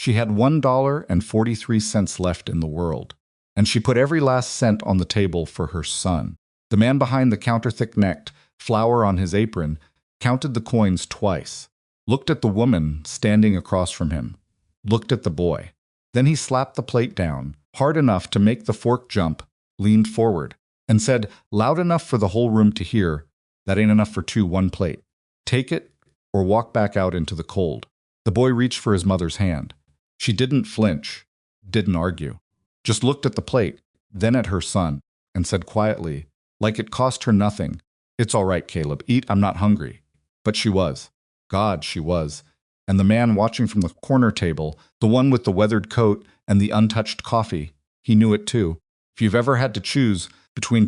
She had $1.43 left in the world, and she put every last cent on the table for her son. The man behind the counter, thick-necked, flower on his apron, counted the coins twice, looked at the woman standing across from him, looked at the boy. Then he slapped the plate down, hard enough to make the fork jump, leaned forward, and said, loud enough for the whole room to hear, "That ain't enough for two, one plate. Take it or walk back out into the cold." The boy reached for his mother's hand. She didn't flinch, didn't argue, just looked at the plate, then at her son, and said quietly, like it cost her nothing, "It's all right, Caleb, eat, I'm not hungry." But she was. God, she was. And the man watching from the corner table, the one with the weathered coat and the untouched coffee, he knew it too. If you've ever had to choose between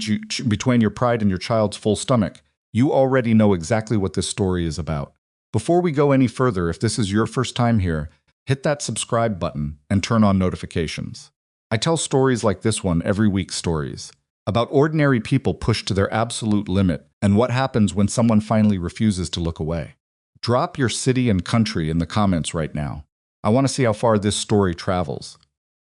your pride and your child's full stomach, you already know exactly what this story is about. Before we go any further, if this is your first time here, hit that subscribe button and turn on notifications. I tell stories like this one every week, stories about ordinary people pushed to their absolute limit and what happens when someone finally refuses to look away. Drop your city and country in the comments right now. I want to see how far this story travels.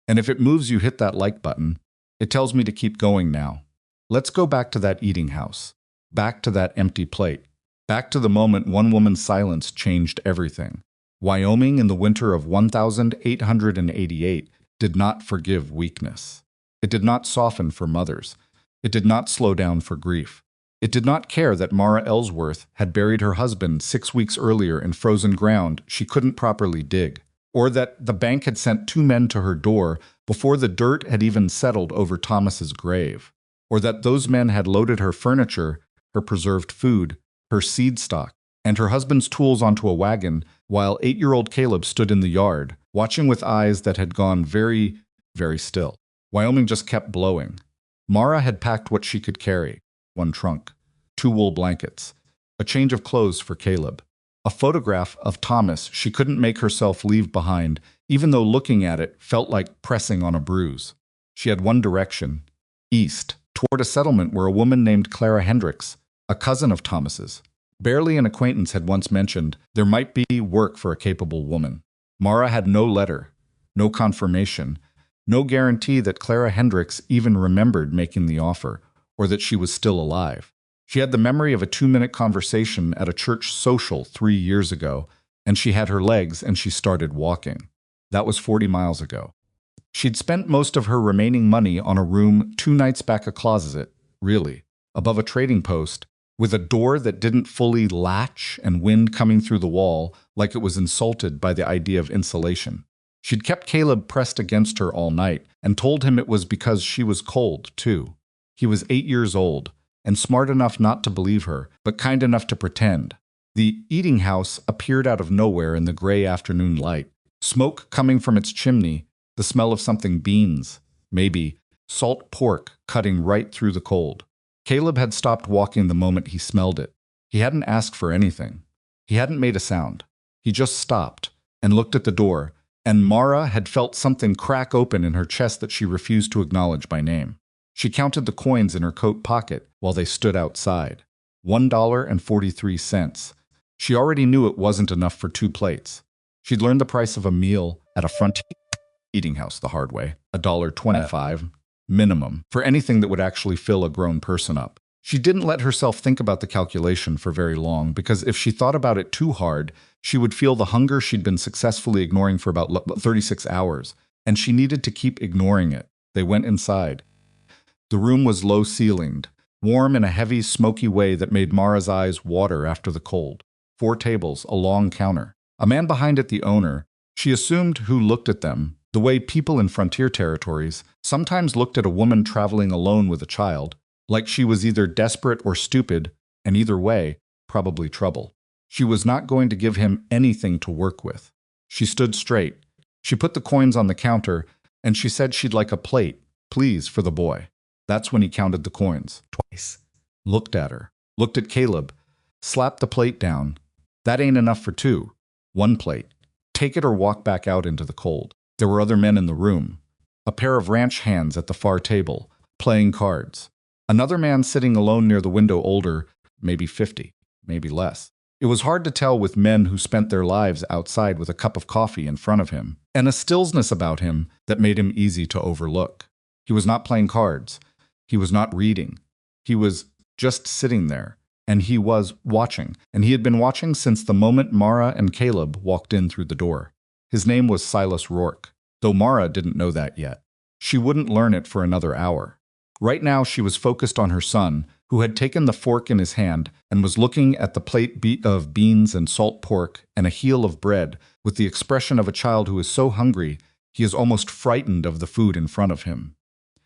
And if it moves you, hit that like button. It tells me to keep going now. Let's go back to that eating house, back to that empty plate, back to the moment one woman's silence changed everything. Wyoming in the winter of 1888 did not forgive weakness. It did not soften for mothers. It did not slow down for grief. It did not care that Mara Ellsworth had buried her husband 6 weeks earlier in frozen ground she couldn't properly dig, or that the bank had sent 2 men to her door before the dirt had even settled over Thomas's grave, or that those men had loaded her furniture, her preserved food, her seed stock, and her husband's tools onto a wagon while 8-year-old Caleb stood in the yard, watching with eyes that had gone very, very still. Wyoming just kept blowing. Mara had packed what she could carry: 1 trunk, 2 wool blankets, a change of clothes for Caleb, a photograph of Thomas she couldn't make herself leave behind, even though looking at it felt like pressing on a bruise. She had one direction, east, toward a settlement where a woman named Clara Hendricks, a cousin of Thomas's, barely an acquaintance, had once mentioned there might be work for a capable woman. Mara had no letter, no confirmation, no guarantee that Clara Hendricks even remembered making the offer, or that she was still alive. She had the memory of a 2-minute conversation at a church social 3 years ago, and she had her legs and she started walking. That was 40 miles ago. She'd spent most of her remaining money on a room 2 nights back, a closet, really, above a trading post, with a door that didn't fully latch and wind coming through the wall like it was insulted by the idea of insulation. She'd kept Caleb pressed against her all night and told him it was because she was cold, too. He was 8 years old and smart enough not to believe her, but kind enough to pretend. The eating house appeared out of nowhere in the gray afternoon light, smoke coming from its chimney, the smell of something, beans, maybe, salt pork cutting right through the cold. Caleb had stopped walking the moment he smelled it. He hadn't asked for anything. He hadn't made a sound. He just stopped and looked at the door, and Mara had felt something crack open in her chest that she refused to acknowledge by name. She counted the coins in her coat pocket while they stood outside. $1.43. She already knew it wasn't enough for 2 plates. She'd learned the price of a meal at a frontier eating house the hard way, $1.25 minimum, for anything that would actually fill a grown person up. She didn't let herself think about the calculation for very long, because if she thought about it too hard, she would feel the hunger she'd been successfully ignoring for about 36 hours, and she needed to keep ignoring it. They went inside. The room was low-ceilinged, warm in a heavy, smoky way that made Mara's eyes water after the cold. 4 tables, a long counter. A man behind it, the owner, she assumed, who looked at them, the way people in frontier territories sometimes looked at a woman traveling alone with a child, like she was either desperate or stupid, and either way, probably trouble. She was not going to give him anything to work with. She stood straight. She put the coins on the counter, and she said she'd like a plate, please, for the boy. That's when he counted the coins. Twice. Looked at her. Looked at Caleb. Slapped the plate down. That ain't enough for 2. 1 plate. Take it or walk back out into the cold. There were other men in the room. A pair of ranch hands at the far table, playing cards. Another man sitting alone near the window, older, maybe 50, maybe less. It was hard to tell with men who spent their lives outside with a cup of coffee in front of him, and a stillness about him that made him easy to overlook. He was not playing cards. He was not reading. He was just sitting there, and he was watching, and he had been watching since the moment Mara and Caleb walked in through the door. His name was Silas Rourke, though Mara didn't know that yet. She wouldn't learn it for another hour. Right now she was focused on her son, who had taken the fork in his hand and was looking at the plate of beans and salt pork and a heel of bread with the expression of a child who is so hungry he is almost frightened of the food in front of him.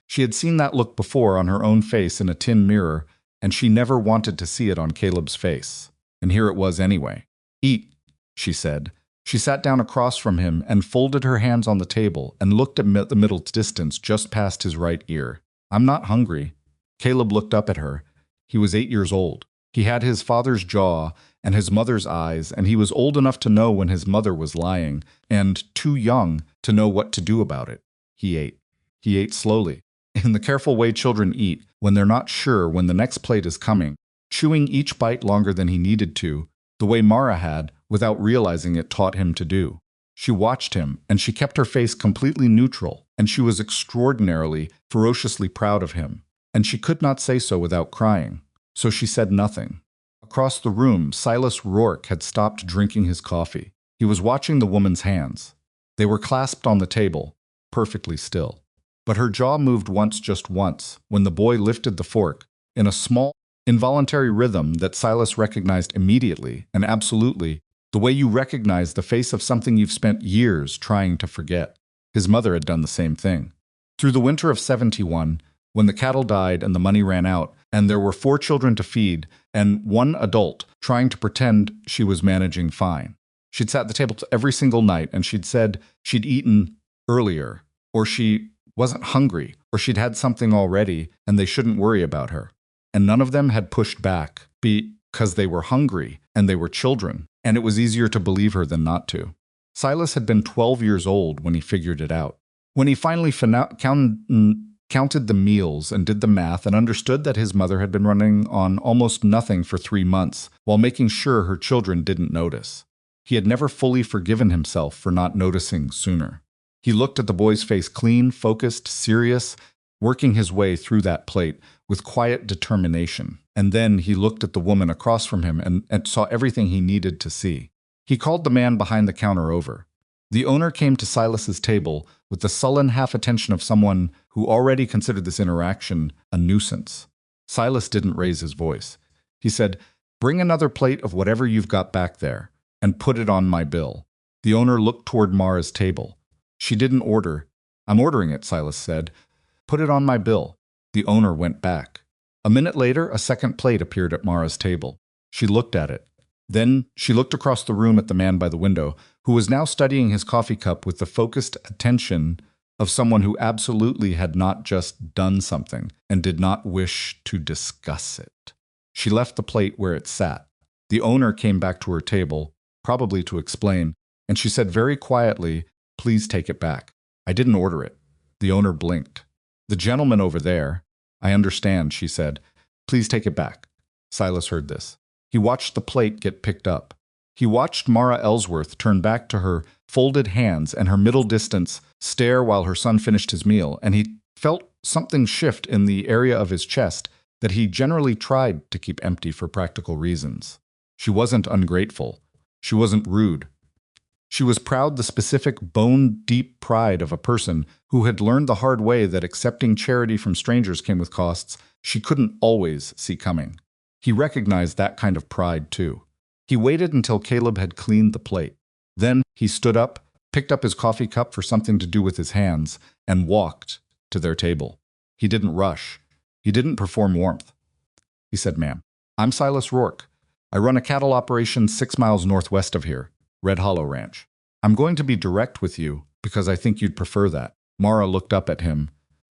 She had seen that look before on her own face in a tin mirror, and she never wanted to see it on Caleb's face. And here it was anyway. "Eat," she said. She sat down across from him and folded her hands on the table and looked at the middle distance just past his right ear. "I'm not hungry." Caleb looked up at her. He was 8 years old. He had his father's jaw and his mother's eyes, and he was old enough to know when his mother was lying, and too young to know what to do about it. He ate. He ate slowly, in the careful way children eat when they're not sure when the next plate is coming, chewing each bite longer than he needed to, the way Mara had, without realizing it, taught him to do. She watched him, and she kept her face completely neutral, and she was extraordinarily, ferociously proud of him. And she could not say so without crying, so she said nothing. Across the room, Silas Rourke had stopped drinking his coffee. He was watching the woman's hands. They were clasped on the table, perfectly still. But her jaw moved once, just once, when the boy lifted the fork, in a small, involuntary rhythm that Silas recognized immediately and absolutely, the way you recognize the face of something you've spent years trying to forget. His mother had done the same thing. Through the winter of 71, when the cattle died and the money ran out, and there were 4 children to feed, and 1 adult trying to pretend she was managing fine. She'd sat at the table every single night, and she'd said she'd eaten earlier, or she wasn't hungry, or she'd had something already, and they shouldn't worry about her. And none of them had pushed back, because they were hungry, and they were children, and it was easier to believe her than not to. Silas had been 12 years old when he figured it out. When he finally counted the meals and did the math and understood that his mother had been running on almost nothing for 3 months while making sure her children didn't notice. He had never fully forgiven himself for not noticing sooner. He looked at the boy's face, clean, focused, serious, working his way through that plate with quiet determination. And then he looked at the woman across from him and saw everything he needed to see. He called the man behind the counter over. The owner came to Silas's table with the sullen half-attention of someone who already considered this interaction a nuisance. Silas didn't raise his voice. He said, "Bring another plate of whatever you've got back there, and put it on my bill." The owner looked toward Mara's table. "She didn't order." "I'm ordering it," Silas said. "Put it on my bill." The owner went back. A minute later, a second plate appeared at Mara's table. She looked at it. Then she looked across the room at the man by the window, who was now studying his coffee cup with the focused attention of someone who absolutely had not just done something and did not wish to discuss it. She left the plate where it sat. The owner came back to her table, probably to explain, and she said very quietly, "Please take it back. I didn't order it." The owner blinked. "The gentleman over there." "I understand," she said. "Please take it back." Silas heard this. He watched the plate get picked up. He watched Mara Ellsworth turn back to her folded hands and her middle distance stare while her son finished his meal, and he felt something shift in the area of his chest that he generally tried to keep empty for practical reasons. She wasn't ungrateful. She wasn't rude. She was proud, the specific bone-deep pride of a person who had learned the hard way that accepting charity from strangers came with costs she couldn't always see coming. He recognized that kind of pride, too. He waited until Caleb had cleaned the plate. Then he stood up, picked up his coffee cup for something to do with his hands, and walked to their table. He didn't rush. He didn't perform warmth. He said, "Ma'am, I'm Silas Rourke. I run a cattle operation 6 miles northwest of here, Red Hollow Ranch. I'm going to be direct with you because I think you'd prefer that." Mara looked up at him.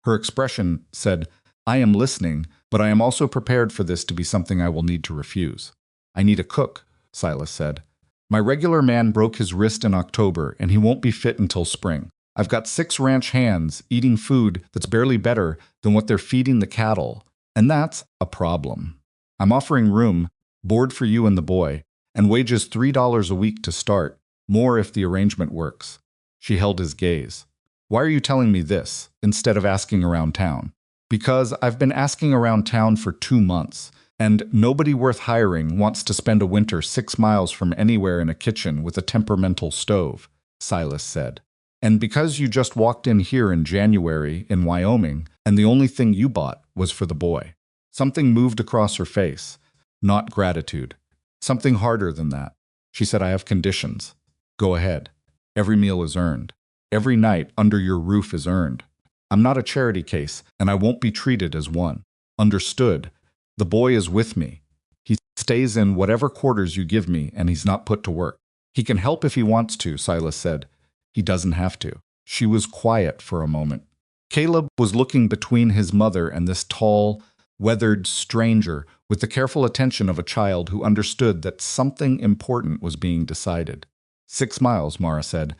Her expression said, "I am listening, but I am also prepared for this to be something I will need to refuse." "I need a cook," Silas said. "My regular man broke his wrist in October, and he won't be fit until spring. I've got 6 ranch hands eating food that's barely better than what they're feeding the cattle, and that's a problem. I'm offering room, board for you and the boy, and wages $3 a week to start, more if the arrangement works. She held his gaze. Why are you telling me this, instead of asking around town? Because I've been asking around town for 2 months, and nobody worth hiring wants to spend a winter 6 miles from anywhere in a kitchen with a temperamental stove, Silas said. And because you just walked in here in January in Wyoming, and the only thing you bought was for the boy. Something moved across her face. Not gratitude. Something harder than that. She said, I have conditions. Go ahead. Every meal is earned. Every night under your roof is earned. I'm not a charity case, and I won't be treated as one. Understood. The boy is with me. He stays in whatever quarters you give me, and he's not put to work. He can help if he wants to, Silas said. He doesn't have to. She was quiet for a moment. Caleb was looking between his mother and this tall, weathered stranger with the careful attention of a child who understood that something important was being decided. 6 miles, Mara said.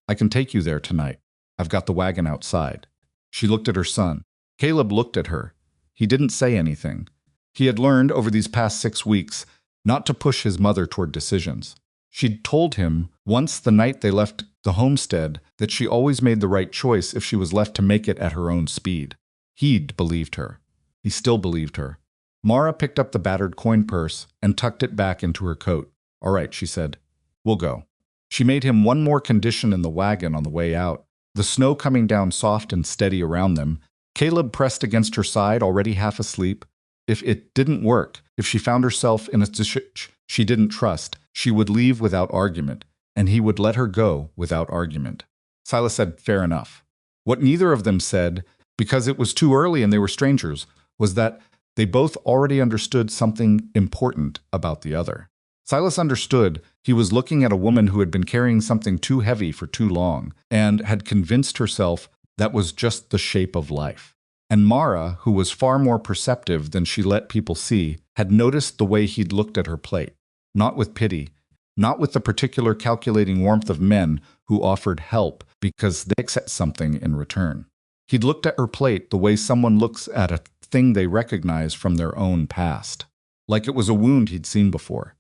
I can take you there tonight. I've got the wagon outside. She looked at her son. Caleb looked at her. He didn't say anything. He had learned over these past 6 weeks not to push his mother toward decisions. She'd told him once the night they left the homestead that she always made the right choice if she was left to make it at her own speed. He'd believed her. He still believed her. Mara picked up the battered coin purse and tucked it back into her coat. All right, she said. We'll go. She made him one more condition in the wagon on the way out. The snow coming down soft and steady around them. Caleb pressed against her side, already half asleep. If it didn't work, if she found herself in a situation she didn't trust, she would leave without argument, and he would let her go without argument. Silas said, fair enough. What neither of them said, because it was too early and they were strangers, was that they both already understood something important about the other. Silas understood he was looking at a woman who had been carrying something too heavy for too long, and had convinced herself that was just the shape of life. And Mara, who was far more perceptive than she let people see, had noticed the way he'd looked at her plate. Not with pity, not with the particular calculating warmth of men who offered help because they accept something in return. He'd looked at her plate the way someone looks at a thing they recognize from their own past, like it was a wound he'd seen before.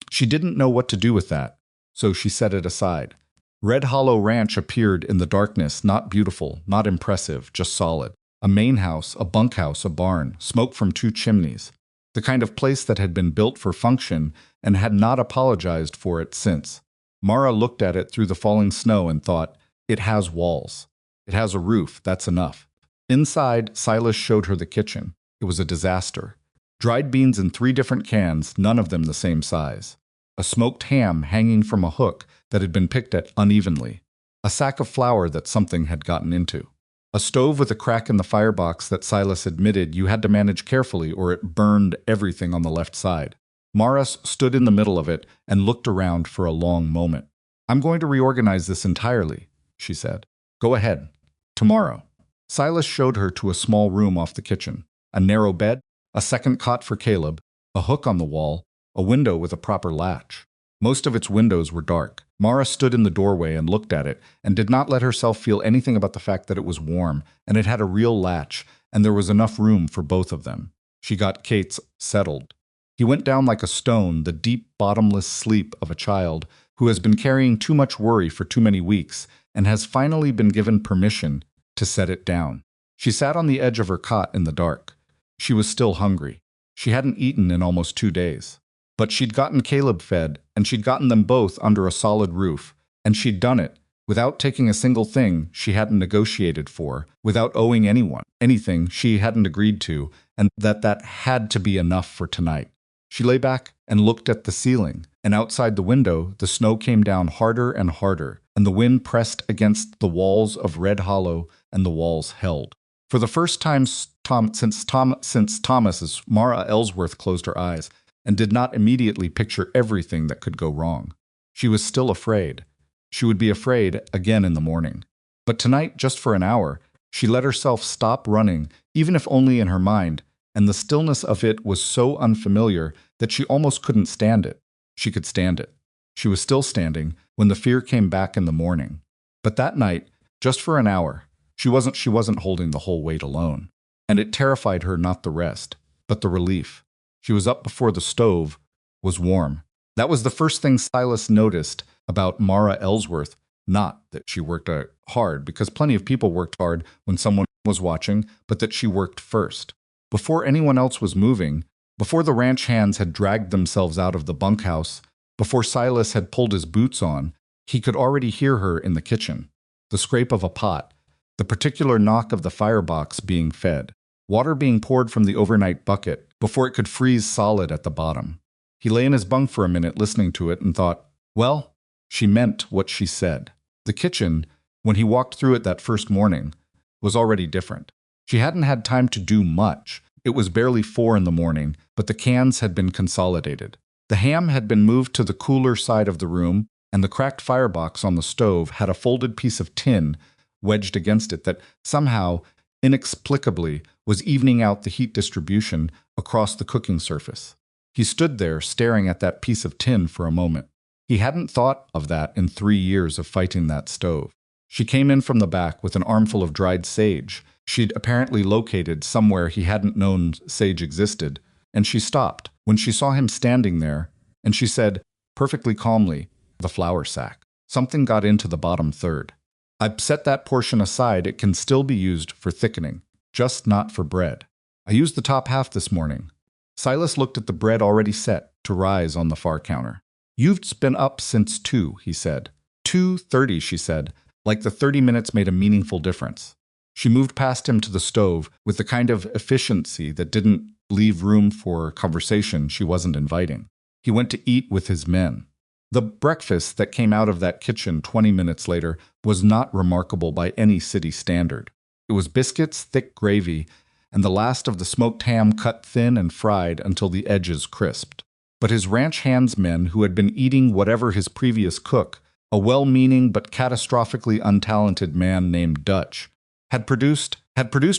She didn't know what to do with that, so she set it aside. Red Hollow Ranch appeared in the darkness, not beautiful, not impressive, just solid. A main house, a bunkhouse, a barn, smoke from 2 chimneys. The kind of place that had been built for function and had not apologized for it since. Mara looked at it through the falling snow and thought, it has walls. It has a roof, that's enough. Inside, Silas showed her the kitchen. It was a disaster. Dried beans in 3 different cans, none of them the same size. A smoked ham hanging from a hook that had been picked at unevenly. A sack of flour that something had gotten into. A stove with a crack in the firebox that Silas admitted you had to manage carefully or it burned everything on the left side. Maras stood in the middle of it and looked around for a long moment. I'm going to reorganize this entirely, she said. Go ahead. Tomorrow. Silas showed her to a small room off the kitchen. A narrow bed, a second cot for Caleb, a hook on the wall, a window with a proper latch. Most of its windows were dark. Mara stood in the doorway and looked at it, and did not let herself feel anything about the fact that it was warm, and it had a real latch, and there was enough room for both of them. She got Kate's settled. He went down like a stone, the deep, bottomless sleep of a child who has been carrying too much worry for too many weeks, and has finally been given permission to set it down. She sat on the edge of her cot in the dark. She was still hungry. She hadn't eaten in almost 2 days. But she'd gotten Caleb fed, and she'd gotten them both under a solid roof, and she'd done it without taking a single thing she hadn't negotiated for, without owing anyone anything she hadn't agreed to, and that had to be enough for tonight. She lay back and looked at the ceiling, and outside the window the snow came down harder and harder, and the wind pressed against the walls of Red Hollow, and the walls held. For the first time since Thomas's, Mara Ellsworth closed her eyes, and did not immediately picture everything that could go wrong. She was still afraid. She would be afraid again in the morning. But tonight, just for an hour, she let herself stop running, even if only in her mind, and the stillness of it was so unfamiliar that she almost couldn't stand it. She could stand it. She was still standing when the fear came back in the morning. But that night, just for an hour, she wasn't holding the whole weight alone. And it terrified her, not the rest, but the relief. She was up before the stove, was warm. That was the first thing Silas noticed about Mara Ellsworth. Not that she worked hard, because plenty of people worked hard when someone was watching, but that she worked first. Before anyone else was moving, before the ranch hands had dragged themselves out of the bunkhouse, before Silas had pulled his boots on, he could already hear her in the kitchen. The scrape of a pot, the particular knock of the firebox being fed, water being poured from the overnight bucket before it could freeze solid at the bottom. He lay in his bunk for a minute listening to it and thought, well, she meant what she said. The kitchen, when he walked through it that first morning, was already different. She hadn't had time to do much. It was barely 4 in the morning, but the cans had been consolidated. The ham had been moved to the cooler side of the room, and the cracked firebox on the stove had a folded piece of tin wedged against it that somehow, inexplicably, was evening out the heat distribution across the cooking surface. He stood there staring at that piece of tin for a moment. He hadn't thought of that in 3 years of fighting that stove. She came in from the back with an armful of dried sage she'd apparently located somewhere he hadn't known sage existed, and she stopped when she saw him standing there, and she said, perfectly calmly, the flour sack. Something got into the bottom third. I've set that portion aside. It can still be used for thickening, just not for bread. I used the top half this morning. Silas looked at the bread already set to rise on the far counter. You've been up since 2, he said. 2:30, she said, like the 30 minutes made a meaningful difference. She moved past him to the stove with the kind of efficiency that didn't leave room for conversation she wasn't inviting. He went to eat with his men. The breakfast that came out of that kitchen 20 minutes later was not remarkable by any city standard. It was biscuits, thick gravy, and the last of the smoked ham cut thin and fried until the edges crisped. But his ranch hands men, who had been eating whatever his previous cook, a well-meaning but catastrophically untalented man named Dutch, had produced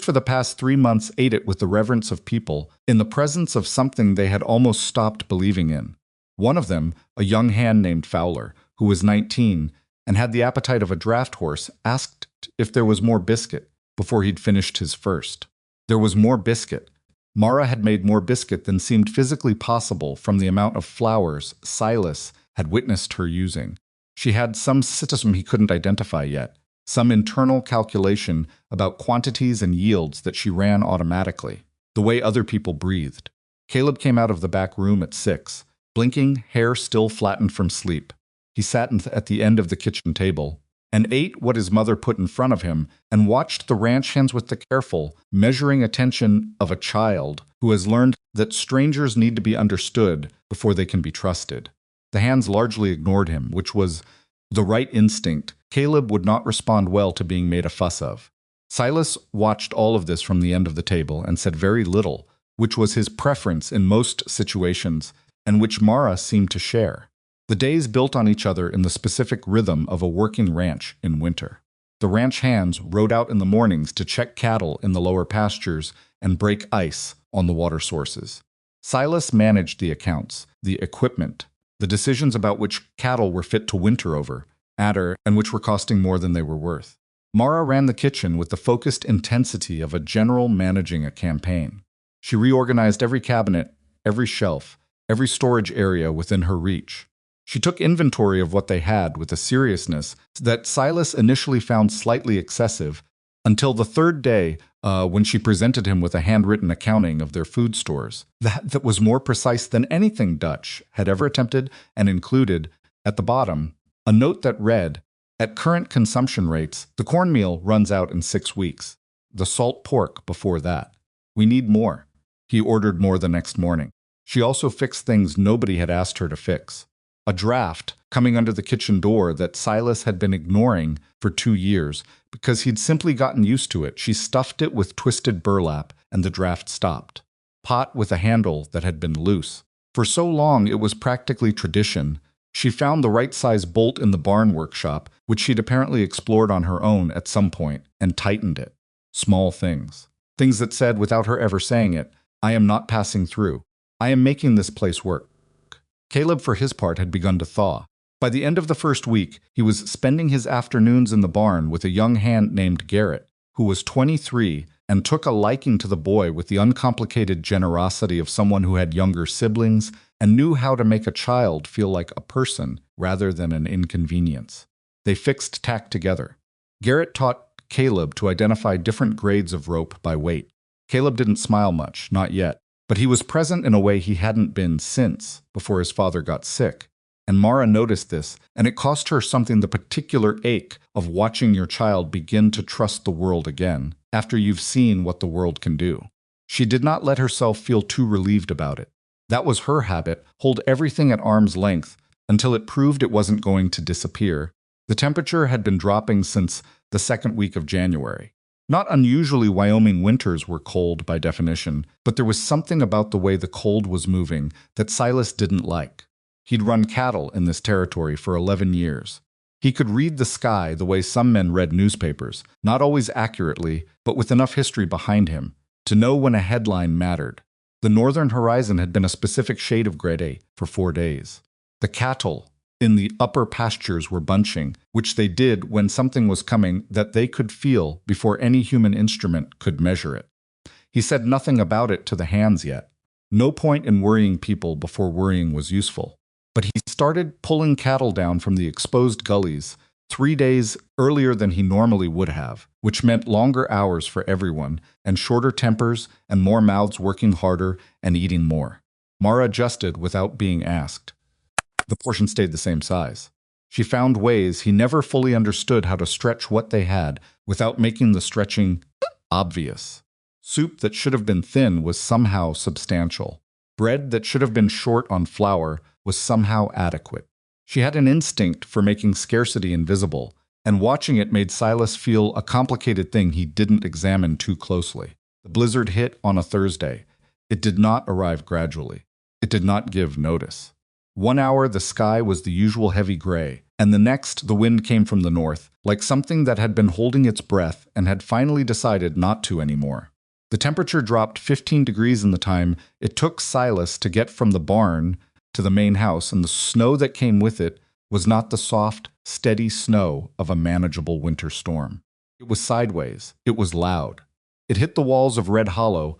for the past 3 months, ate it with the reverence of people in the presence of something they had almost stopped believing in. One of them, a young hand named Fowler, who was 19 and had the appetite of a draft horse, asked if there was more biscuit before he'd finished his first. There was more biscuit. Mara had made more biscuit than seemed physically possible from the amount of flours Silas had witnessed her using. She had some system he couldn't identify yet, some internal calculation about quantities and yields that she ran automatically, the way other people breathed. Caleb came out of the back room at 6, blinking, hair still flattened from sleep. He sat at the end of the kitchen table and ate what his mother put in front of him and watched the ranch hands with the careful, measuring attention of a child who has learned that strangers need to be understood before they can be trusted. The hands largely ignored him, which was the right instinct. Caleb would not respond well to being made a fuss of. Silas watched all of this from the end of the table and said very little, which was his preference in most situations, and which Mara seemed to share. The days built on each other in the specific rhythm of a working ranch in winter. The ranch hands rode out in the mornings to check cattle in the lower pastures and break ice on the water sources. Silas managed the accounts, the equipment, the decisions about which cattle were fit to winter over, and which were costing more than they were worth. Mara ran the kitchen with the focused intensity of a general managing a campaign. She reorganized every cabinet, every shelf, every storage area within her reach. She took inventory of what they had with a seriousness that Silas initially found slightly excessive, until the third day when she presented him with a handwritten accounting of their food stores. That was more precise than anything Dutch had ever attempted, and included, at the bottom, a note that read, "At current consumption rates, the cornmeal runs out in 6 weeks. The salt pork before that. We need more." He ordered more the next morning. She also fixed things nobody had asked her to fix. A draft coming under the kitchen door that Silas had been ignoring for 2 years because he'd simply gotten used to it. She stuffed it with twisted burlap and the draft stopped. Pot with a handle that had been loose. For so long it was practically tradition. She found the right size bolt in the barn workshop, which she'd apparently explored on her own at some point, and tightened it. Small things. Things that said, without her ever saying it, "I am not passing through. I am making this place work." Caleb, for his part, had begun to thaw. By the end of the first week, he was spending his afternoons in the barn with a young hand named Garrett, who was 23 and took a liking to the boy with the uncomplicated generosity of someone who had younger siblings and knew how to make a child feel like a person rather than an inconvenience. They fixed tack together. Garrett taught Caleb to identify different grades of rope by weight. Caleb didn't smile much, not yet, but he was present in a way he hadn't been since, before his father got sick. And Mara noticed this, and it cost her something, the particular ache of watching your child begin to trust the world again, after you've seen what the world can do. She did not let herself feel too relieved about it. That was her habit, hold everything at arm's length, until it proved it wasn't going to disappear. The temperature had been dropping since the second week of January. Not unusually, Wyoming winters were cold by definition, but there was something about the way the cold was moving that Silas didn't like. He'd run cattle in this territory for 11 years. He could read the sky the way some men read newspapers, not always accurately, but with enough history behind him to know when a headline mattered. The northern horizon had been a specific shade of gray for 4 days. The cattle in the upper pastures were bunching, which they did when something was coming that they could feel before any human instrument could measure it. He said nothing about it to the hands yet. No point in worrying people before worrying was useful. But he started pulling cattle down from the exposed gullies 3 days earlier than he normally would have, which meant longer hours for everyone, and shorter tempers, and more mouths working harder and eating more. Mara adjusted without being asked. The portion stayed the same size. She found ways he never fully understood how to stretch what they had without making the stretching obvious. Soup that should have been thin was somehow substantial. Bread that should have been short on flour was somehow adequate. She had an instinct for making scarcity invisible, and watching it made Silas feel a complicated thing he didn't examine too closely. The blizzard hit on a Thursday. It did not arrive gradually. It did not give notice. 1 hour the sky was the usual heavy gray, and the next the wind came from the north, like something that had been holding its breath and had finally decided not to anymore. The temperature dropped 15 degrees in the time it took Silas to get from the barn to the main house, and the snow that came with it was not the soft, steady snow of a manageable winter storm. It was sideways. It was loud. It hit the walls of Red Hollow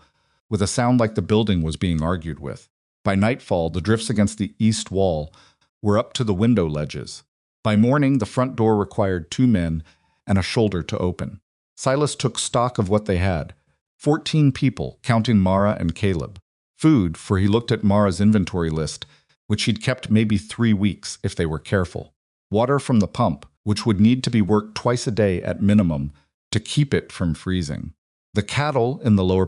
with a sound like the building was being argued with. By nightfall, the drifts against the east wall were up to the window ledges. By morning, the front door required 2 men and a shoulder to open. Silas took stock of what they had. 14 people, counting Mara and Caleb. Food, for he looked at Mara's inventory list, which he'd kept maybe 3 weeks if they were careful. Water from the pump, which would need to be worked twice a day at minimum to keep it from freezing. The cattle in the lower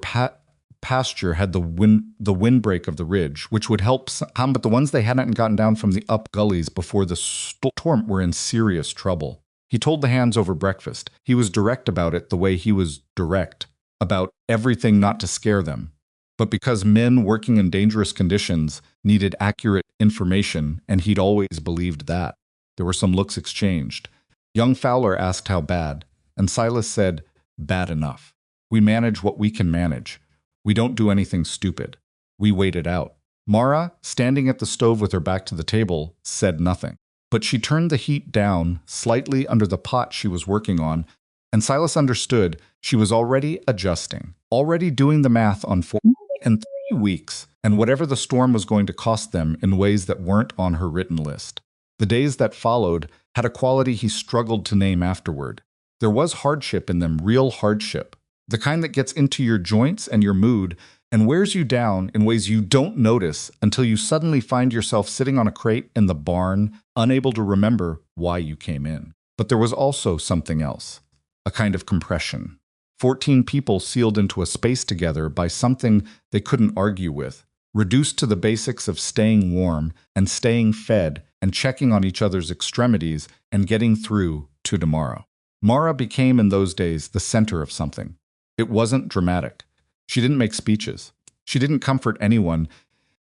pasture had the windbreak of the ridge, which would help some, but the ones they hadn't gotten down from the up gullies before the storm were in serious trouble. He told the hands over breakfast. He was direct about it the way he was direct about everything, not to scare them, but because men working in dangerous conditions needed accurate information, and he'd always believed that. There were some looks exchanged. Young Fowler asked how bad, and Silas said, "Bad enough. We manage what we can manage. We don't do anything stupid. We wait it out." Mara, standing at the stove with her back to the table, said nothing. But she turned the heat down slightly under the pot she was working on, and Silas understood she was already adjusting, already doing the math on 4 and 3 weeks, and whatever the storm was going to cost them in ways that weren't on her written list. The days that followed had a quality he struggled to name afterward. There was hardship in them, real hardship. The kind that gets into your joints and your mood and wears you down in ways you don't notice until you suddenly find yourself sitting on a crate in the barn, unable to remember why you came in. But there was also something else, a kind of compression. 14 people sealed into a space together by something they couldn't argue with, reduced to the basics of staying warm and staying fed and checking on each other's extremities and getting through to tomorrow. Mara became in those days the center of something. It wasn't dramatic. She didn't make speeches. She didn't comfort anyone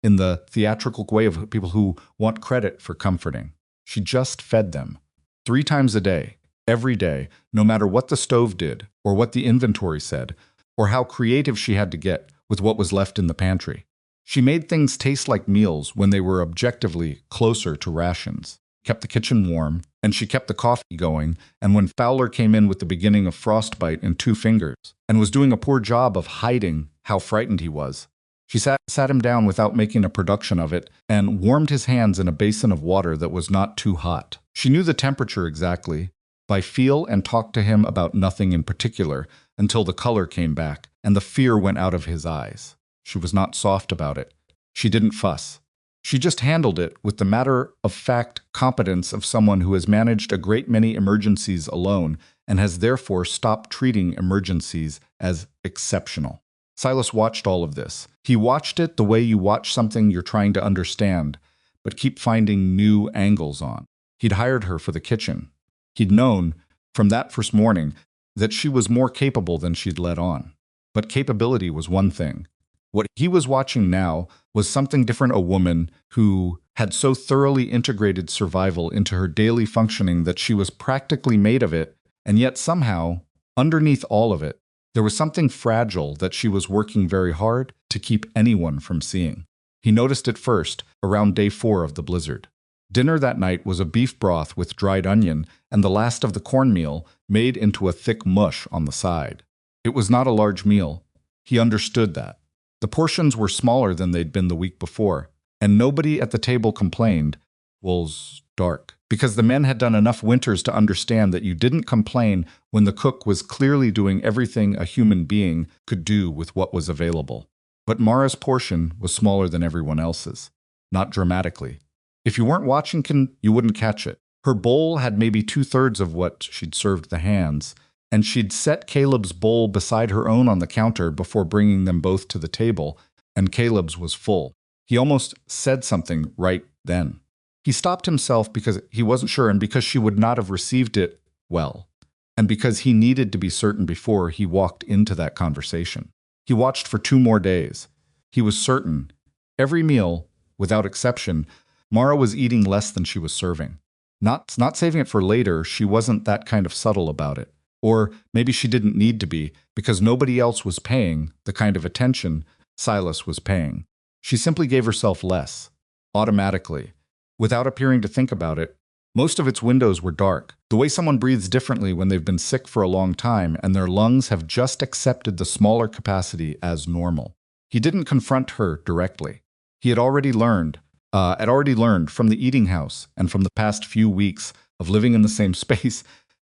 in the theatrical way of people who want credit for comforting. She just fed them 3 times a day, every day, no matter what the stove did, or what the inventory said, or how creative she had to get with what was left in the pantry. She made things taste like meals when they were objectively closer to rations. kept the kitchen warm, and she kept the coffee going, and when Fowler came in with the beginning of frostbite in 2 fingers, and was doing a poor job of hiding how frightened he was, she sat him down without making a production of it, and warmed his hands in a basin of water that was not too hot. She knew the temperature exactly, by feel, and talked to him about nothing in particular, until the color came back, and the fear went out of his eyes. She was not soft about it. She didn't fuss. She just handled it with the matter-of-fact competence of someone who has managed a great many emergencies alone and has therefore stopped treating emergencies as exceptional. Silas watched all of this. He watched it the way you watch something you're trying to understand, but keep finding new angles on. He'd hired her for the kitchen. He'd known, from that first morning, that she was more capable than she'd let on. But capability was one thing. What he was watching now was something different, a woman who had so thoroughly integrated survival into her daily functioning that she was practically made of it, and yet somehow, underneath all of it, there was something fragile that she was working very hard to keep anyone from seeing. He noticed it first, around day 4 of the blizzard. Dinner that night was a beef broth with dried onion and the last of the cornmeal made into a thick mush on the side. It was not a large meal. He understood that. The portions were smaller than they'd been the week before, and nobody at the table complained. Was dark, because the men had done enough winters to understand that you didn't complain when the cook was clearly doing everything a human being could do with what was available. But Mara's portion was smaller than everyone else's. Not dramatically. If you weren't watching, you wouldn't catch it. Her bowl had maybe 2/3 of what she'd served the hands, and she'd set Caleb's bowl beside her own on the counter before bringing them both to the table, and Caleb's was full. He almost said something right then. He stopped himself because he wasn't sure, and because she would not have received it well, and because he needed to be certain before he walked into that conversation. He watched for 2 more days. He was certain. Every meal, without exception, Mara was eating less than she was serving. Not saving it for later, she wasn't that kind of subtle about it. Or maybe she didn't need to be, because nobody else was paying the kind of attention Silas was paying. She simply gave herself less, automatically, without appearing to think about it. Most of its windows were dark, the way someone breathes differently when they've been sick for a long time and their lungs have just accepted the smaller capacity as normal. He didn't confront her directly. He had already learned from the eating house and from the past few weeks of living in the same space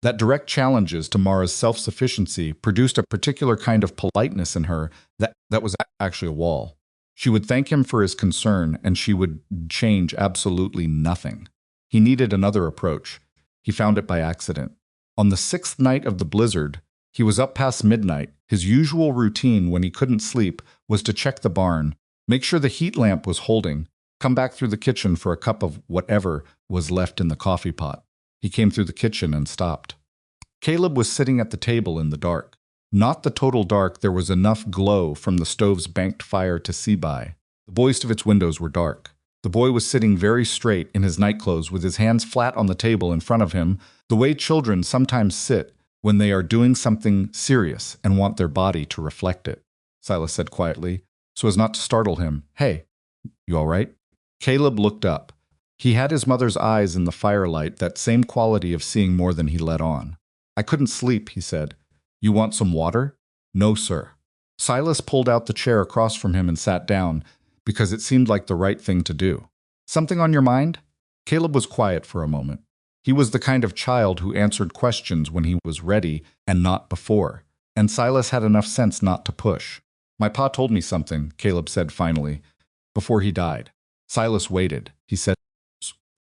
that direct challenges to Mara's self-sufficiency produced a particular kind of politeness in her that was actually a wall. She would thank him for his concern, and she would change absolutely nothing. He needed another approach. He found it by accident. On the 6th night of the blizzard, he was up past midnight. His usual routine when he couldn't sleep was to check the barn, make sure the heat lamp was holding, come back through the kitchen for a cup of whatever was left in the coffee pot. He came through the kitchen and stopped. Caleb was sitting at the table in the dark. Not the total dark, there was enough glow from the stove's banked fire to see by. The boys of its windows were dark. The boy was sitting very straight in his nightclothes with his hands flat on the table in front of him, the way children sometimes sit when they are doing something serious and want their body to reflect it. Silas said quietly, so as not to startle him, "Hey, you all right?" Caleb looked up. He had his mother's eyes in the firelight, that same quality of seeing more than he let on. "I couldn't sleep," he said. "You want some water?" "No, sir." Silas pulled out the chair across from him and sat down, because it seemed like the right thing to do. "Something on your mind?" Caleb was quiet for a moment. He was the kind of child who answered questions when he was ready and not before, and Silas had enough sense not to push. "My pa told me something," Caleb said finally, "before he died." Silas waited. He said,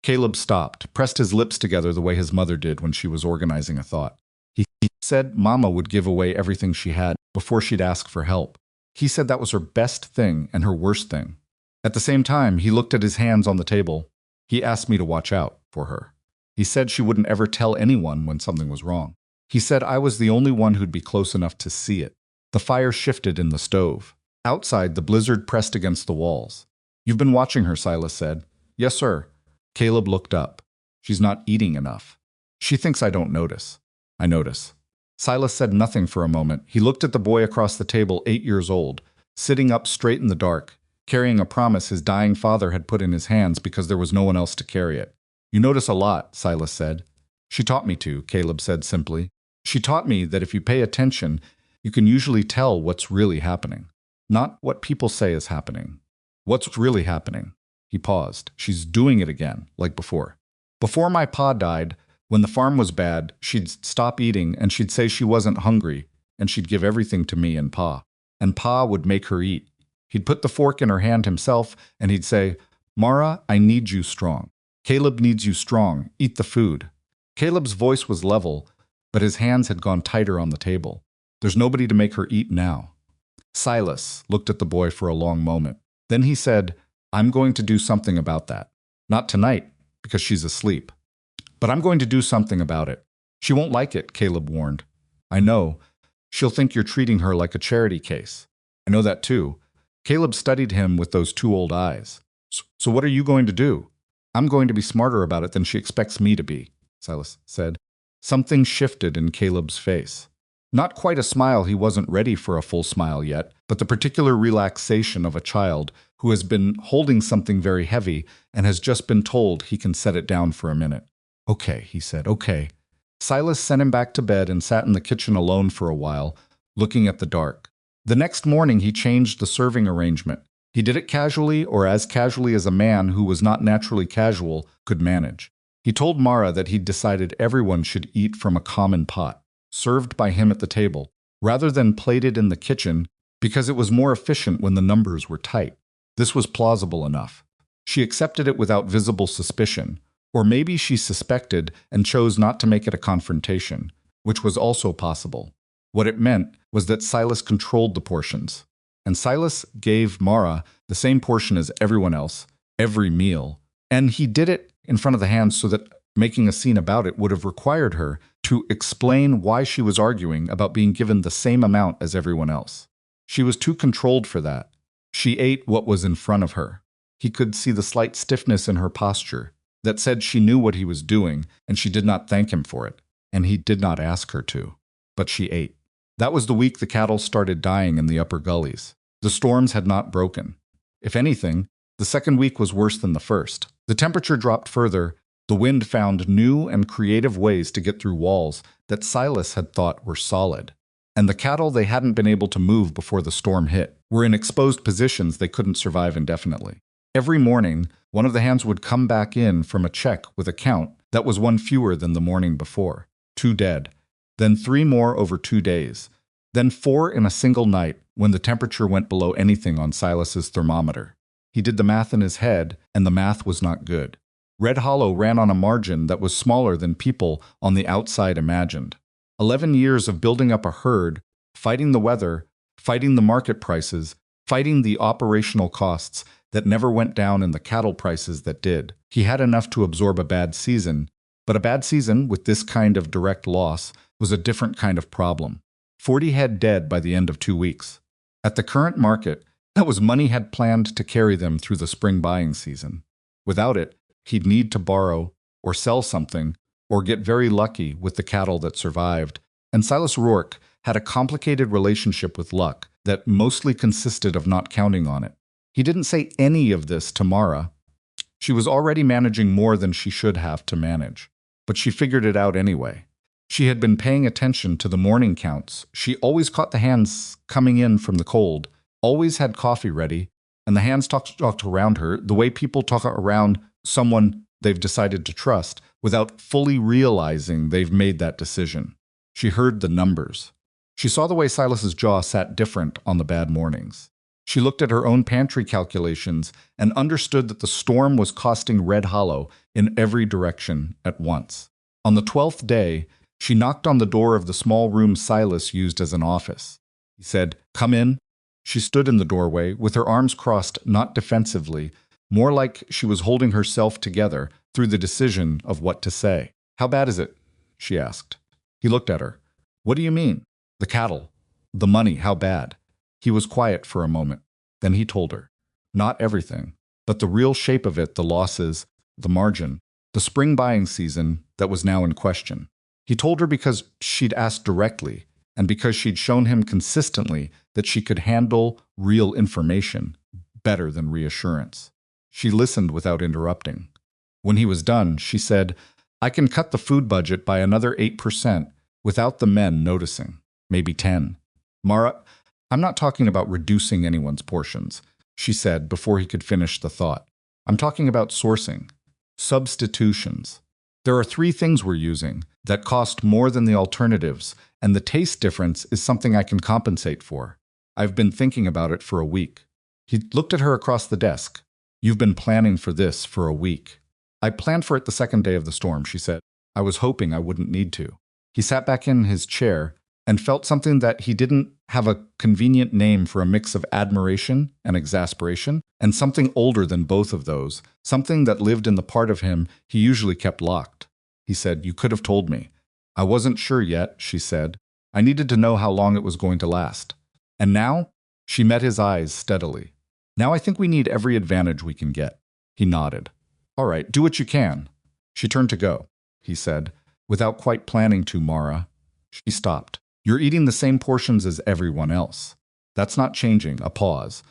Caleb stopped, pressed his lips together the way his mother did when she was organizing a thought. He said Mama would give away everything she had before she'd ask for help. He said that was her best thing and her worst thing. At the same time, he looked at his hands on the table. He asked me to watch out for her. He said she wouldn't ever tell anyone when something was wrong. He said I was the only one who'd be close enough to see it. The fire shifted in the stove. Outside, the blizzard pressed against the walls. "You've been watching her," Silas said. "Yes, sir." Caleb looked up. "She's not eating enough. She thinks I don't notice." "I notice." Silas said nothing for a moment. He looked at the boy across the table, 8 years old, sitting up straight in the dark, carrying a promise his dying father had put in his hands because there was no one else to carry it. You notice a lot, Silas said. She taught me to, Caleb said simply. She taught me that if you pay attention, you can usually tell what's really happening. Not what people say is happening. What's really happening? He paused. She's doing it again, like before. Before my pa died, when the farm was bad, she'd stop eating and she'd say she wasn't hungry, and she'd give everything to me and Pa. And Pa would make her eat. He'd put the fork in her hand himself, and he'd say, Mara, I need you strong. Caleb needs you strong. Eat the food. Caleb's voice was level, but his hands had gone tighter on the table. There's nobody to make her eat now. Silas looked at the boy for a long moment. Then he said, I'm going to do something about that. Not tonight, because she's asleep. But I'm going to do something about it. She won't like it, Caleb warned. I know. She'll think you're treating her like a charity case. I know that too. Caleb studied him with those two old eyes. So what are you going to do? I'm going to be smarter about it than she expects me to be, Silas said. Something shifted in Caleb's face. Not quite a smile, he wasn't ready for a full smile yet, but the particular relaxation of a child who has been holding something very heavy and has just been told he can set it down for a minute. Okay, he said, okay. Silas sent him back to bed and sat in the kitchen alone for a while, looking at the dark. The next morning he changed the serving arrangement. He did it casually, or as casually as a man who was not naturally casual could manage. He told Mara that he'd decided everyone should eat from a common pot, served by him at the table, rather than plated in the kitchen, because it was more efficient when the numbers were tight. This was plausible enough. She accepted it without visible suspicion, or maybe she suspected and chose not to make it a confrontation, which was also possible. What it meant was that Silas controlled the portions, and Silas gave Mara the same portion as everyone else, every meal, and he did it in front of the hands so that making a scene about it would have required her to explain why she was arguing about being given the same amount as everyone else. She was too controlled for that. She ate what was in front of her. He could see the slight stiffness in her posture that said she knew what he was doing, and she did not thank him for it, and he did not ask her to. But she ate. That was the week the cattle started dying in the upper gullies. The storms had not broken. If anything, the second week was worse than the first. The temperature dropped further. The wind found new and creative ways to get through walls that Silas had thought were solid. And the cattle they hadn't been able to move before the storm hit were in exposed positions they couldn't survive indefinitely. Every morning, one of the hands would come back in from a check with a count that was one fewer than the morning before. 2 dead. Then 3 more over 2 days. Then 4 in a single night when the temperature went below anything on Silas's thermometer. He did the math in his head, and the math was not good. Red Hollow ran on a margin that was smaller than people on the outside imagined. 11 years of building up a herd, fighting the weather, fighting the market prices, fighting the operational costs that never went down and the cattle prices that did. He had enough to absorb a bad season, but a bad season with this kind of direct loss was a different kind of problem. 40 head dead by the end of 2 weeks. At the current market, that was money had planned to carry them through the spring buying season. Without it, he'd need to borrow or sell something or get very lucky with the cattle that survived. And Silas Rourke had a complicated relationship with luck that mostly consisted of not counting on it. He didn't say any of this to Mara. She was already managing more than she should have to manage, but she figured it out anyway. She had been paying attention to the morning counts. She always caught the hands coming in from the cold, always had coffee ready, and the hands talked around her the way people talk around someone they've decided to trust without fully realizing they've made that decision. She heard the numbers. She saw the way Silas's jaw sat different on the bad mornings. She looked at her own pantry calculations and understood that the storm was costing Red Hollow in every direction at once. On the 12th day, she knocked on the door of the small room Silas used as an office. He said, "Come in." She stood in the doorway, with her arms crossed, not defensively, more like she was holding herself together through the decision of what to say. "How bad is it?" she asked. He looked at her. "What do you mean?" "The cattle. The money, how bad?" He was quiet for a moment. Then he told her. Not everything, but the real shape of it, the losses, the margin, the spring buying season that was now in question. He told her because she'd asked directly, and because she'd shown him consistently that she could handle real information better than reassurance. She listened without interrupting. When he was done, she said, I can cut the food budget by another 8% without the men noticing. Maybe 10. Mara, I'm not talking about reducing anyone's portions, she said before he could finish the thought. I'm talking about sourcing. Substitutions. There are 3 things we're using that cost more than the alternatives, and the taste difference is something I can compensate for. I've been thinking about it for a week. He looked at her across the desk. You've been planning for this for a week. I planned for it the second day of the storm, she said. I was hoping I wouldn't need to. He sat back in his chair and felt something that he didn't have a convenient name for, a mix of admiration and exasperation, and something older than both of those, something that lived in the part of him he usually kept locked. He said, You could have told me. I wasn't sure yet, she said. I needed to know how long it was going to last. And now? She met his eyes steadily. Now I think we need every advantage we can get. He nodded. All right, do what you can. She turned to go. He said, without quite planning to, Mara. She stopped. You're eating the same portions as everyone else. That's not changing. A pause.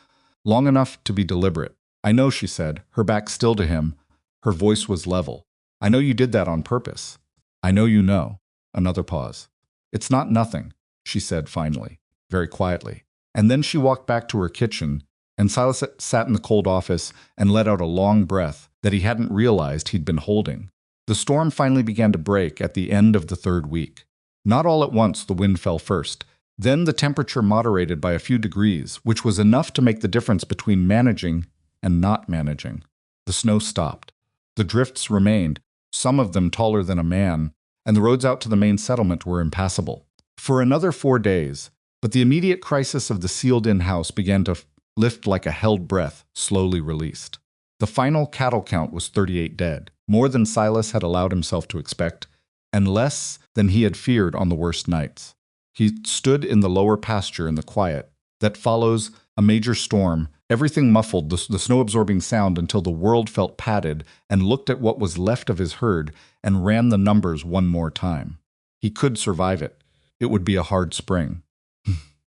Long enough to be deliberate. I know, she said, her back still to him. Her voice was level. I know you did that on purpose. I know you know. Another pause. It's not nothing, she said finally, very quietly. And then she walked back to her kitchen, and Silas sat in the cold office and let out a long breath that he hadn't realized he'd been holding. The storm finally began to break at the end of the 3rd week. Not all at once, the wind fell first. Then the temperature moderated by a few degrees, which was enough to make the difference between managing and not managing. The snow stopped. The drifts remained, some of them taller than a man, and the roads out to the main settlement were impassable. For another 4 days, but the immediate crisis of the sealed-in house began to lift like a held breath, slowly released. The final cattle count was 38 dead, more than Silas had allowed himself to expect, and less than he had feared on the worst nights. He stood in the lower pasture in the quiet that follows a major storm, everything muffled, the snow-absorbing sound until the world felt padded, and looked at what was left of his herd and ran the numbers one more time. He could survive it. It would be a hard spring.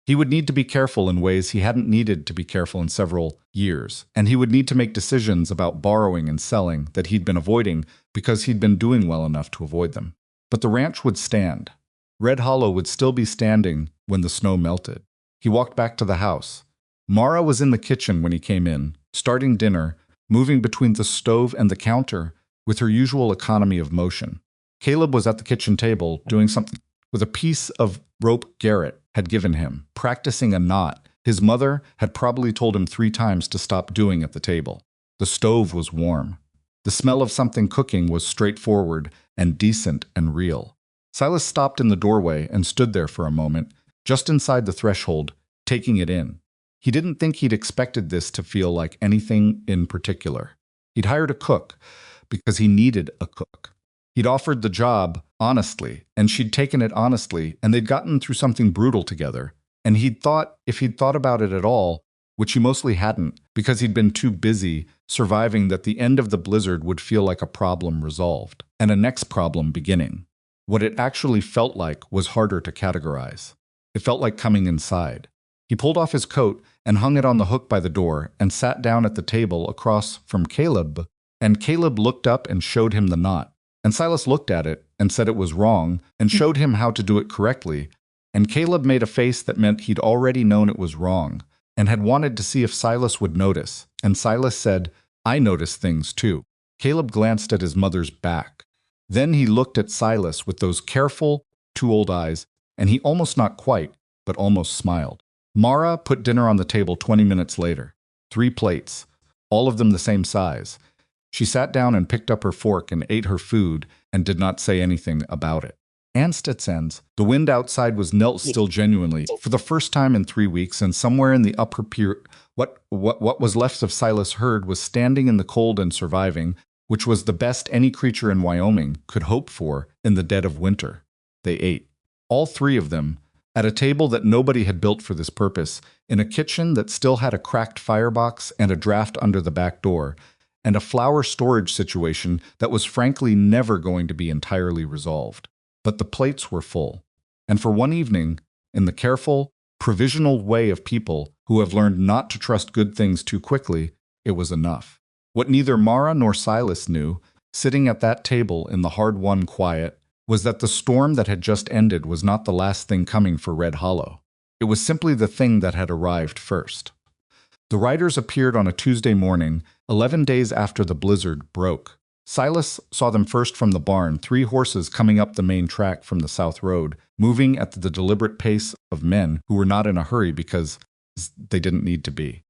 He would need to be careful in ways he hadn't needed to be careful in several years, and he would need to make decisions about borrowing and selling that he'd been avoiding because he'd been doing well enough to avoid them. But the ranch would stand. Red Hollow would still be standing when the snow melted. He walked back to the house. Mara was in the kitchen when he came in, starting dinner, moving between the stove and the counter with her usual economy of motion. Caleb was at the kitchen table doing something with a piece of rope Garrett had given him, practicing a knot his mother had probably told him 3 times to stop doing at the table. The stove was warm. The smell of something cooking was straightforward and decent and real. Silas stopped in the doorway and stood there for a moment, just inside the threshold, taking it in. He didn't think he'd expected this to feel like anything in particular. He'd hired a cook because he needed a cook. He'd offered the job honestly, and she'd taken it honestly, and they'd gotten through something brutal together. And he'd thought, if he'd thought about it at all, which he mostly hadn't, because he'd been too busy surviving, that the end of the blizzard would feel like a problem resolved, and a next problem beginning. What it actually felt like was harder to categorize. It felt like coming inside. He pulled off his coat and hung it on the hook by the door and sat down at the table across from Caleb, and Caleb looked up and showed him the knot. And Silas looked at it and said it was wrong and showed him how to do it correctly, and Caleb made a face that meant he'd already known it was wrong and had wanted to see if Silas would notice, and Silas said, I notice things too. Caleb glanced at his mother's back. Then he looked at Silas with those careful, 2 old eyes, and he almost not quite, but almost smiled. Mara put dinner on the table 20 minutes later. 3 plates, all of them the same size. She sat down and picked up her fork and ate her food and did not say anything about it. Anstetsens, the wind outside was knelt still genuinely, for the first time in 3 weeks, and somewhere in the upper what was left of Silas' herd was standing in the cold and surviving, which was the best any creature in Wyoming could hope for in the dead of winter. They ate. All 3 of them, at a table that nobody had built for this purpose, in a kitchen that still had a cracked firebox and a draft under the back door, and a flour storage situation that was frankly never going to be entirely resolved. But the plates were full. And for one evening, in the careful, provisional way of people who have learned not to trust good things too quickly, it was enough. What neither Mara nor Silas knew, sitting at that table in the hard-won quiet, was that the storm that had just ended was not the last thing coming for Red Hollow. It was simply the thing that had arrived first. The riders appeared on a Tuesday morning, 11 days after the blizzard broke. Silas saw them first from the barn, 3 horses coming up the main track from the south road, moving at the deliberate pace of men who were not in a hurry because they didn't need to be.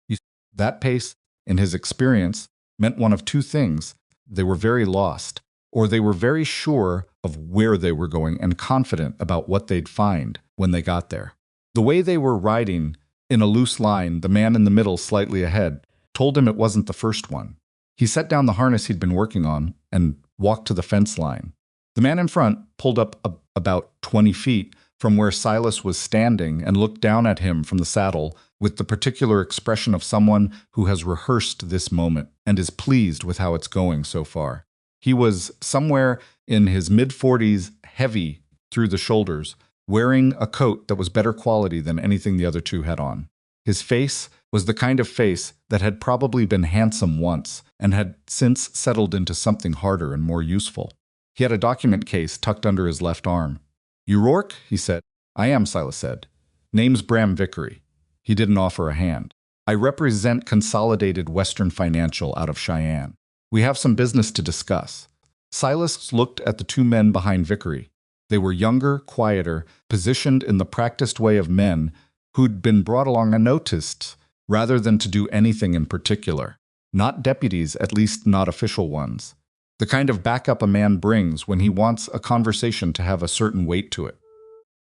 That pace, in his experience, meant one of 2 things. They were very lost, or they were very sure of where they were going and confident about what they'd find when they got there. The way they were riding, in a loose line, the man in the middle slightly ahead, told him it wasn't the first one. He set down the harness he'd been working on and walked to the fence line. The man in front pulled up about 20 feet from where Silas was standing and looked down at him from the saddle with the particular expression of someone who has rehearsed this moment and is pleased with how it's going so far. He was somewhere in his mid-40s, heavy through the shoulders, wearing a coat that was better quality than anything the other 2 had on. His face was the kind of face that had probably been handsome once and had since settled into something harder and more useful. He had a document case tucked under his left arm. "You Rourke?" he said. "I am," Silas said. "Name's Bram Vickery." He didn't offer a hand. "I represent Consolidated Western Financial out of Cheyenne. We have some business to discuss." Silas looked at the 2 men behind Vickery. They were younger, quieter, positioned in the practiced way of men who'd been brought along unnoticed, rather than to do anything in particular. Not deputies, at least not official ones. The kind of backup a man brings when he wants a conversation to have a certain weight to it.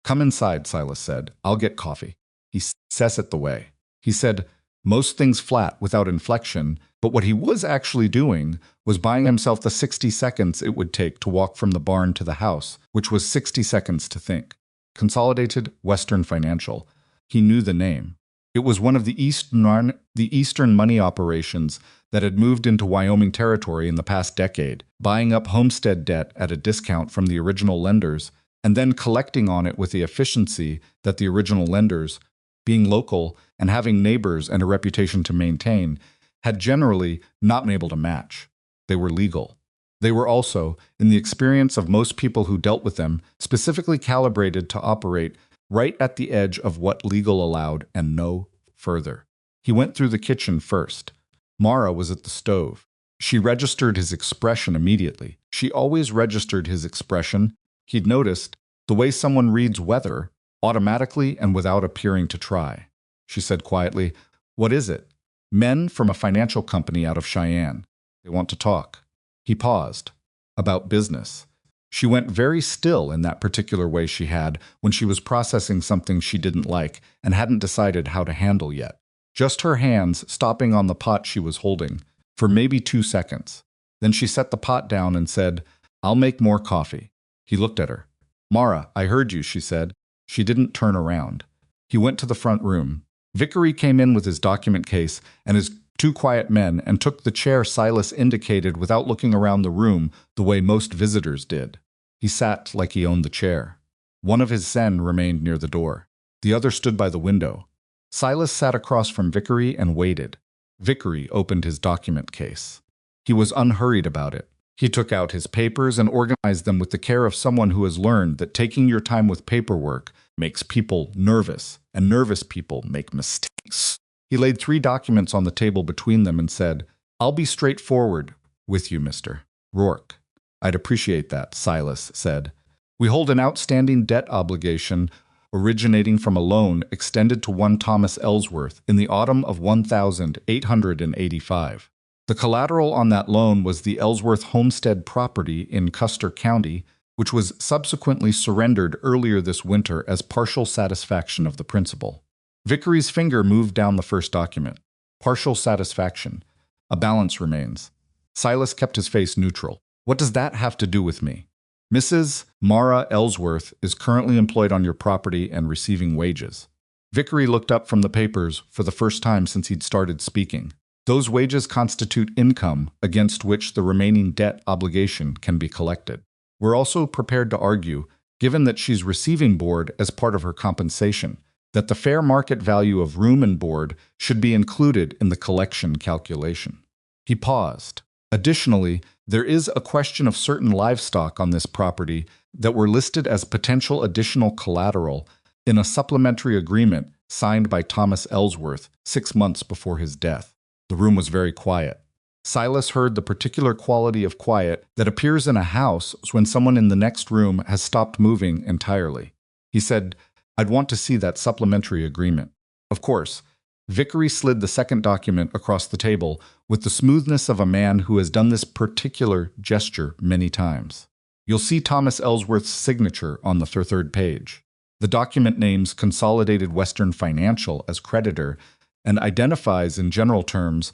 "Come inside," Silas said. "I'll get coffee." He says it the way. He said most things flat, without inflection, but what he was actually doing was buying himself the 60 seconds it would take to walk from the barn to the house, which was 60 seconds to think. Consolidated Western Financial. He knew the name. It was one of the Eastern money operations that had moved into Wyoming territory in the past decade, buying up homestead debt at a discount from the original lenders, and then collecting on it with the efficiency that the original lenders, being local and having neighbors and a reputation to maintain, had generally not been able to match. They were legal. They were also, in the experience of most people who dealt with them, specifically calibrated to operate right at the edge of what legal allowed and no further. He went through the kitchen first. Mara was at the stove. She registered his expression immediately. She always registered his expression. He'd noticed the way someone reads weather, automatically and without appearing to try. She said quietly, "What is it?" "Men from a financial company out of Cheyenne. They want to talk." He paused. "About business." She went very still in that particular way she had when she was processing something she didn't like and hadn't decided how to handle yet. Just her hands stopping on the pot she was holding for maybe 2 seconds. Then she set the pot down and said, "I'll make more coffee." He looked at her. "Mara, I heard you," she said. She didn't turn around. He went to the front room. Vickery came in with his document case and his 2 quiet men and took the chair Silas indicated without looking around the room the way most visitors did. He sat like he owned the chair. One of his sen remained near the door. The other stood by the window. Silas sat across from Vickery and waited. Vickery opened his document case. He was unhurried about it. He took out his papers and organized them with the care of someone who has learned that taking your time with paperwork makes people nervous, and nervous people make mistakes. He laid 3 documents on the table between them and said, "I'll be straightforward with you, Mr. Rourke." "I'd appreciate that," Silas said. "We hold an outstanding debt obligation originating from a loan extended to one Thomas Ellsworth in the autumn of 1885. The collateral on that loan was the Ellsworth homestead property in Custer County, which was subsequently surrendered earlier this winter as partial satisfaction of the principal." Vickery's finger moved down the first document. Partial satisfaction. A balance remains. Silas kept his face neutral. "What does that have to do with me?" "Mrs. Mara Ellsworth is currently employed on your property and receiving wages." Vickery looked up from the papers for the first time since he'd started speaking. "Those wages constitute income against which the remaining debt obligation can be collected. We're also prepared to argue, given that she's receiving board as part of her compensation, that the fair market value of room and board should be included in the collection calculation." He paused. Additionally, there is a question of certain livestock on this property that were listed as potential additional collateral in a supplementary agreement signed by Thomas Ellsworth 6 months before his death. The room was very quiet. Silas heard the particular quality of quiet that appears in a house when someone in the next room has stopped moving entirely. He said, "I'd want to see that supplementary agreement." Of course, Vickery slid the second document across the table with the smoothness of a man who has done this particular gesture many times. You'll see Thomas Ellsworth's signature on the third page. The document names Consolidated Western Financial as creditor and identifies in general terms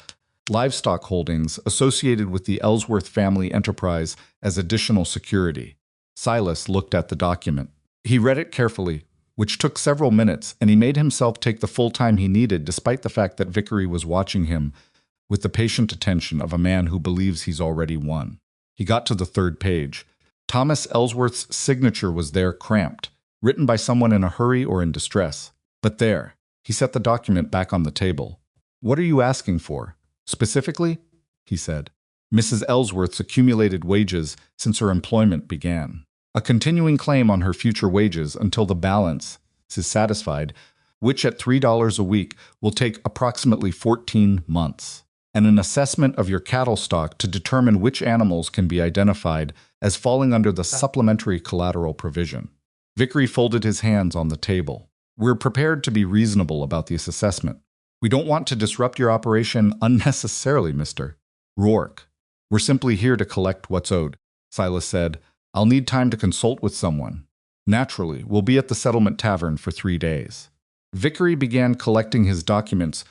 livestock holdings associated with the Ellsworth family enterprise as additional security. Silas looked at the document. He read it carefully, which took several minutes, and he made himself take the full time he needed despite the fact that Vickery was watching him with the patient attention of a man who believes he's already won. He got to the third page. Thomas Ellsworth's signature was there, cramped, written by someone in a hurry or in distress. But there, he set the document back on the table. "What are you asking for? Specifically?" he said. "Mrs. Ellsworth's accumulated wages since her employment began. A continuing claim on her future wages until the balance is satisfied, which at $3 a week will take approximately 14 months. And an assessment of your cattle stock to determine which animals can be identified as falling under the supplementary collateral provision." Vickery folded his hands on the table. "We're prepared to be reasonable about this assessment. We don't want to disrupt your operation unnecessarily, Mr. Rourke. We're simply here to collect what's owed," Silas said. "I'll need time to consult with someone. Naturally, we'll be at the Settlement Tavern for 3 days." Vickery began collecting his documents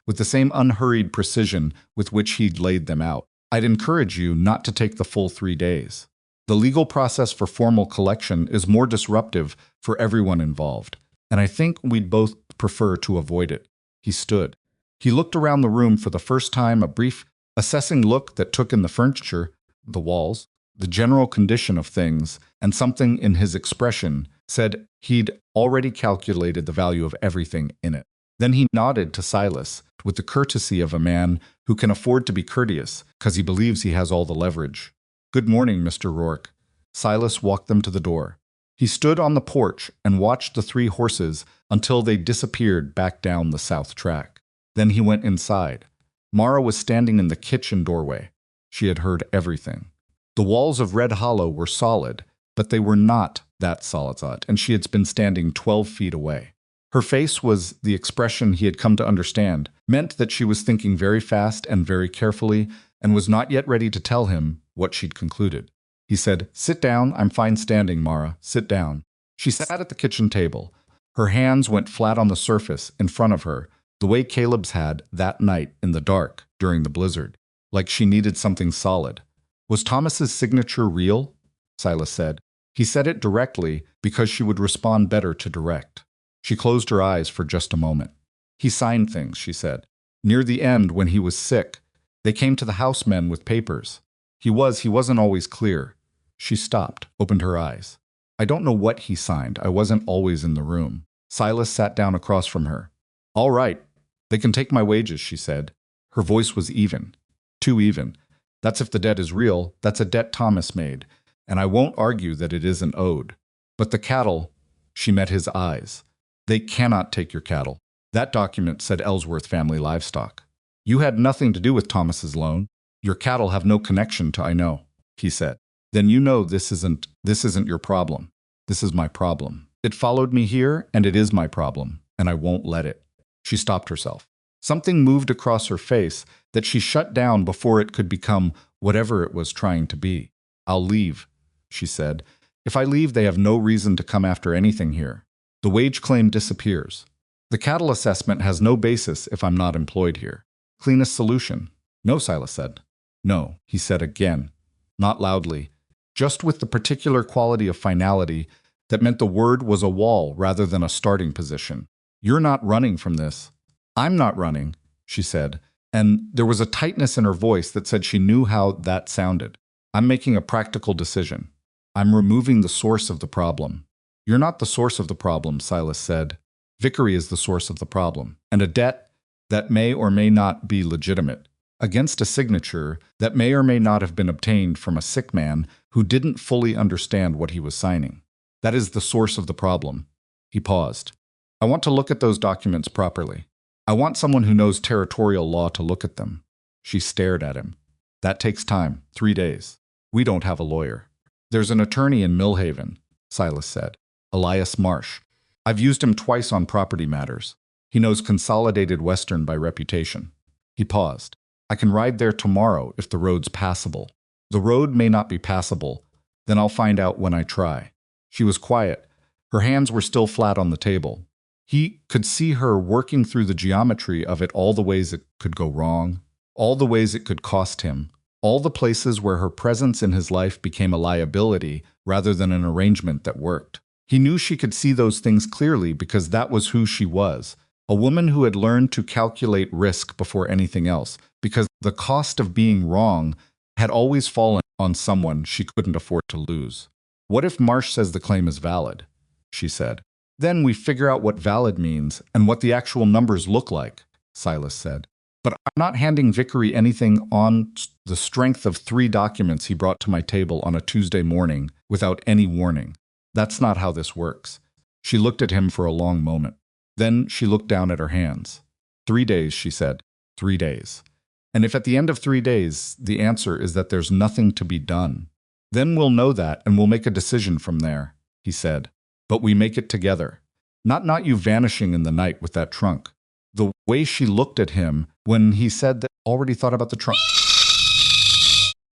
with the same unhurried precision with which he'd laid them out. "I'd encourage you not to take the full 3 days. The legal process for formal collection is more disruptive for everyone involved, and I think we'd both prefer to avoid it." He stood. He looked around the room for the first time, a brief, assessing look that took in the furniture, the walls, the general condition of things, and something in his expression said he'd already calculated the value of everything in it. Then he nodded to Silas with the courtesy of a man who can afford to be courteous because he believes he has all the leverage. "Good morning, Mr. Rourke." Silas walked them to the door. He stood on the porch and watched the 3 horses until they disappeared back down the south track. Then he went inside. Mara was standing in the kitchen doorway. She had heard everything. The walls of Red Hollow were solid, but they were not that solid, and she had been standing 12 feet away. Her face was the expression he had come to understand, meant that she was thinking very fast and very carefully, and was not yet ready to tell him what she'd concluded. He said, "Sit down, I'm fine standing, Mara, sit down." She sat at the kitchen table. Her hands went flat on the surface in front of her, the way Caleb's had that night in the dark during the blizzard, like she needed something solid. "Was Thomas's signature real?" Silas said. He said it directly because she would respond better to direct. She closed her eyes for just a moment. "He signed things," she said. "Near the end, when he was sick, they came to the housemen with papers. He wasn't always clear." She stopped, opened her eyes. "I don't know what he signed. I wasn't always in the room." Silas sat down across from her. "All right, they can take my wages," she said. Her voice was even. Too even. "That's if the debt is real. That's a debt Thomas made, and I won't argue that it isn't owed. But the cattle," she met his eyes. "They cannot take your cattle. That document said Ellsworth family livestock. You had nothing to do with Thomas's loan. Your cattle have no connection to I know," he said. "Then you know this isn't your problem. This is my problem. It followed me here, and it is my problem, and I won't let it." She stopped herself. Something moved across her face that she shut down before it could become whatever it was trying to be. "I'll leave," she said. "If I leave, they have no reason to come after anything here. The wage claim disappears. The cattle assessment has no basis if I'm not employed here. Cleanest solution." "No," Silas said. "No," he said again, not loudly, just with the particular quality of finality that meant the word was a wall rather than a starting position. "You're not running from this." "I'm not running," she said, and there was a tightness in her voice that said she knew how that sounded. "I'm making a practical decision. I'm removing the source of the problem." "You're not the source of the problem," Silas said. "Vickery is the source of the problem, and a debt that may or may not be legitimate. against a signature that may or may not have been obtained from a sick man who didn't fully understand what he was signing. That is the source of the problem. He paused. I want to look at those documents properly. I want someone who knows territorial law to look at them. She stared at him. That takes time, 3 days. We don't have a lawyer. There's an attorney in Millhaven, Silas said. Elias Marsh. I've used him twice on property matters. He knows Consolidated Western by reputation. He paused. I can ride there tomorrow if the road's passable. The road may not be passable. Then I'll find out when I try. She was quiet. Her hands were still flat on the table. He could see her working through the geometry of it, all the ways it could go wrong, all the ways it could cost him, all the places where her presence in his life became a liability rather than an arrangement that worked. He knew she could see those things clearly because that was who she was, a woman who had learned to calculate risk before anything else, because the cost of being wrong had always fallen on someone she couldn't afford to lose. What if Marsh says the claim is valid? She said. Then we figure out what valid means and what the actual numbers look like, Silas said. But I'm not handing Vickery anything on the strength of 3 documents he brought to my table on a Tuesday morning without any warning. That's not how this works. She looked at him for a long moment. Then she looked down at her hands. 3 days, she said. 3 days. And if at the end of 3 days the answer is that there's nothing to be done, then we'll know that and we'll make a decision from there, he said. But we make it together. Not you vanishing in the night with that trunk. The way she looked at him when he said that already thought about the trunk.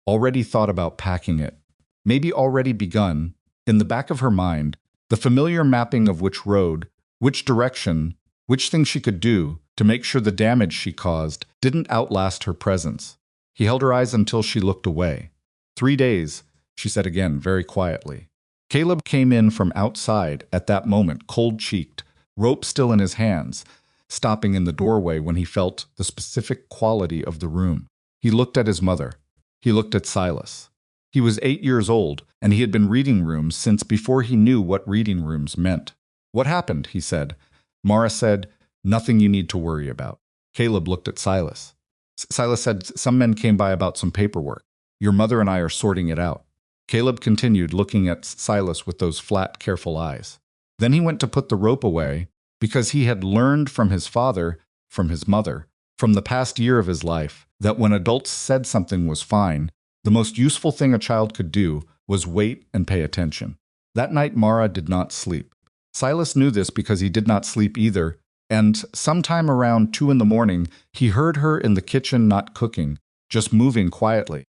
Already thought about packing it. Maybe already begun, in the back of her mind, the familiar mapping of which road, which direction, which thing she could do to make sure the damage she caused didn't outlast her presence. He held her eyes until she looked away. 3 days, she said again very quietly. Caleb came in from outside at that moment, cold-cheeked, rope still in his hands, stopping in the doorway when he felt the specific quality of the room. He looked at his mother. He looked at Silas. He was 8 years old, and he had been reading rooms since before he knew what reading rooms meant. What happened? He said. Mara said, nothing you need to worry about. Caleb looked at Silas. Silas said, some men came by about some paperwork. Your mother and I are sorting it out. Caleb continued, looking at Silas with those flat, careful eyes. Then he went to put the rope away, because he had learned from his father, from his mother, from the past year of his life, that when adults said something was fine, the most useful thing a child could do was wait and pay attention. That night Mara did not sleep. Silas knew this because he did not sleep either, and sometime around 2 in the morning, he heard her in the kitchen not cooking, just moving quietly.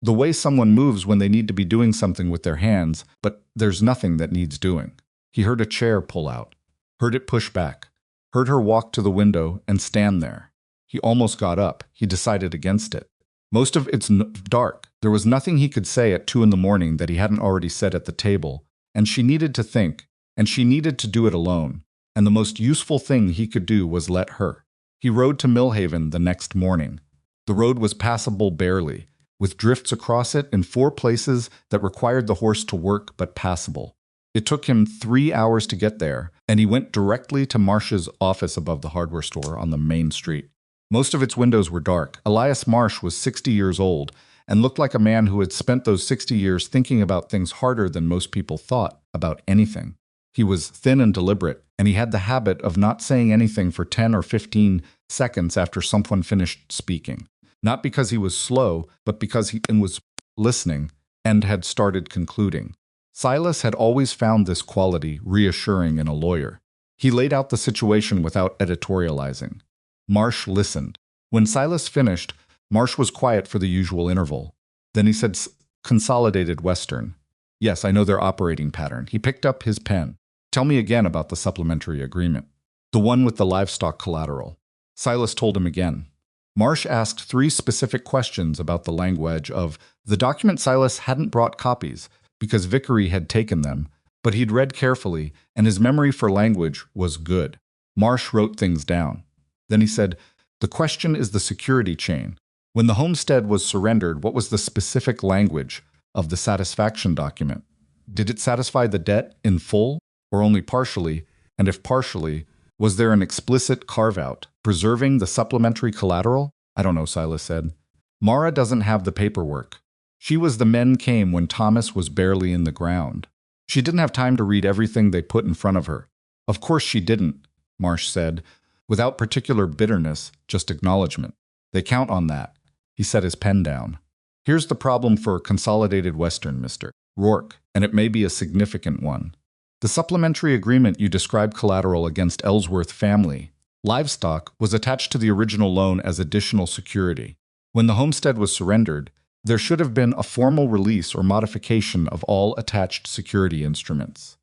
The way someone moves when they need to be doing something with their hands, but there's nothing that needs doing. He heard a chair pull out, heard it push back, heard her walk to the window and stand there. He almost got up. He decided against it. Most of it's dark. There was nothing he could say at 2 in the morning that he hadn't already said at the table, and she needed to think, and she needed to do it alone, and the most useful thing he could do was let her. He rode to Millhaven the next morning. The road was passable barely, with drifts across it in 4 places that required the horse to work but passable. It took him 3 hours to get there, and he went directly to Marsh's office above the hardware store on the main street. Most of its windows were dark. Elias Marsh was 60 years old and looked like a man who had spent those 60 years thinking about things harder than most people thought about anything. He was thin and deliberate, and he had the habit of not saying anything for 10 or 15 seconds after someone finished speaking. Not because he was slow, but because he was listening and had started concluding. Silas had always found this quality reassuring in a lawyer. He laid out the situation without editorializing. Marsh listened. When Silas finished, Marsh was quiet for the usual interval. Then he said, Consolidated Western. Yes, I know their operating pattern. He picked up his pen. Tell me again about the supplementary agreement. The one with the livestock collateral. Silas told him again. Marsh asked 3 specific questions about the language of the document. Silas hadn't brought copies because Vickery had taken them, but he'd read carefully, and his memory for language was good. Marsh wrote things down. Then he said, the question is the security chain. When the homestead was surrendered, what was the specific language of the satisfaction document? Did it satisfy the debt in full or only partially? And if partially, was there an explicit carve-out preserving the supplementary collateral? I don't know, Silas said. Mara doesn't have the paperwork. She was the men came when Thomas was barely in the ground. She didn't have time to read everything they put in front of her. Of course she didn't, Marsh said, without particular bitterness, just acknowledgement. They count on that. He set his pen down. Here's the problem for Consolidated Western, Mr. Rourke, and it may be a significant one. The supplementary agreement you describe collateral against Ellsworth family, livestock, was attached to the original loan as additional security. When the homestead was surrendered, there should have been a formal release or modification of all attached security instruments.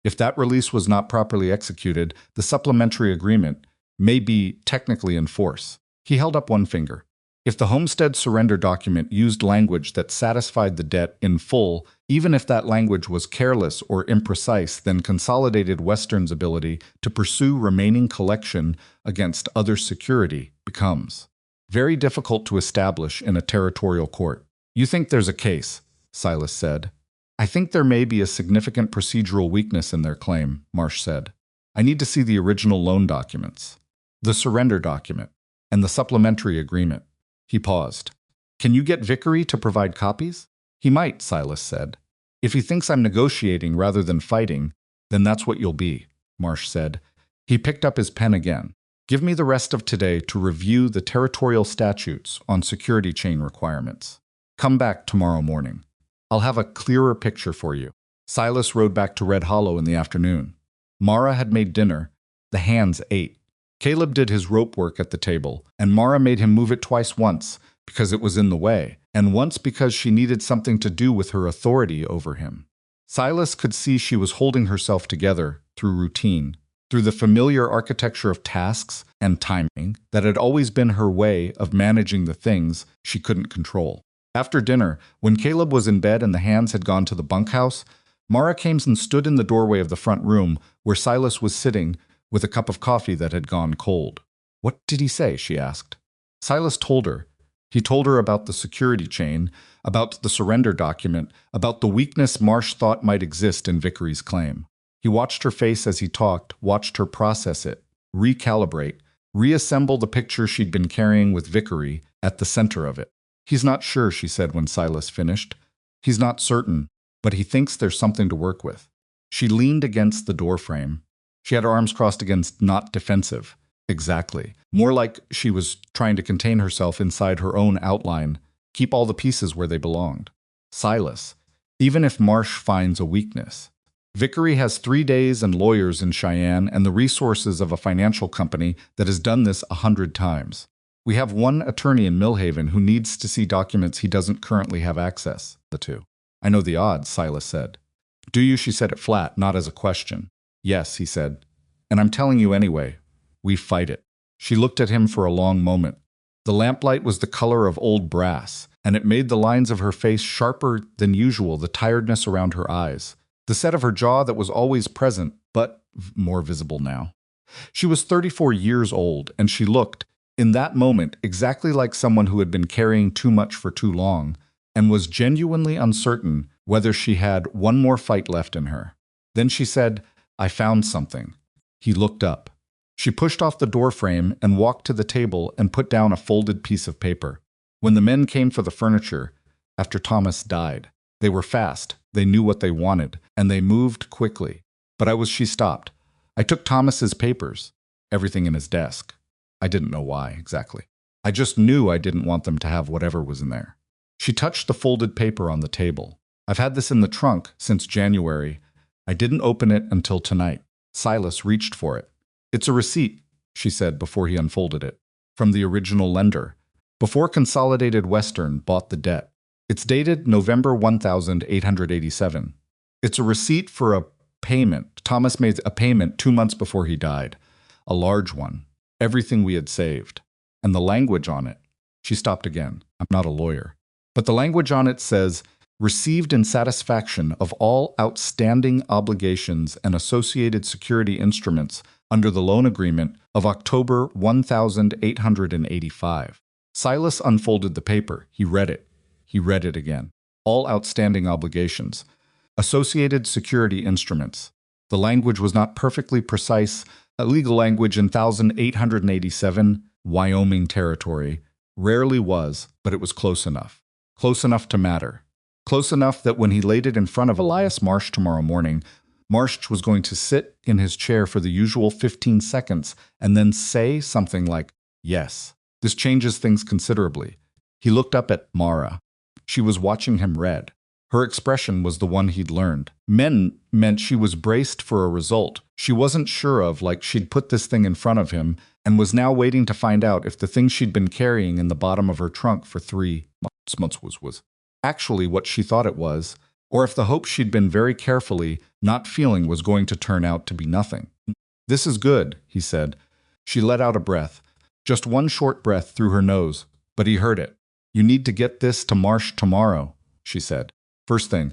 If that release was not properly executed, the supplementary agreement may be technically in force. He held up one finger. If the homestead surrender document used language that satisfied the debt in full, even if that language was careless or imprecise, then Consolidated Western's ability to pursue remaining collection against other security becomes very difficult to establish in a territorial court. You think there's a case, Silas said. I think there may be a significant procedural weakness in their claim, Marsh said. I need to see the original loan documents, the surrender document, and the supplementary agreement. He paused. Can you get Vickery to provide copies? He might, Silas said. If he thinks I'm negotiating rather than fighting, then that's what you'll be, Marsh said. He picked up his pen again. Give me the rest of today to review the territorial statutes on security chain requirements. Come back tomorrow morning. I'll have a clearer picture for you. Silas rode back to Red Hollow in the afternoon. Mara had made dinner. The hands ate. Caleb did his rope work at the table, and Mara made him move it twice, once because it was in the way, and once because she needed something to do with her authority over him. Silas could see she was holding herself together through routine, through the familiar architecture of tasks and timing that had always been her way of managing the things she couldn't control. After dinner, when Caleb was in bed and the hands had gone to the bunkhouse, Mara came and stood in the doorway of the front room where Silas was sitting with a cup of coffee that had gone cold. What did he say? She asked. Silas told her. He told her about the security chain, about the surrender document, about the weakness Marsh thought might exist in Vickery's claim. He watched her face as he talked, watched her process it, recalibrate, reassemble the picture she'd been carrying with Vickery at the center of it. He's not sure, she said when Silas finished. He's not certain, but he thinks there's something to work with. She leaned against the doorframe. She had her arms crossed against not defensive. Exactly. More like she was trying to contain herself inside her own outline, keep all the pieces where they belonged. Silas, even if Marsh finds a weakness. Vickery has 3 days and lawyers in Cheyenne and the resources of a financial company that has done this 100 times. We have one attorney in Millhaven who needs to see documents he doesn't currently have access to. I know the odds, Silas said. Do you? She said it flat, not as a question. Yes, he said. And I'm telling you anyway. We fight it. She looked at him for a long moment. The lamplight was the color of old brass, and it made the lines of her face sharper than usual, the tiredness around her eyes, the set of her jaw that was always present, but more visible now. She was 34 years old, and she looked, in that moment, exactly like someone who had been carrying too much for too long, and was genuinely uncertain whether she had one more fight left in her. Then she said, I found something. He looked up. She pushed off the doorframe and walked to the table and put down a folded piece of paper. When the men came for the furniture, after Thomas died, they were fast, they knew what they wanted, and they moved quickly. But she stopped. I took Thomas's papers, everything in his desk. I didn't know why, exactly. I just knew I didn't want them to have whatever was in there. She touched the folded paper on the table. I've had this in the trunk since January. I didn't open it until tonight. Silas reached for it. It's a receipt, she said before he unfolded it, from the original lender, before Consolidated Western bought the debt. It's dated November 1887. It's a receipt for a payment. Thomas made a payment 2 months before he died, a large one, everything we had saved. And the language on it, she stopped again. I'm not a lawyer. But the language on it says, received in satisfaction of all outstanding obligations and associated security instruments under the loan agreement of October 1885. Silas unfolded the paper. He read it. He read it again. All outstanding obligations. Associated security instruments. The language was not perfectly precise. A legal language in 1887, Wyoming territory, rarely was, but it was close enough. Close enough to matter. Close enough that when he laid it in front of Elias Marsh tomorrow morning, Marsh was going to sit in his chair for the usual 15 seconds and then say something like, yes. This changes things considerably. He looked up at Mara. She was watching him red. Her expression was the one he'd learned. Men meant she was braced for a result she wasn't sure of, like she'd put this thing in front of him and was now waiting to find out if the thing she'd been carrying in the bottom of her trunk for 3 months was actually what she thought it was, or if the hope she'd been very carefully not feeling was going to turn out to be nothing. This is good, he said. She let out a breath, just one short breath through her nose, but he heard it. You need to get this to Marsh tomorrow, she said. First thing.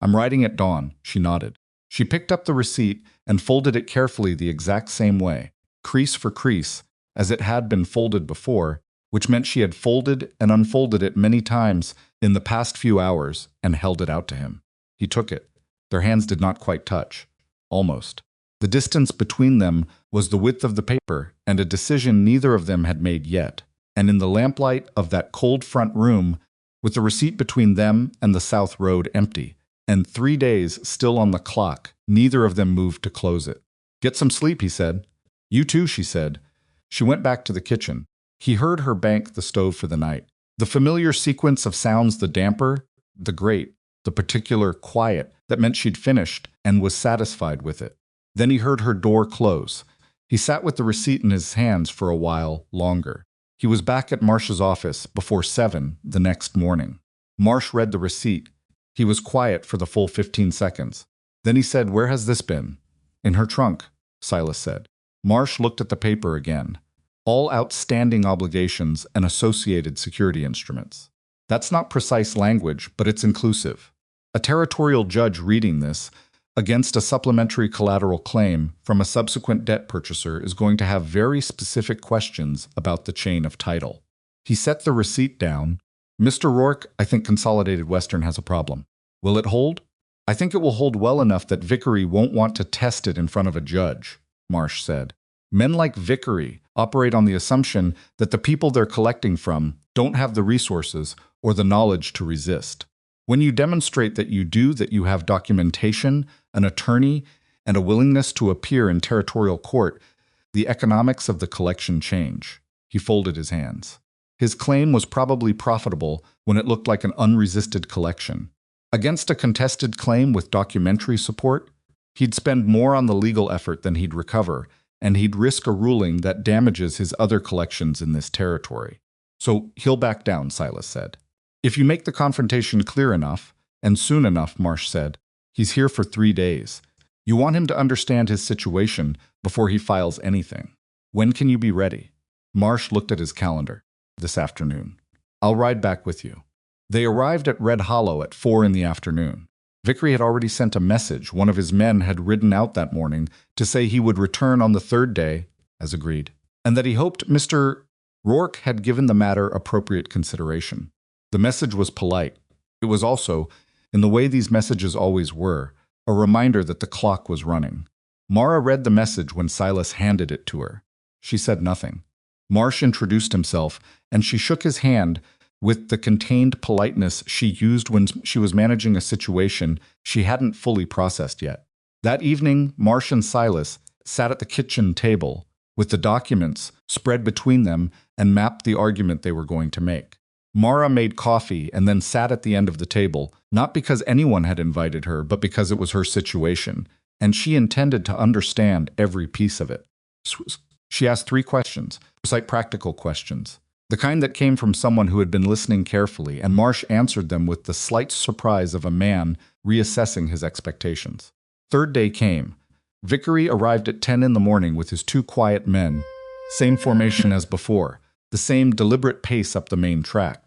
I'm writing at dawn, she nodded. She picked up the receipt and folded it carefully the exact same way, crease for crease, as it had been folded before, which meant she had folded and unfolded it many times in the past few hours and held it out to him. He took it. Their hands did not quite touch. Almost. The distance between them was the width of the paper, and a decision neither of them had made yet. And in the lamplight of that cold front room, with the receipt between them and the south road empty, and 3 days still on the clock, neither of them moved to close it. Get some sleep, he said. You too, she said. She went back to the kitchen. He heard her bank the stove for the night. The familiar sequence of sounds, the damper, the grate, the particular quiet that meant she'd finished and was satisfied with it. Then he heard her door close. He sat with the receipt in his hands for a while longer. He was back at Marsh's office before 7 the next morning. Marsh read the receipt. He was quiet for the full 15 seconds. Then he said, "Where has this been?" "In her trunk," Silas said. Marsh looked at the paper again. All outstanding obligations and associated security instruments. That's not precise language, but it's inclusive. A territorial judge reading this against a supplementary collateral claim from a subsequent debt purchaser is going to have very specific questions about the chain of title. He set the receipt down. "Mr. Rourke, I think Consolidated Western has a problem. Will it hold?" "I think it will hold well enough that Vickery won't want to test it in front of a judge," Marsh said. Men like Vickery operate on the assumption that the people they're collecting from don't have the resources or the knowledge to resist. When you demonstrate that you have documentation, an attorney, and a willingness to appear in territorial court, the economics of the collection change. He folded his hands. His claim was probably profitable when it looked like an unresisted collection. Against a contested claim with documentary support, he'd spend more on the legal effort than he'd recover, and he'd risk a ruling that damages his other collections in this territory. So he'll back down, Silas said. If you make the confrontation clear enough, and soon enough, Marsh said. He's here for 3 days. You want him to understand his situation before he files anything. When can you be ready? Marsh looked at his calendar. This afternoon. I'll ride back with you. They arrived at Red Hollow at 4 in the afternoon. Vickery had already sent a message one of his men had ridden out that morning to say he would return on the 3rd day, as agreed, and that he hoped Mr. Rourke had given the matter appropriate consideration. The message was polite. It was also, in the way these messages always were, a reminder that the clock was running. Mara read the message when Silas handed it to her. She said nothing. Marsh introduced himself, and she shook his hand with the contained politeness she used when she was managing a situation she hadn't fully processed yet. That evening, Marsh and Silas sat at the kitchen table with the documents spread between them and mapped the argument they were going to make. Mara made coffee and then sat at the end of the table, not because anyone had invited her, but because it was her situation, and she intended to understand every piece of it. She asked 3 questions, precise practical questions, the kind that came from someone who had been listening carefully, and Marsh answered them with the slight surprise of a man reassessing his expectations. 3rd day came. Vickery arrived at 10 in the morning with his 2 quiet men, same formation as before, the same deliberate pace up the main track.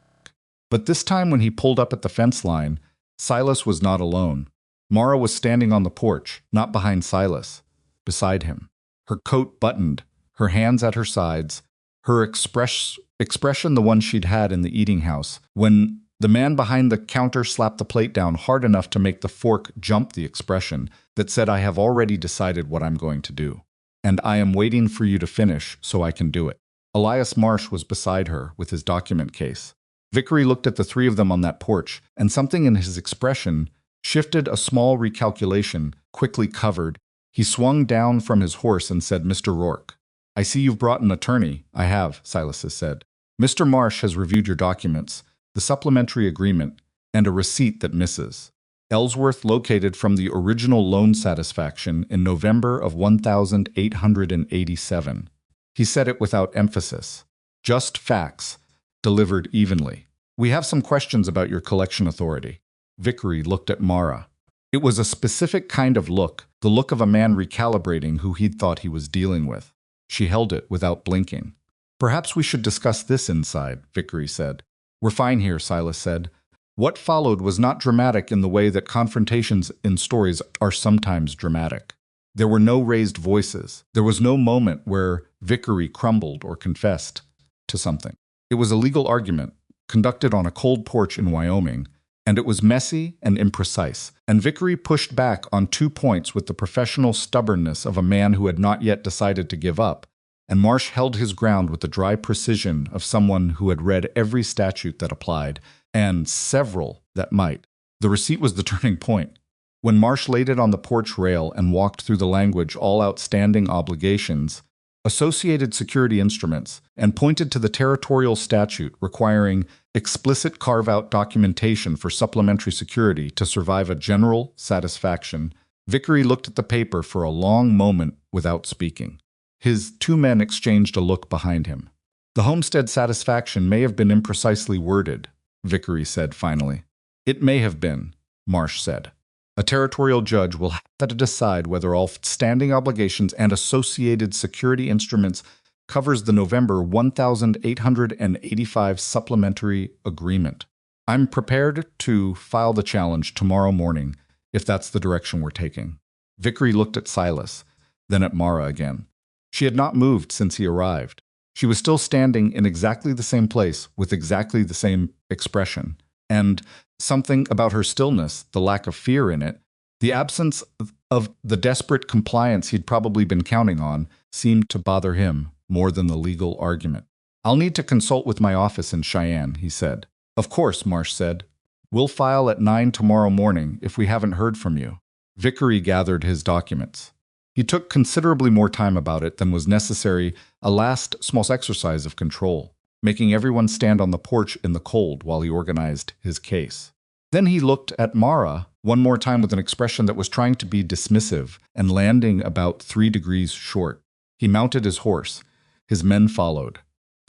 But this time when he pulled up at the fence line, Silas was not alone. Mara was standing on the porch, not behind Silas, beside him, her coat buttoned, her hands at her sides, her expression the one she'd had in the eating house, when the man behind the counter slapped the plate down hard enough to make the fork jump, the expression that said, "I have already decided what I'm going to do, and I am waiting for you to finish so I can do it." Elias Marsh was beside her with his document case. Vickery looked at the three of them on that porch, and something in his expression shifted. A small recalculation quickly covered. He swung down from his horse and said, "Mr. Rourke, I see you've brought an attorney." "I have," Silas said. "Mr. Marsh has reviewed your documents, the supplementary agreement, and a receipt that misses. Ellsworth located from the original loan satisfaction in November of 1887. He said it without emphasis. Just facts, delivered evenly. "We have some questions about your collection authority." Vickery looked at Mara. It was a specific kind of look, the look of a man recalibrating who he'd thought he was dealing with. She held it without blinking. "Perhaps we should discuss this inside," Vickery said. "We're fine here," Silas said. What followed was not dramatic in the way that confrontations in stories are sometimes dramatic. There were no raised voices. There was no moment where Vickery crumbled or confessed to something. It was a legal argument, conducted on a cold porch in Wyoming, and it was messy and imprecise, and Vickery pushed back on 2 points with the professional stubbornness of a man who had not yet decided to give up, and Marsh held his ground with the dry precision of someone who had read every statute that applied, and several that might. The receipt was the turning point. When Marsh laid it on the porch rail and walked through the language, all outstanding obligations, associated security instruments, and pointed to the territorial statute requiring explicit carve-out documentation for supplementary security to survive a general satisfaction, Vickery looked at the paper for a long moment without speaking. His 2 men exchanged a look behind him. "The homestead satisfaction may have been imprecisely worded," Vickery said finally. "It may have been," Marsh said. "A territorial judge will have to decide whether all standing obligations and associated security instruments covers the November 1885 supplementary agreement. I'm prepared to file the challenge tomorrow morning if that's the direction we're taking." Vickery looked at Silas, then at Mara again. She had not moved since he arrived. She was still standing in exactly the same place with exactly the same expression. And something about her stillness, the lack of fear in it, the absence of the desperate compliance he'd probably been counting on, seemed to bother him more than the legal argument. "I'll need to consult with my office in Cheyenne," he said. "Of course," Marsh said. "We'll file at 9 tomorrow morning if we haven't heard from you." Vickery gathered his documents. He took considerably more time about it than was necessary, a last small exercise of control, making everyone stand on the porch in the cold while he organized his case. Then he looked at Mara one more time with an expression that was trying to be dismissive and landing about 3 degrees short. He mounted his horse. His men followed.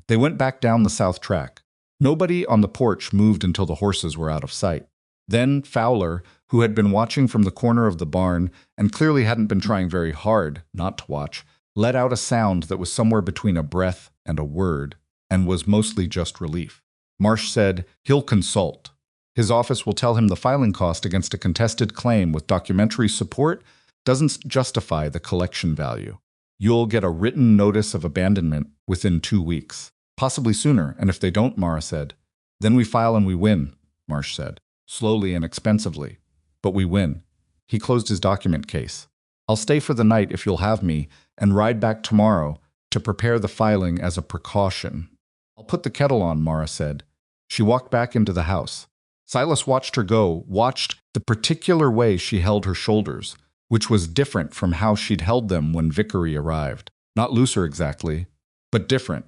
They went back down the south track. Nobody on the porch moved until the horses were out of sight. Then Fowler, who had been watching from the corner of the barn and clearly hadn't been trying very hard not to watch, let out a sound that was somewhere between a breath and a word, and was mostly just relief. Marsh said, "He'll consult. His office will tell him the filing cost against a contested claim with documentary support doesn't justify the collection value. You'll get a written notice of abandonment within 2 weeks. Possibly sooner, and if they don't," Mara said. "Then we file and we win," Marsh said. "Slowly and expensively. But we win." He closed his document case. "I'll stay for the night if you'll have me, and ride back tomorrow to prepare the filing as a precaution." "I'll put the kettle on," Mara said. She walked back into the house. Silas watched her go, watched the particular way she held her shoulders, which was different from how she'd held them when Vickery arrived. Not looser exactly, but different.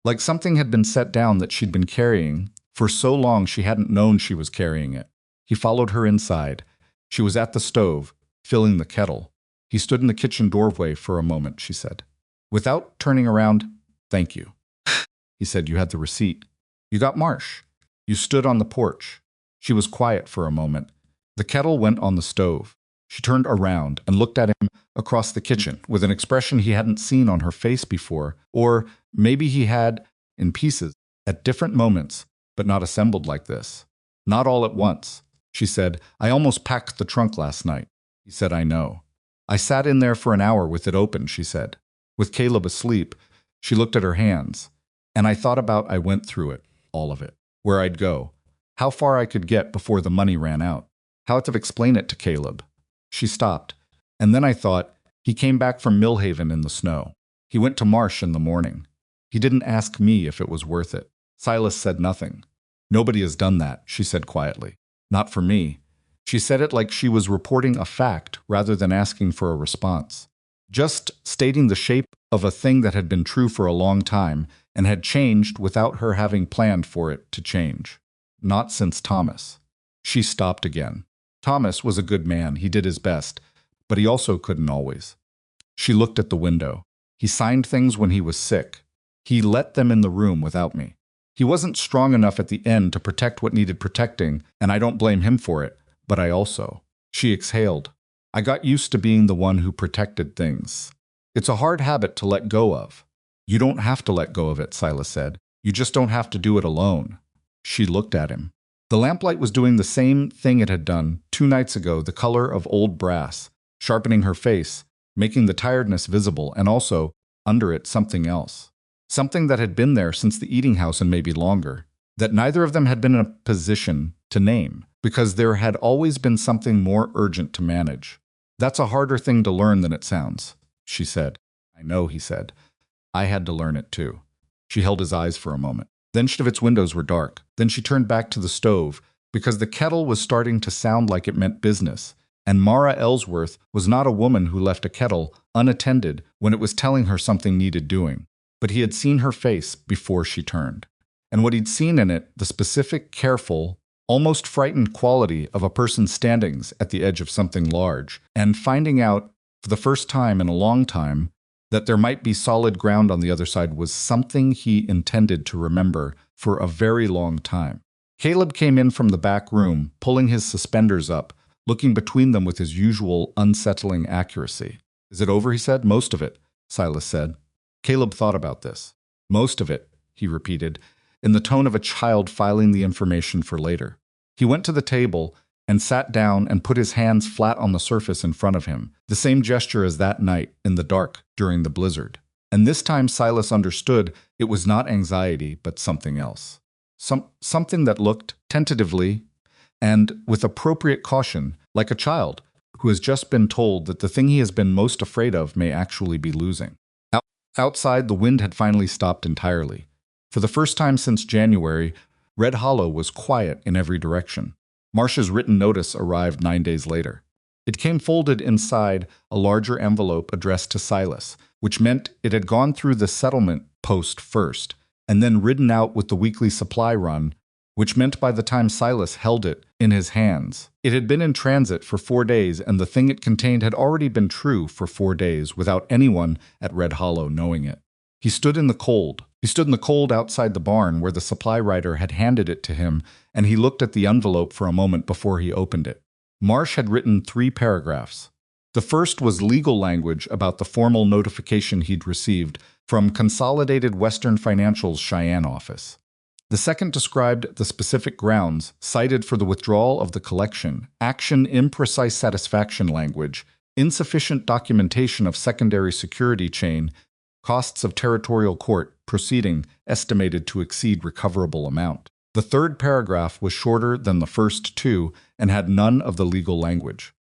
Like something had been set down that she'd been carrying. For so long she hadn't known she was carrying it. He followed her inside. She was at the stove, filling the kettle. He stood in the kitchen doorway for a moment, she said. Without turning around, "Thank you." He said, "You had the receipt. You got Marsh. You stood on the porch." She was quiet for a moment. The kettle went on the stove. She turned around and looked at him across the kitchen with an expression he hadn't seen on her face before, or maybe he had, in pieces, at different moments, but not assembled like this. "Not all at once," she said. "I almost packed the trunk last night." He said, "I know." "I sat in there for an hour with it open," she said. With Caleb asleep, she looked at her hands. "And I thought about I went through it, all of it, where I'd go, how far I could get before the money ran out, how to explain it to Caleb." She stopped. "And then I thought, he came back from Millhaven in the snow. He went to Marsh in the morning. He didn't ask me if it was worth it. Silas said nothing. Nobody has done that, she said quietly. Not for me. She said it like she was reporting a fact rather than asking for a response. Just stating the shape of a thing that had been true for a long time and had changed without her having planned for it to change. Not since Thomas. She stopped again. Thomas was a good man, he did his best, but he also couldn't always. She looked at the window. He signed things when he was sick. He let them in the room without me. He wasn't strong enough at the end to protect what needed protecting, and I don't blame him for it, but I also. She exhaled. I got used to being the one who protected things. It's a hard habit to let go of. You don't have to let go of it, Silas said. You just don't have to do it alone. She looked at him. The lamplight was doing the same thing it had done 2 nights ago, the color of old brass, sharpening her face, making the tiredness visible, and also, under it, something else. Something that had been there since the eating house and maybe longer, that neither of them had been in a position to name, because there had always been something more urgent to manage. That's a harder thing to learn than it sounds, she said. I know, he said. I had to learn it too. She held his eyes for a moment. Then its windows were dark. Then she turned back to the stove, because the kettle was starting to sound like it meant business, and Mara Ellsworth was not a woman who left a kettle unattended when it was telling her something needed doing. But he had seen her face before she turned. And what he'd seen in it, the specific, careful, almost frightened quality of a person standing at the edge of something large, and finding out, for the first time in a long time, that there might be solid ground on the other side was something he intended to remember for a very long time. Caleb came in from the back room, pulling his suspenders up, looking between them with his usual unsettling accuracy. Is it over, he said. Most of it, Silas said. Caleb thought about this. Most of it, he repeated, in the tone of a child filing the information for later. He went to the table and sat down and put his hands flat on the surface in front of him, the same gesture as that night in the dark during the blizzard. And this time Silas understood it was not anxiety, but something else. Something that looked, tentatively, and with appropriate caution, like a child who has just been told that the thing he has been most afraid of may actually be losing. Outside, the wind had finally stopped entirely. For the first time since January, Red Hollow was quiet in every direction. Marcia's written notice arrived 9 days later. It came folded inside a larger envelope addressed to Silas, which meant it had gone through the settlement post first, and then ridden out with the weekly supply run, which meant by the time Silas held it in his hands, it had been in transit for 4 days, and the thing it contained had already been true for 4 days without anyone at Red Hollow knowing it. He stood in the cold. He stood in the cold outside the barn where the supply rider had handed it to him, and he looked at the envelope for a moment before he opened it. Marsh had written 3 paragraphs. The first was legal language about the formal notification he'd received from Consolidated Western Financial's Cheyenne office. The second described the specific grounds cited for the withdrawal of the collection, action imprecise satisfaction language, insufficient documentation of secondary security chain, costs of territorial court proceeding estimated to exceed recoverable amount. The third paragraph was shorter than the first 2 and had none of the legal language.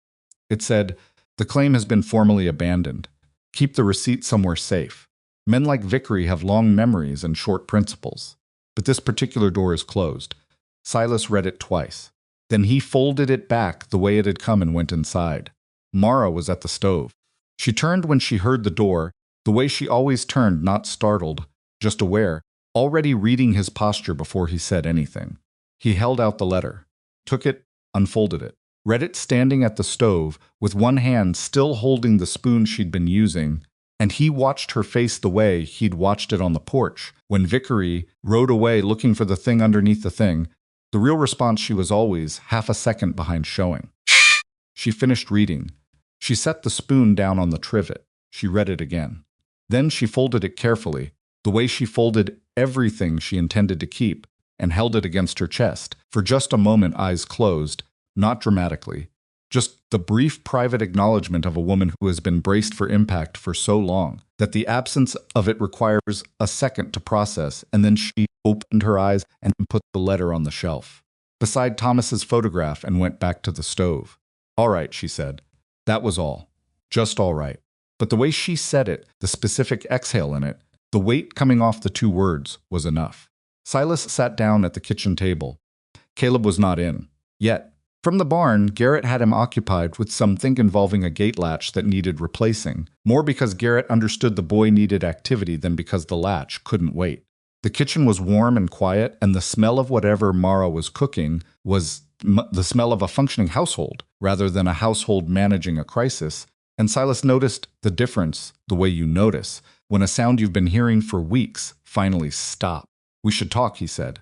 It said, "The claim has been formally abandoned. Keep the receipt somewhere safe. Men like Vickery have long memories and short principles. But this particular door is closed." Silas read it twice. Then he folded it back the way it had come and went inside. Mara was at the stove. She turned when she heard the door, the way she always turned, not startled, just aware, already reading his posture before he said anything. He held out the letter, took it, unfolded it, read it standing at the stove, with one hand still holding the spoon she'd been using, and he watched her face the way he'd watched it on the porch, when Vickery rode away looking for the thing underneath the thing, the real response she was always half a second behind showing. She finished reading. She set the spoon down on the trivet. She read it again. Then she folded it carefully, the way she folded everything she intended to keep, and held it against her chest, for just a moment, eyes closed, not dramatically, just the brief private acknowledgement of a woman who has been braced for impact for so long that the absence of it requires a second to process, and then she opened her eyes and put the letter on the shelf, beside Thomas's photograph, and went back to the stove. "All right," she said. That was all. Just all right. But the way she said it, the specific exhale in it, The weight coming off the 2 words was enough. Silas sat down at the kitchen table. Caleb was not in. Yet. From the barn, Garrett had him occupied with something involving a gate latch that needed replacing, more because Garrett understood the boy needed activity than because the latch couldn't wait. The kitchen was warm and quiet, and the smell of whatever Mara was cooking was the smell of a functioning household, rather than a household managing a crisis, and Silas noticed the difference, the way you notice, when a sound you've been hearing for weeks finally stops. "We should talk," he said.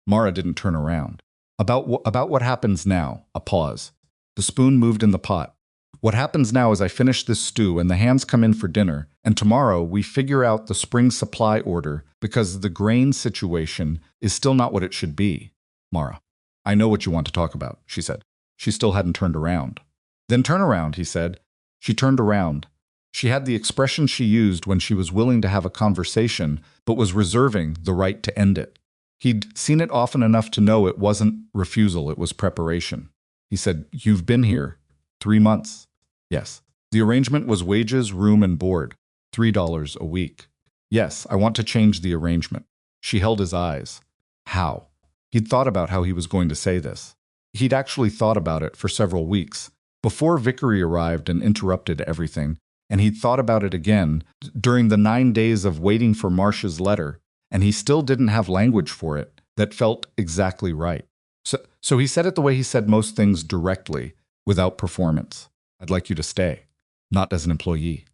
Mara didn't turn around. About what happens now." A pause. The spoon moved in the pot. "What happens now is I finish this stew and the hands come in for dinner, and tomorrow we figure out the spring supply order because the grain situation is still not what it should be." Mara. "I know what you want to talk about," she said. She still hadn't turned around. "Then turn around," he said. She turned around. She had the expression she used when she was willing to have a conversation but was reserving the right to end it. He'd seen it often enough to know it wasn't refusal, it was preparation. He said, "You've been here 3 months." "Yes." "The arrangement was wages, room, and board. $3 a week." "Yes, I want to change the arrangement." She held his eyes. "How?" He'd thought about how he was going to say this. He'd actually thought about it for several weeks, before Vickery arrived and interrupted everything, and he'd thought about it again during the 9 days of waiting for Marcia's letter, and he still didn't have language for it that felt exactly right. So he said it the way he said most things, directly, without performance. "I'd like you to stay. Not as an employee.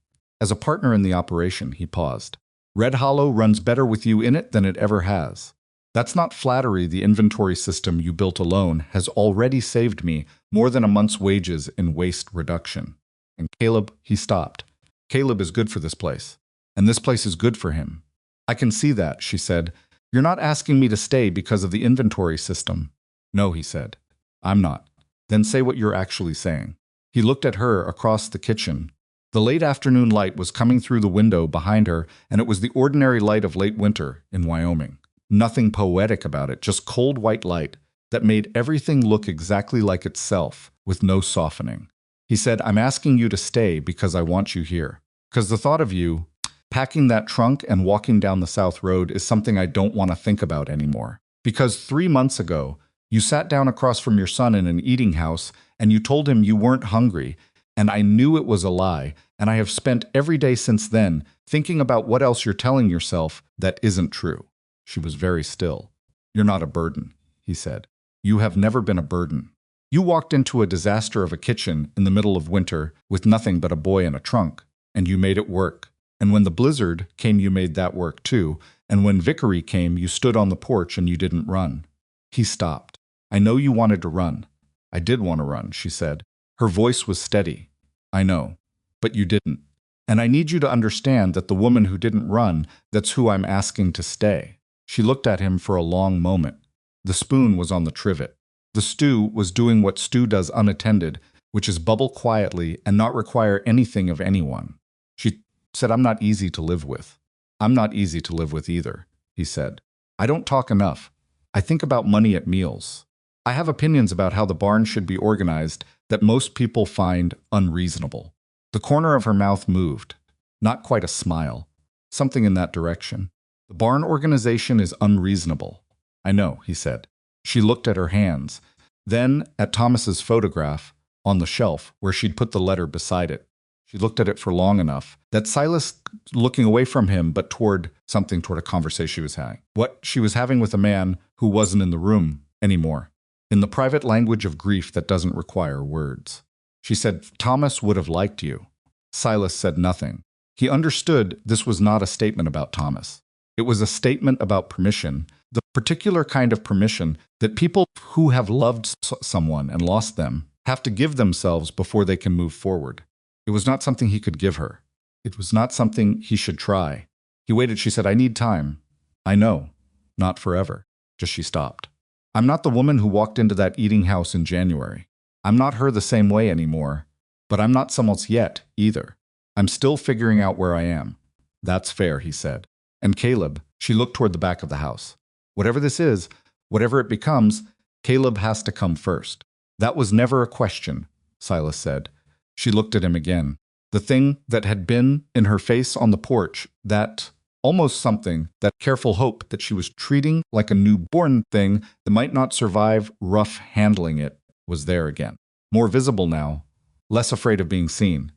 As a partner in the operation," he paused. "Red Hollow runs better with you in it than it ever has. That's not flattery. The inventory system you built alone has already saved me more than a month's wages in waste reduction. And Caleb," he stopped. "Caleb is good for this place. And this place is good for him." "I can see that," she said. "You're not asking me to stay because of the inventory system." "No," he said. "I'm not." "Then say what you're actually saying." He looked at her across the kitchen. The late afternoon light was coming through the window behind her, and it was the ordinary light of late winter in Wyoming. Nothing poetic about it, just cold white light that made everything look exactly like itself, with no softening. He said, "I'm asking you to stay because I want you here. Because the thought of you packing that trunk and walking down the South Road is something I don't want to think about anymore. Because 3 months ago, you sat down across from your son in an eating house and you told him you weren't hungry, and I knew it was a lie, and I have spent every day since then thinking about what else you're telling yourself that isn't true." She was very still. "You're not a burden," he said. "You have never been a burden. You walked into a disaster of a kitchen in the middle of winter with nothing but a boy in a trunk, and you made it work. And when the blizzard came, you made that work too. And when Vickery came, you stood on the porch and you didn't run." He stopped. "I know you wanted to run." "I did want to run," she said. Her voice was steady. "I know. But you didn't. And I need you to understand that the woman who didn't run, that's who I'm asking to stay." She looked at him for a long moment. The spoon was on the trivet. The stew was doing what stew does unattended, which is bubble quietly and not require anything of anyone. She said, "I'm not easy to live with." "I'm not easy to live with either," he said. "I don't talk enough. I think about money at meals. I have opinions about how the barn should be organized that most people find unreasonable." The corner of her mouth moved. Not quite a smile. Something in that direction. "The barn organization is unreasonable." "I know," he said. She looked at her hands, then at Thomas's photograph on the shelf where she'd put the letter beside it. She looked at it for long enough that Silas, looking away from him but toward a conversation she was having. What she was having with a man who wasn't in the room anymore. In the private language of grief that doesn't require words. She said, "Thomas would have liked you." Silas said nothing. He understood this was not a statement about Thomas. It was a statement about permission, the particular kind of permission that people who have loved someone and lost them have to give themselves before they can move forward. It was not something he could give her. It was not something he should try. He waited. She said, "I need time." "I know. Not forever." Just she stopped. "I'm not the woman who walked into that eating house in January. I'm not her the same way anymore. But I'm not someone else yet, either. I'm still figuring out where I am." "That's fair," he said. "And Caleb," she looked toward the back of the house. "Whatever this is, whatever it becomes, Caleb has to come first." "That was never a question," Silas said. She looked at him again. The thing that had been in her face on the porch, that almost something, that careful hope that she was treating like a newborn thing that might not survive rough handling it, was there again. More visible now, less afraid of being seen.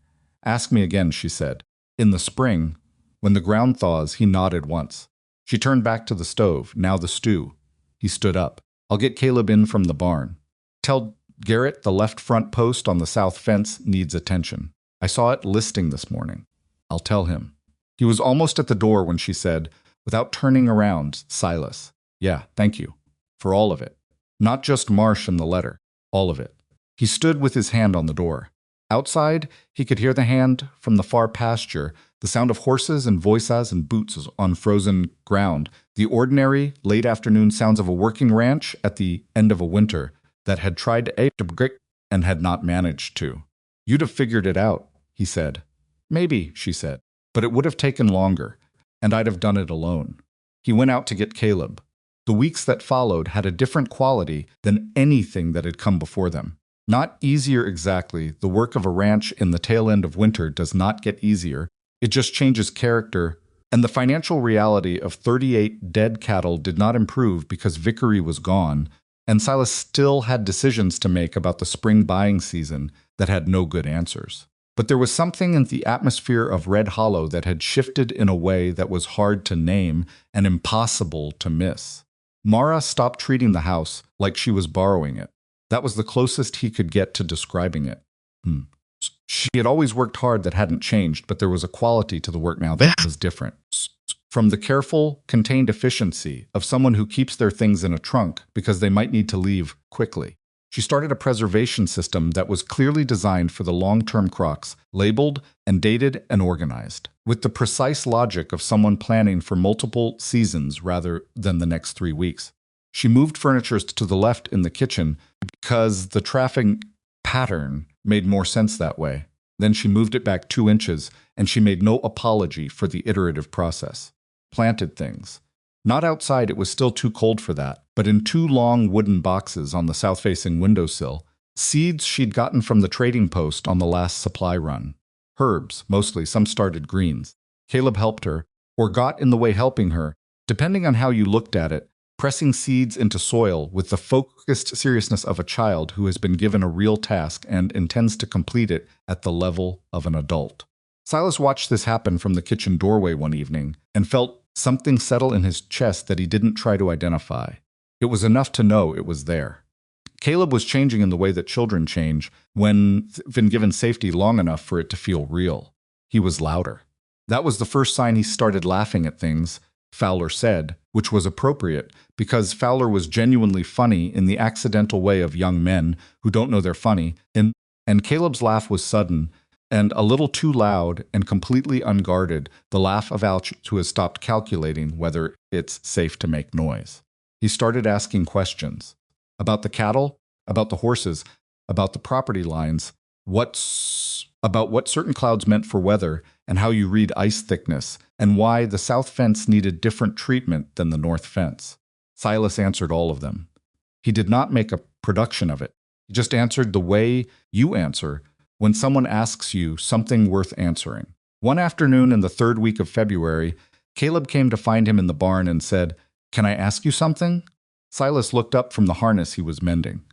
Ask me again, she said. In the spring, when the ground thaws, he nodded once. She turned back to the stove, now the stew. He stood up. I'll get Caleb in from the barn. Tell Garrett the left front post on the south fence needs attention. I saw it listing this morning. I'll tell him. He was almost at the door when she said, without turning around, Silas. Yeah, thank you. For all of it. Not just Marsh and the letter. All of it. He stood with his hand on the door. Outside, he could hear the hand from the far pasture, the sound of horses and voices and boots on frozen ground, the ordinary, late afternoon sounds of a working ranch at the end of a winter that had tried to ape and had not managed to. You'd have figured it out, he said. Maybe, she said, but it would have taken longer, and I'd have done it alone. He went out to get Caleb. The weeks that followed had a different quality than anything that had come before them. Not easier exactly. The work of a ranch in the tail end of winter does not get easier. It just changes character, and the financial reality of 38 dead cattle did not improve because Vickery was gone, and Silas still had decisions to make about the spring buying season that had no good answers. But there was something in the atmosphere of Red Hollow that had shifted in a way that was hard to name and impossible to miss. Mara stopped treating the house like she was borrowing it. That was the closest he could get to describing it. She had always worked hard that hadn't changed, but there was a quality to the work now that was different. From the careful, contained efficiency of someone who keeps their things in a trunk because they might need to leave quickly. She started a preservation system that was clearly designed for the long-term crocs, labeled and dated and organized, with the precise logic of someone planning for multiple seasons rather than the next 3 weeks. She moved furniture to the left in the kitchen because the traffic pattern made more sense that way. Then she moved it back 2 inches, and she made no apology for the iterative process. Planted things. Not outside, it was still too cold for that, but in 2 long wooden boxes on the south-facing windowsill, seeds she'd gotten from the trading post on the last supply run. Herbs, mostly, some started greens. Caleb helped her, or got in the way helping her, depending on how you looked at it, pressing seeds into soil with the focused seriousness of a child who has been given a real task and intends to complete it at the level of an adult. Silas watched this happen from the kitchen doorway one evening and felt something settle in his chest that he didn't try to identify. It was enough to know it was there. Caleb was changing in the way that children change when been given safety long enough for it to feel real. He was louder. That was the first sign he started laughing at things Fowler said, which was appropriate because Fowler was genuinely funny in the accidental way of young men who don't know they're funny, and Caleb's laugh was sudden and a little too loud and completely unguarded, the laugh of Al who has stopped calculating whether it's safe to make noise. He started asking questions about the cattle, about the horses, about the property lines, about what certain clouds meant for weather and how you read ice thickness, and why the south fence needed different treatment than the north fence. Silas answered all of them. He did not make a production of it. He just answered the way you answer when someone asks you something worth answering. One afternoon in the 3rd week of February, Caleb came to find him in the barn and said, "Can I ask you something?" Silas looked up from the harness he was mending.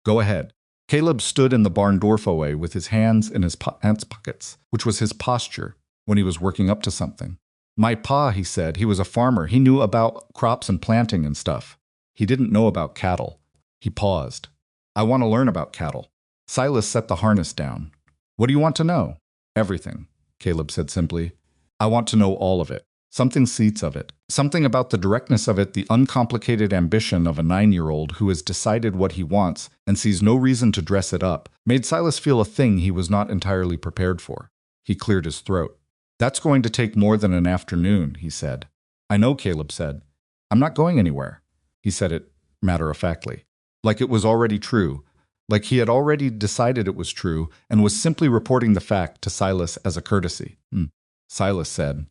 "Go ahead." Caleb stood in the barn doorway with his hands in his pants pockets, which was his posture when he was working up to something. "My pa," he said, he was a farmer. He knew about crops and planting and stuff. He didn't know about cattle. He paused. "I want to learn about cattle." Silas set the harness down. "What do you want to know?" "Everything," Caleb said simply. "I want to know all of it. Something seats of it. Something about the directness of it, the uncomplicated ambition of a 9-year-old who has decided what he wants and sees no reason to dress it up, made Silas feel a thing he was not entirely prepared for. He cleared his throat. "That's going to take more than an afternoon," he said. "I know," Caleb said. "I'm not going anywhere." He said it matter-of-factly, like it was already true, like he had already decided it was true and was simply reporting the fact to Silas as a courtesy. Silas said,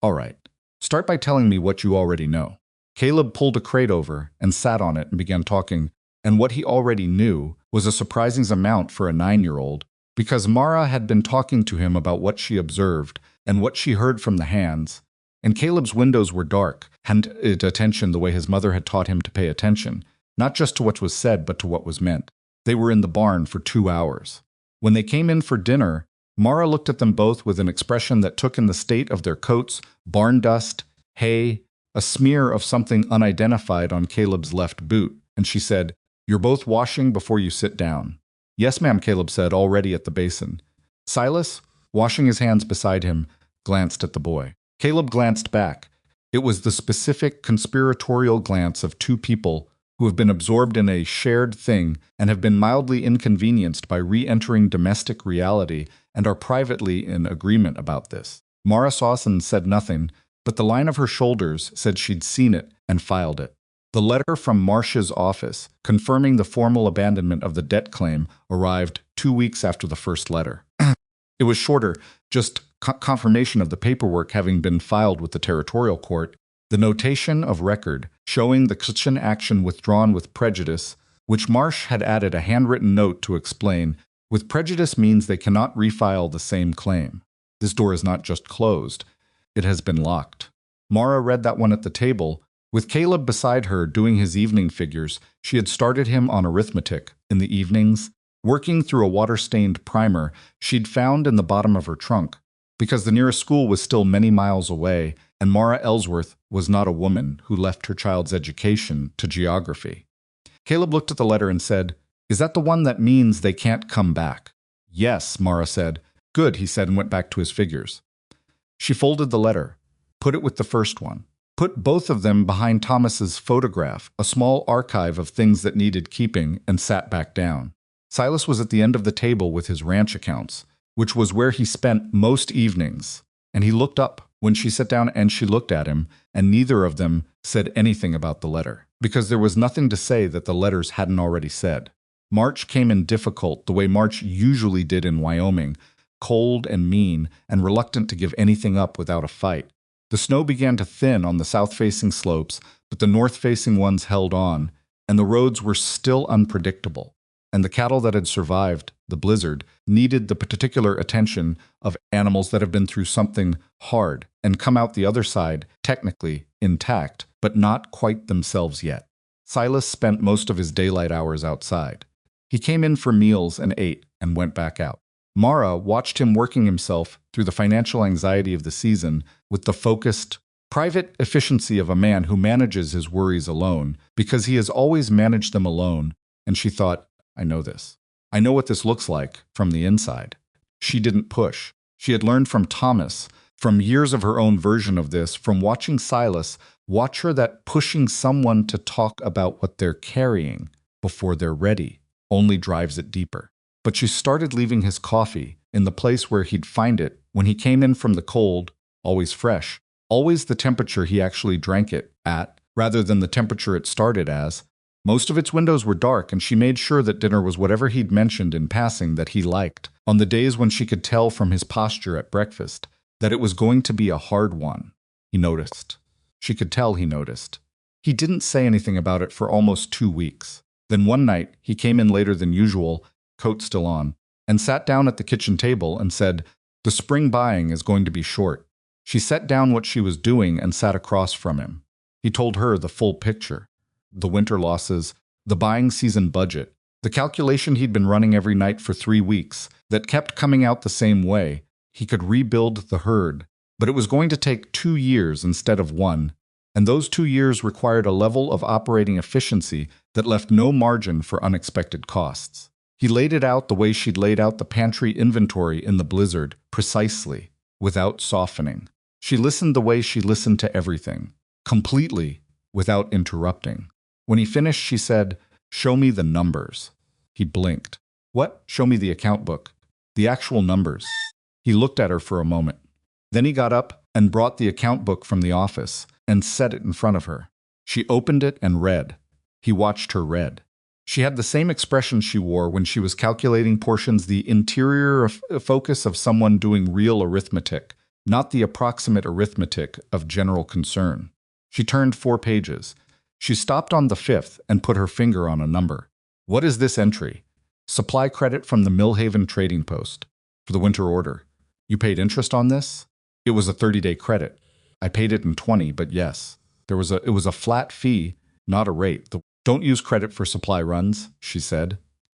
"All right. Start by telling me what you already know." Caleb pulled a crate over and sat on it and began talking, and what he already knew was a surprising amount for a 9-year-old, because Mara had been talking to him about what she observed and what she heard from the hands, And Caleb's windows were dark, hadn't paid attention the way his mother had taught him to pay attention, not just to what was said, but to what was meant. They were in the barn for 2 hours. When they came in for dinner, Mara looked at them both with an expression that took in the state of their coats, barn dust, hay, a smear of something unidentified on Caleb's left boot, and she said, "You're both washing before you sit down." "Yes, ma'am," Caleb said, already at the basin. Silas, washing his hands beside him, glanced at the boy. Caleb glanced back. It was the specific conspiratorial glance of two people who have been absorbed in a shared thing and have been mildly inconvenienced by re-entering domestic reality and are privately in agreement about this. Mara Sawson said nothing, but the line of her shoulders said she'd seen it and filed it. The letter from Marsh's office, confirming the formal abandonment of the debt claim, arrived 2 weeks after the first letter. It was shorter, just confirmation of the paperwork having been filed with the territorial court, the notation of record showing the kitchen action withdrawn with prejudice, which Marsh had added a handwritten note to explain, with prejudice means they cannot refile the same claim. This door is not just closed, it has been locked. Mara read that one at the table. With Caleb beside her doing his evening figures, she had started him on arithmetic in the evenings, working through a water-stained primer she'd found in the bottom of her trunk, because the nearest school was still many miles away, and Mara Ellsworth was not a woman who left her child's education to geography. Caleb looked at the letter and said, "Is that the one that means they can't come back?" "Yes," Mara said. "Good," he said, and went back to his figures. She folded the letter, put it with the first one, put both of them behind Thomas's photograph, a small archive of things that needed keeping, and sat back down. Silas was at the end of the table with his ranch accounts, which was where he spent most evenings, and he looked up when she sat down and she looked at him, and neither of them said anything about the letter, because there was nothing to say that the letters hadn't already said. March came in difficult, the way March usually did in Wyoming, cold and mean, and reluctant to give anything up without a fight. The snow began to thin on the south-facing slopes, but the north-facing ones held on, and the roads were still unpredictable. And the cattle that had survived the blizzard needed the particular attention of animals that have been through something hard and come out the other side, technically intact, but not quite themselves yet. Silas spent most of his daylight hours outside. He came in for meals and ate and went back out. Mara watched him working himself through the financial anxiety of the season with the focused, private efficiency of a man who manages his worries alone, because he has always managed them alone, and she thought, "I know this. I know what this looks like from the inside." She didn't push. She had learned from Thomas, from years of her own version of this, from watching Silas, watch her that pushing someone to talk about what they're carrying before they're ready only drives it deeper. But she started leaving his coffee in the place where he'd find it when he came in from the cold, always fresh, always the temperature he actually drank it at, rather than the temperature it started as. Most of its windows were dark, and she made sure that dinner was whatever he'd mentioned in passing that he liked, on the days when she could tell from his posture at breakfast that it was going to be a hard one. He noticed. She could tell he noticed. He didn't say anything about it for almost 2 weeks. Then one night, he came in later than usual, coat still on, and sat down at the kitchen table and said, "The spring buying is going to be short." She set down what she was doing and sat across from him. He told her the full picture. The winter losses, the buying season budget, the calculation he'd been running every night for 3 weeks that kept coming out the same way. He could rebuild the herd, but it was going to take 2 years instead of 1, and those 2 years required a level of operating efficiency that left no margin for unexpected costs. He laid it out the way she'd laid out the pantry inventory in the blizzard, precisely, without softening. She listened the way she listened to everything, completely, without interrupting. When he finished, she said, "Show me the numbers." He blinked. "What?" "Show me the account book. The actual numbers." He looked at her for a moment. Then he got up and brought the account book from the office and set it in front of her. She opened it and read. He watched her read. She had the same expression she wore when she was calculating portions, the interior focus of someone doing real arithmetic, not the approximate arithmetic of general concern. She turned 4 pages. She stopped on the 5th and put her finger on a number. "What is this entry?" "Supply credit from the Millhaven Trading Post for the winter order." "You paid interest on this?" "It was a 30-day credit." I paid it in 20, but yes. It was a flat fee, not a rate. Don't use credit for supply runs, she said.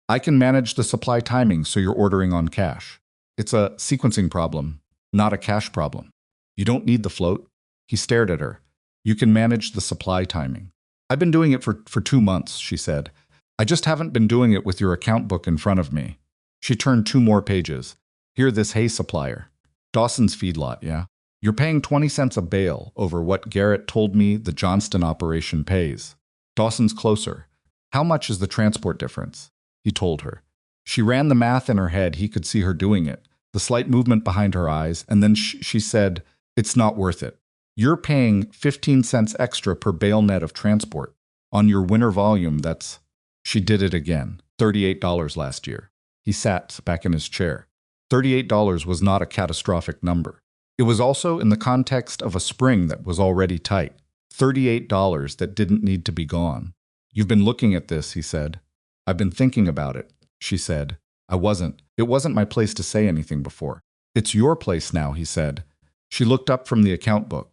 I can manage the supply timing so you're ordering on cash. It's a sequencing problem, not a cash problem. You don't need the float. He stared at her. You can manage the supply timing. I've been doing it for 2 months, she said. I just haven't been doing it with your account book in front of me. She turned 2 more pages. Here, this hay supplier. Dawson's feedlot, yeah? You're paying 20 cents a bale over what Garrett told me the Johnston operation pays. Dawson's closer. How much is the transport difference? He told her. She ran the math in her head. He could see her doing it, the slight movement behind her eyes, and then she said, it's not worth it. You're paying 15 cents extra per bale net of transport. On your winter volume, that's... She did it again. $38 last year. He sat back in his chair. $38 was not a catastrophic number. It was also in the context of a spring that was already tight. $38 that didn't need to be gone. You've been looking at this, he said. I've been thinking about it, she said. I wasn't. It wasn't my place to say anything before. It's your place now, he said. She looked up from the account book.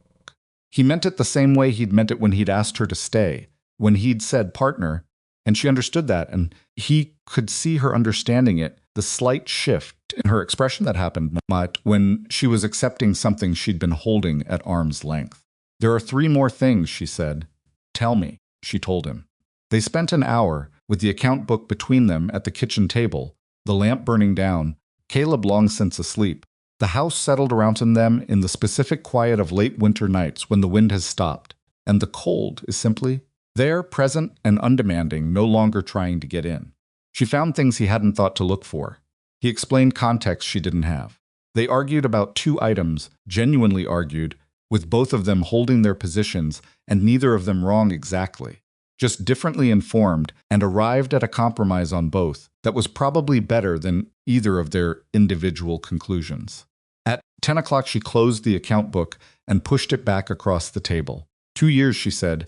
He meant it the same way he'd meant it when he'd asked her to stay, when he'd said partner, and she understood that, and he could see her understanding it, the slight shift in her expression that happened when she was accepting something she'd been holding at arm's length. There are 3 more things, she said. Tell me, she told him. They spent an hour, with the account book between them at the kitchen table, the lamp burning down, Caleb long since asleep. The house settled around them in the specific quiet of late winter nights when the wind has stopped, and the cold is simply there, present and undemanding, no longer trying to get in. She found things he hadn't thought to look for. He explained context she didn't have. They argued about 2 items, genuinely argued, with both of them holding their positions and neither of them wrong exactly, just differently informed, and arrived at a compromise on both that was probably better than either of their individual conclusions. At 10 o'clock, she closed the account book and pushed it back across the table. 2 years, she said.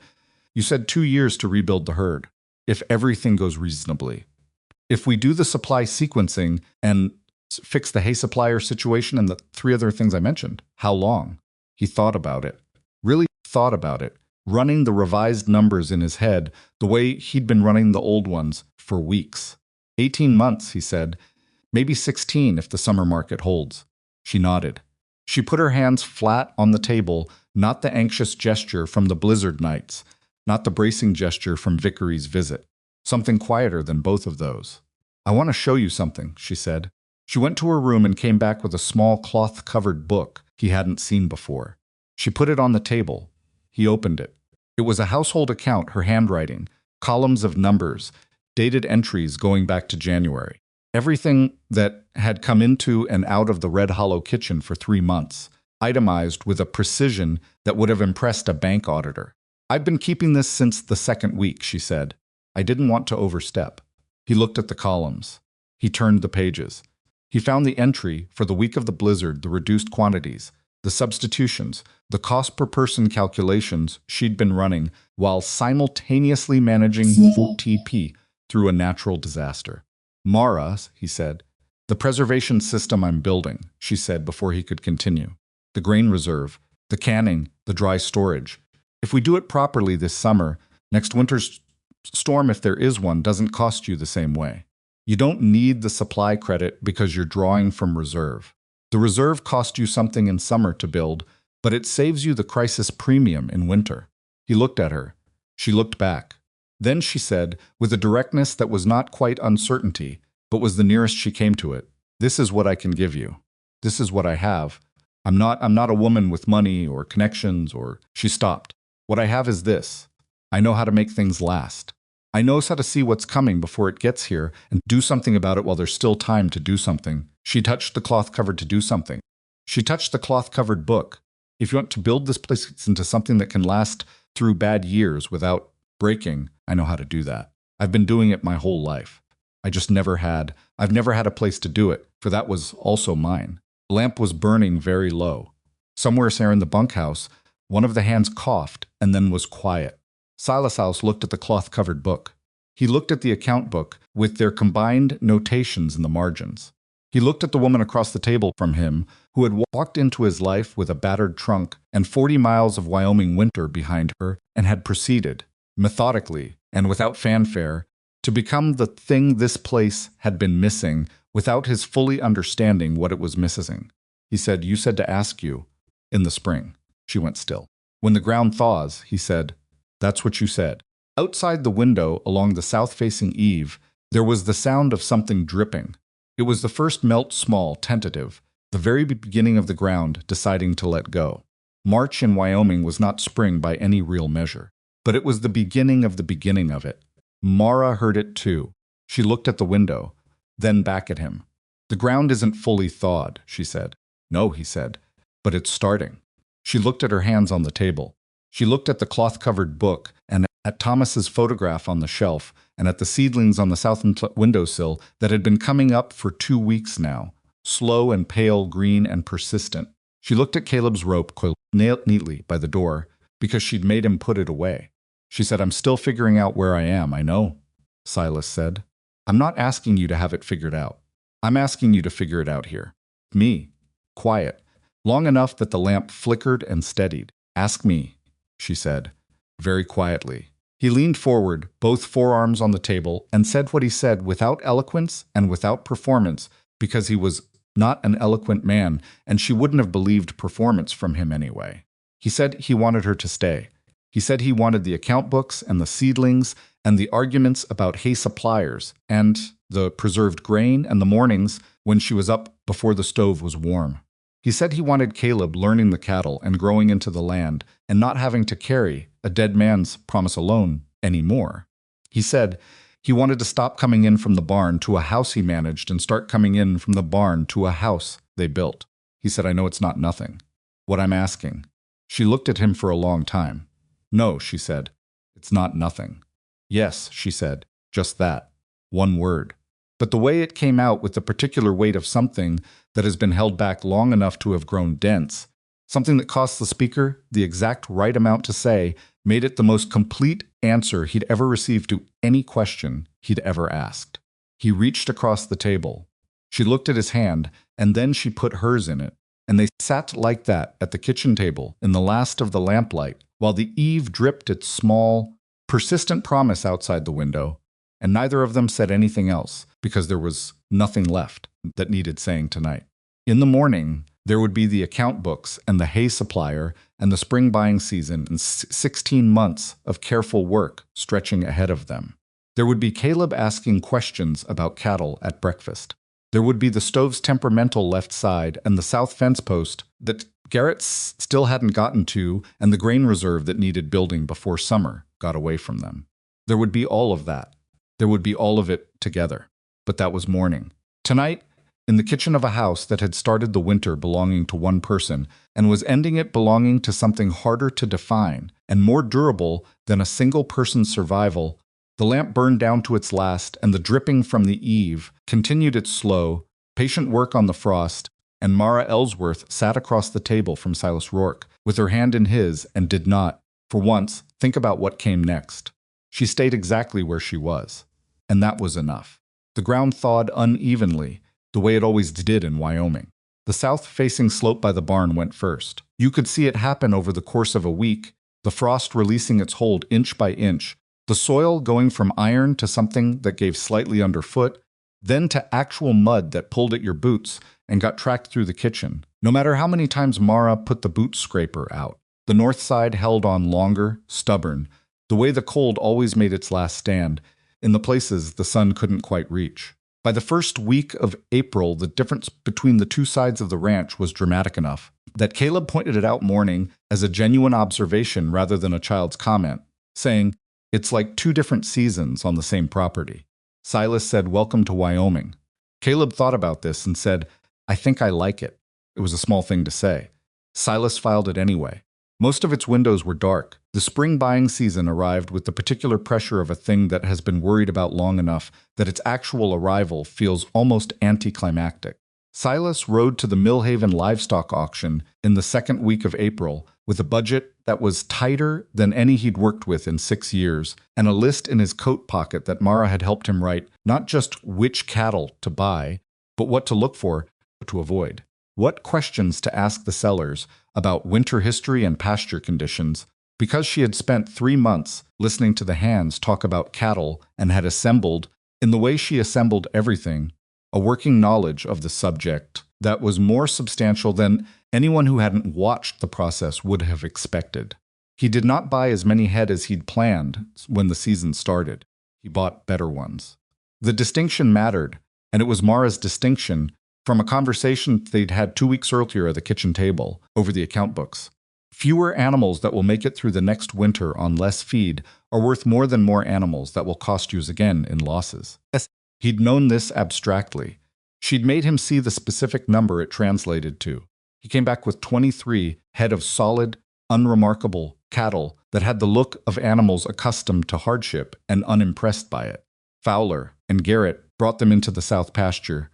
You said 2 years to rebuild the herd, if everything goes reasonably. If we do the supply sequencing and fix the hay supplier situation and the 3 other things I mentioned, how long? He thought about it. Really thought about it, running the revised numbers in his head the way he'd been running the old ones for weeks. 18 months, he said. Maybe 16 if the summer market holds. She nodded. She put her hands flat on the table, not the anxious gesture from the blizzard nights, not the bracing gesture from Vickery's visit. Something quieter than both of those. I want to show you something, she said. She went to her room and came back with a small cloth-covered book he hadn't seen before. She put it on the table. He opened it. It was a household account, her handwriting, columns of numbers, dated entries going back to January. Everything that had come into and out of the Red Hollow kitchen for 3 months, itemized with a precision that would have impressed a bank auditor. I've been keeping this since the 2nd week, she said. I didn't want to overstep. He looked at the columns. He turned the pages. He found the entry for the week of the blizzard, the reduced quantities, the substitutions, the cost per person calculations she'd been running while simultaneously managing OTP through a natural disaster. Mara, he said. The preservation system I'm building, she said before he could continue. The grain reserve, the canning, the dry storage. If we do it properly this summer, next winter's storm, if there is one, doesn't cost you the same way. You don't need the supply credit because you're drawing from reserve. The reserve cost you something in summer to build, but it saves you the crisis premium in winter. He looked at her. She looked back. Then she said, with a directness that was not quite uncertainty, but was the nearest she came to it, "This is what I can give you. This is what I have. I'm not a woman with money or connections or..." She stopped. "What I have is this. I know how to make things last. I know how to see what's coming before it gets here and do something about it while there's still time to do something." She touched the cloth-covered to do something. She touched the cloth-covered book. If you want to build this place into something that can last through bad years without breaking, I know how to do that. I've been doing it my whole life. I've never had a place to do it, for that was also mine. The lamp was burning very low. Somewhere there in the bunkhouse, one of the hands coughed and then was quiet. Silas House looked at the cloth-covered book. He looked at the account book with their combined notations in the margins. He looked at the woman across the table from him who had walked into his life with a battered trunk and 40 miles of Wyoming winter behind her, and had proceeded, methodically and without fanfare, to become the thing this place had been missing without his fully understanding what it was missing. He said, "You said to ask you." In the spring. She went still. "When the ground thaws," he said. "That's what you said." Outside the window, along the south-facing eave, there was the sound of something dripping. It was the first melt, small, tentative, the very beginning of the ground deciding to let go. March in Wyoming was not spring by any real measure, but it was the beginning of it. Mara heard it too. She looked at the window, then back at him. "The ground isn't fully thawed," she said. "No," he said, "but it's starting." She looked at her hands on the table. She looked at the cloth-covered book and at Thomas's photograph on the shelf and at the seedlings on the south windowsill that had been coming up for 2 weeks now, slow and pale green and persistent. She looked at Caleb's rope coiled neatly by the door because she'd made him put it away. She said, "I'm still figuring out where I am, I know," Silas said. "I'm not asking you to have it figured out. I'm asking you to figure it out here. Me. Quiet. Long enough that the lamp flickered and steadied. Ask me," she said, very quietly. He leaned forward, both forearms on the table, and said what he said without eloquence and without performance, because he was not an eloquent man, and she wouldn't have believed performance from him anyway. He said he wanted her to stay. He said he wanted the account books and the seedlings and the arguments about hay suppliers and the preserved grain and the mornings when she was up before the stove was warm. He said he wanted Caleb learning the cattle and growing into the land and not having to carry a dead man's promise alone anymore. He said he wanted to stop coming in from the barn to a house he managed and start coming in from the barn to a house they built. He said, "I know it's not nothing. What I'm asking." She looked at him for a long time. "No," she said, "it's not nothing." "Yes," she said, "just that. One word." But the way it came out with the particular weight of something that has been held back long enough to have grown dense, something that cost the speaker the exact right amount to say, made it the most complete answer he'd ever received to any question he'd ever asked. He reached across the table. She looked at his hand, and then she put hers in it, and they sat like that at the kitchen table in the last of the lamplight, while the eave dripped its small, persistent promise outside the window, and neither of them said anything else, because there was nothing left that needed saying tonight. In the morning, there would be the account books and the hay supplier and the spring buying season and 16 months of careful work stretching ahead of them. There would be Caleb asking questions about cattle at breakfast. There would be the stove's temperamental left side and the south fence post that Garrett still hadn't gotten to, and the grain reserve that needed building before summer got away from them. There would be all of that. There would be all of it together. But that was morning. Tonight, in the kitchen of a house that had started the winter belonging to one person and was ending it belonging to something harder to define and more durable than a single person's survival, the lamp burned down to its last, and the dripping from the eave continued its slow, patient work on the frost, and Mara Ellsworth sat across the table from Silas Rourke, with her hand in his, and did not, for once, think about what came next. She stayed exactly where she was, and that was enough. The ground thawed unevenly, the way it always did in Wyoming. The south-facing slope by the barn went first. You could see it happen over the course of a week, the frost releasing its hold inch by inch, the soil going from iron to something that gave slightly underfoot, then to actual mud that pulled at your boots and got tracked through the kitchen. No matter how many times Mara put the boot scraper out, the north side held on longer, stubborn, the way the cold always made its last stand, in the places the sun couldn't quite reach. By the first week of April, the difference between the two sides of the ranch was dramatic enough that Caleb pointed it out morning as a genuine observation rather than a child's comment, saying, "It's like 2 different seasons on the same property." Silas said, "Welcome to Wyoming." Caleb thought about this and said, "I think I like it." It was a small thing to say. Silas filed it anyway. Most of its windows were dark. The spring buying season arrived with the particular pressure of a thing that has been worried about long enough that its actual arrival feels almost anticlimactic. Silas rode to the Millhaven livestock auction in the second week of April with a budget that was tighter than any he'd worked with in 6 years, and a list in his coat pocket that Mara had helped him write, not just which cattle to buy, but what to look for to avoid. what questions to ask the sellers about winter history and pasture conditions, because she had spent 3 months listening to the hands talk about cattle and had assembled, in the way she assembled everything, a working knowledge of the subject that was more substantial than anyone who hadn't watched the process would have expected. He did not buy as many head as he'd planned when the season started. He bought better ones. The distinction mattered, and it was Mara's distinction from a conversation they'd had 2 weeks earlier at the kitchen table over the account books. Fewer animals that will make it through the next winter on less feed are worth more than more animals that will cost you again in losses. He'd known this abstractly. She'd made him see the specific number it translated to. He came back with 23 head of solid, unremarkable cattle that had the look of animals accustomed to hardship and unimpressed by it. Fowler and Garrett brought them into the south pasture,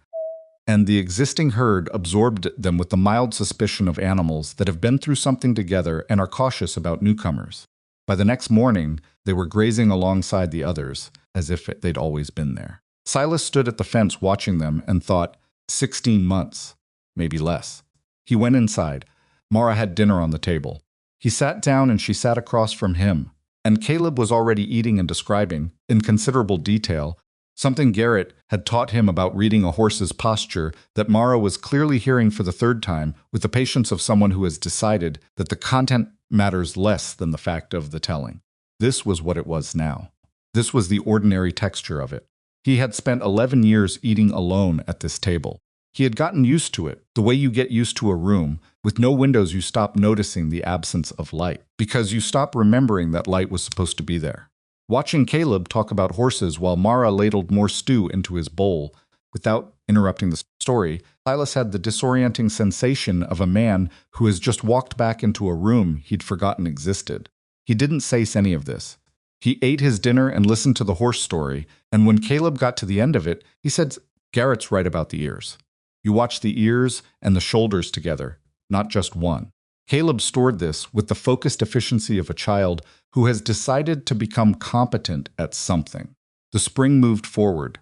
and the existing herd absorbed them with the mild suspicion of animals that have been through something together and are cautious about newcomers. By the next morning, they were grazing alongside the others, as if they'd always been there. Silas stood at the fence watching them and thought, 16 months, maybe less. He went inside. Mara had dinner on the table. He sat down and she sat across from him, and Caleb was already eating and describing, in considerable detail, something Garrett had taught him about reading a horse's posture that Mara was clearly hearing for the third time with the patience of someone who has decided that the content matters less than the fact of the telling. This was what it was now. This was the ordinary texture of it. He had spent 11 years eating alone at this table. He had gotten used to it, the way you get used to a room. With no windows, you stop noticing the absence of light, because you stop remembering that light was supposed to be there. Watching Caleb talk about horses while Mara ladled more stew into his bowl, without interrupting the story, Silas had the disorienting sensation of a man who has just walked back into a room he'd forgotten existed. He didn't say any of this. He ate his dinner and listened to the horse story, and when Caleb got to the end of it, he said, "Garrett's right about the ears. You watch the ears and the shoulders together, not just one." Caleb stored this with the focused efficiency of a child who has decided to become competent at something. The spring moved forward.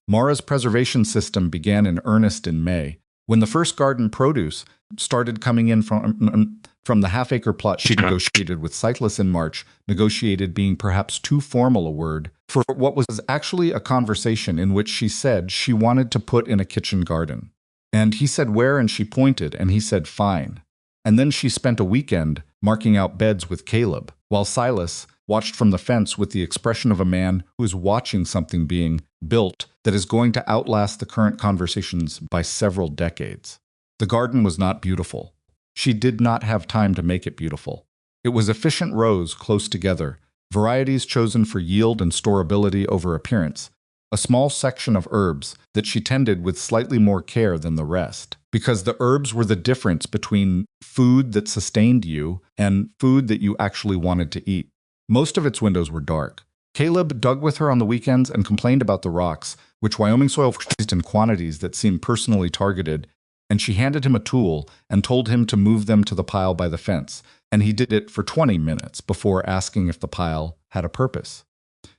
Mara's preservation system began in earnest in May, when the first garden produce started coming in from the half-acre plot she negotiated with Silas in March, negotiated being perhaps too formal a word for what was actually a conversation in which she said she wanted to put in a kitchen garden. And he said where, and she pointed, and he said fine. And then she spent a weekend marking out beds with Caleb, while Silas watched from the fence with the expression of a man who is watching something being built that is going to outlast the current conversations by several decades. The garden was not beautiful. She did not have time to make it beautiful. It was efficient rows close together, varieties chosen for yield and storability over appearance, a small section of herbs that she tended with slightly more care than the rest, because the herbs were the difference between food that sustained you and food that you actually wanted to eat. Most of its windows were dark. Caleb dug with her on the weekends and complained about the rocks, which Wyoming soil produced in quantities that seemed personally targeted, and she handed him a tool and told him to move them to the pile by the fence, and he did it for 20 minutes before asking if the pile had a purpose.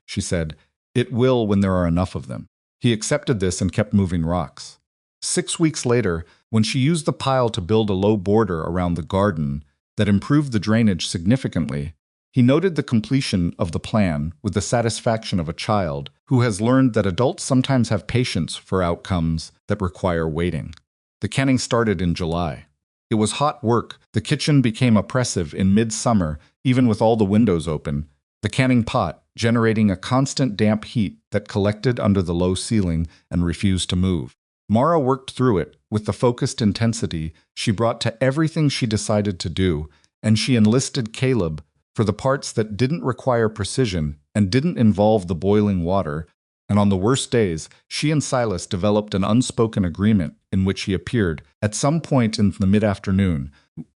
She said, "It will when there are enough of them." He accepted this and kept moving rocks. 6 weeks later, when she used the pile to build a low border around the garden that improved the drainage significantly, he noted the completion of the plan with the satisfaction of a child who has learned that adults sometimes have patience for outcomes that require waiting. The canning started in July. It was hot work. The kitchen became oppressive in midsummer, even with all the windows open. The canning pot generating a constant damp heat that collected under the low ceiling and refused to move. Mara worked through it with the focused intensity she brought to everything she decided to do, and she enlisted Caleb for the parts that didn't require precision and didn't involve the boiling water, and on the worst days, she and Silas developed an unspoken agreement in which he appeared at some point in the mid-afternoon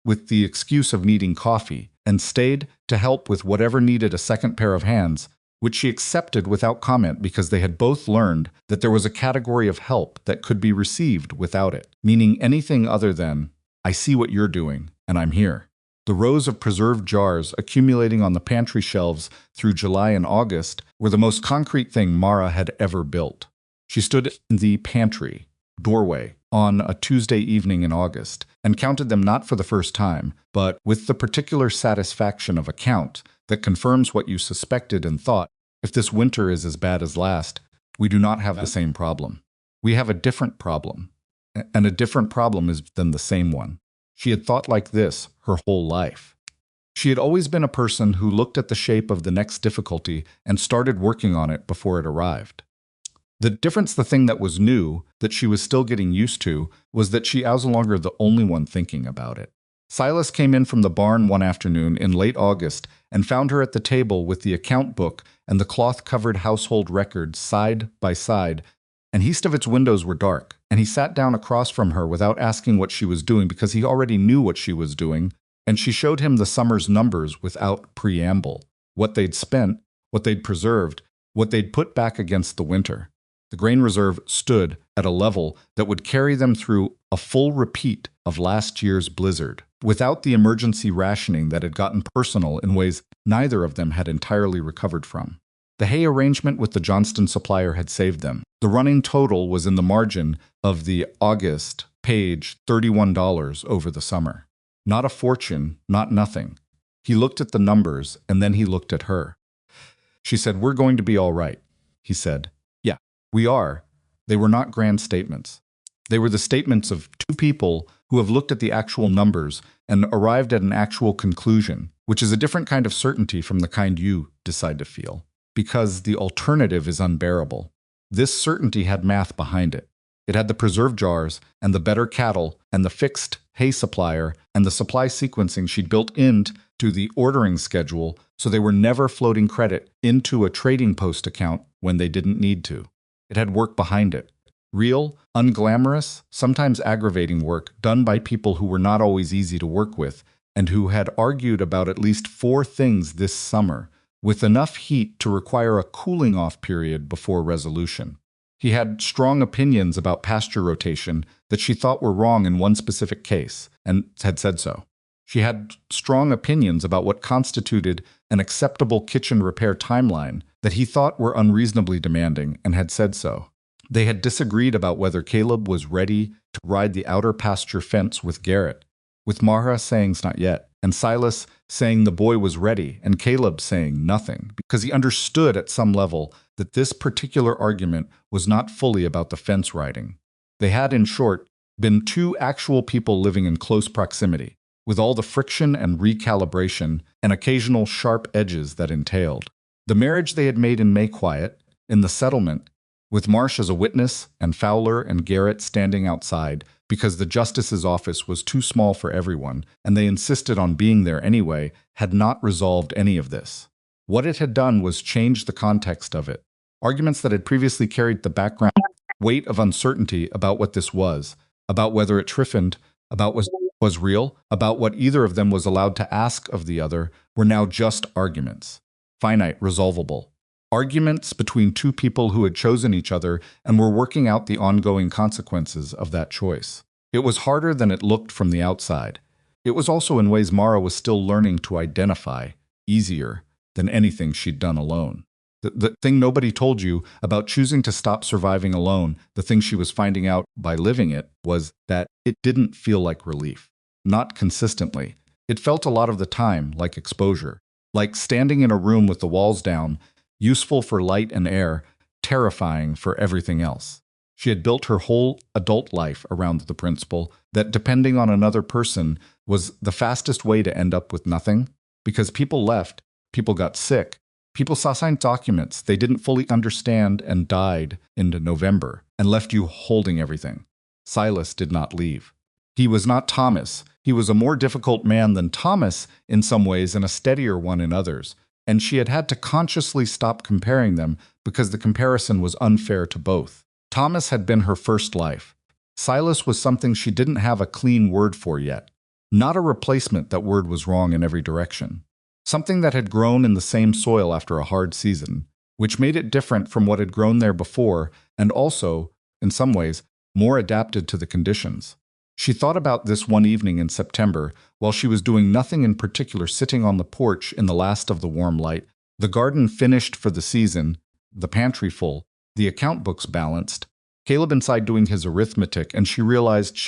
with the excuse of needing coffee, and stayed to help with whatever needed a second pair of hands, which she accepted without comment because they had both learned that there was a category of help that could be received without it, meaning anything other than, "I see what you're doing, and I'm here." The rows of preserved jars accumulating on the pantry shelves through July and August were the most concrete thing Mara had ever built. She stood in the pantry doorway on a Tuesday evening in August, and counted them not for the first time, but with the particular satisfaction of a count that confirms what you suspected and thought. If this winter is as bad as last, we do not have the same problem. We have a different problem, and a different problem is than the same one. She had thought like this her whole life. She had always been a person who looked at the shape of the next difficulty and started working on it before it arrived. The difference, the thing that was new, that she was still getting used to, was that she was no longer the only one thinking about it. Silas came in from the barn one afternoon in late August and found her at the table with the account book and the cloth-covered household records side by side, and east of its windows were dark, and he sat down across from her without asking what she was doing because he already knew what she was doing, and she showed him the summer's numbers without preamble, what they'd spent, what they'd preserved, what they'd put back against the winter. The grain reserve stood at a level that would carry them through a full repeat of last year's blizzard, without the emergency rationing that had gotten personal in ways neither of them had entirely recovered from. The hay arrangement with the Johnston supplier had saved them. The running total was in the margin of the August page $31 over the summer. Not a fortune, not nothing. He looked at the numbers, and then he looked at her. She said, "We're going to be all right." He said, "Yeah, we are." They were not grand statements. They were the statements of two people who have looked at the actual numbers and arrived at an actual conclusion, which is a different kind of certainty from the kind you decide to feel, because the alternative is unbearable. This certainty had math behind it. It had the preserve jars and the better cattle and the fixed hay supplier and the supply sequencing she'd built into the ordering schedule so they were never floating credit into a trading post account when they didn't need to. It had work behind it. Real, unglamorous, sometimes aggravating work done by people who were not always easy to work with and who had argued about at least 4 things this summer, with enough heat to require a cooling-off period before resolution. He had strong opinions about pasture rotation that she thought were wrong in one specific case, and had said so. She had strong opinions about what constituted an acceptable kitchen repair timeline that he thought were unreasonably demanding, and had said so. They had disagreed about whether Caleb was ready to ride the outer pasture fence with Garrett, with Mara saying not yet, and Silas saying the boy was ready, and Caleb saying nothing, because he understood at some level that this particular argument was not fully about the fence riding. They had, in short, been 2 actual people living in close proximity, with all the friction and recalibration and occasional sharp edges that entailed. The marriage they had made in May quiet, in the settlement, with Marsh as a witness and Fowler and Garrett standing outside because the justice's office was too small for everyone and they insisted on being there anyway, had not resolved any of this. What it had done was change the context of it. Arguments that had previously carried the background weight of uncertainty about what this was, about whether it triffinned, about what was real, about what either of them was allowed to ask of the other, were now just arguments. Finite, resolvable. Arguments between 2 people who had chosen each other and were working out the ongoing consequences of that choice. It was harder than it looked from the outside. It was also in ways Mara was still learning to identify, easier than anything she'd done alone. The thing nobody told you about choosing to stop surviving alone, the thing she was finding out by living it, was that it didn't feel like relief. Not consistently. It felt a lot of the time like exposure, like standing in a room with the walls down, useful for light and air, terrifying for everything else. She had built her whole adult life around the principle that depending on another person was the fastest way to end up with nothing, because people left, people got sick, people saw signed documents they didn't fully understand and died into November and left you holding everything. Silas did not leave. He was not Thomas. He was a more difficult man than Thomas in some ways and a steadier one in others. And she had had to consciously stop comparing them because the comparison was unfair to both. Thomas had been her first life. Silas was something she didn't have a clean word for yet. Not a replacement. That word was wrong in every direction. Something that had grown in the same soil after a hard season, which made it different from what had grown there before, and also, in some ways, more adapted to the conditions. She thought about this one evening in September, while she was doing nothing in particular, sitting on the porch in the last of the warm light, the garden finished for the season, the pantry full, the account books balanced, Caleb inside doing his arithmetic, and she realized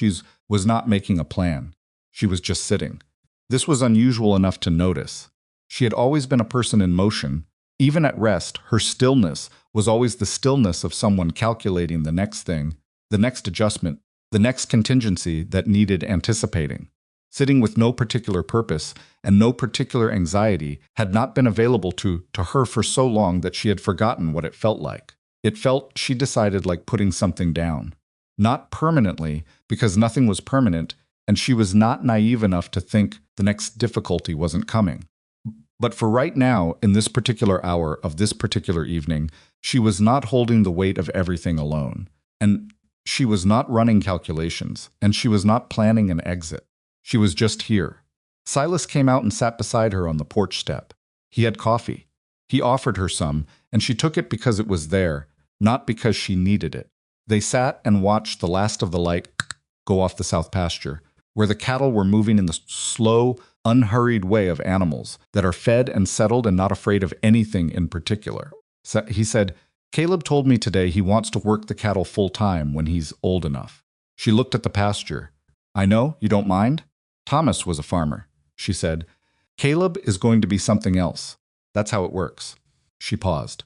was not making a plan. She was just sitting. This was unusual enough to notice. She had always been a person in motion. Even at rest, her stillness was always the stillness of someone calculating the next thing, the next adjustment, the next contingency that needed anticipating. Sitting with no particular purpose and no particular anxiety had not been available to her for so long that she had forgotten what it felt like. It felt, she decided, like putting something down. Not permanently, because nothing was permanent, and she was not naive enough to think the next difficulty wasn't coming. But for right now, in this particular hour of this particular evening, she was not holding the weight of everything alone. And she was not running calculations, and she was not planning an exit. She was just here. Silas came out and sat beside her on the porch step. He had coffee. He offered her some, and she took it because it was there, not because she needed it. They sat and watched the last of the light go off the south pasture, where the cattle were moving in the slow, unhurried way of animals that are fed and settled and not afraid of anything in particular. He said, "Caleb told me today he wants to work the cattle full time when he's old enough." She looked at the pasture. "I know, you don't mind?" "Thomas was a farmer," she said. "Caleb is going to be something else. That's how it works." She paused.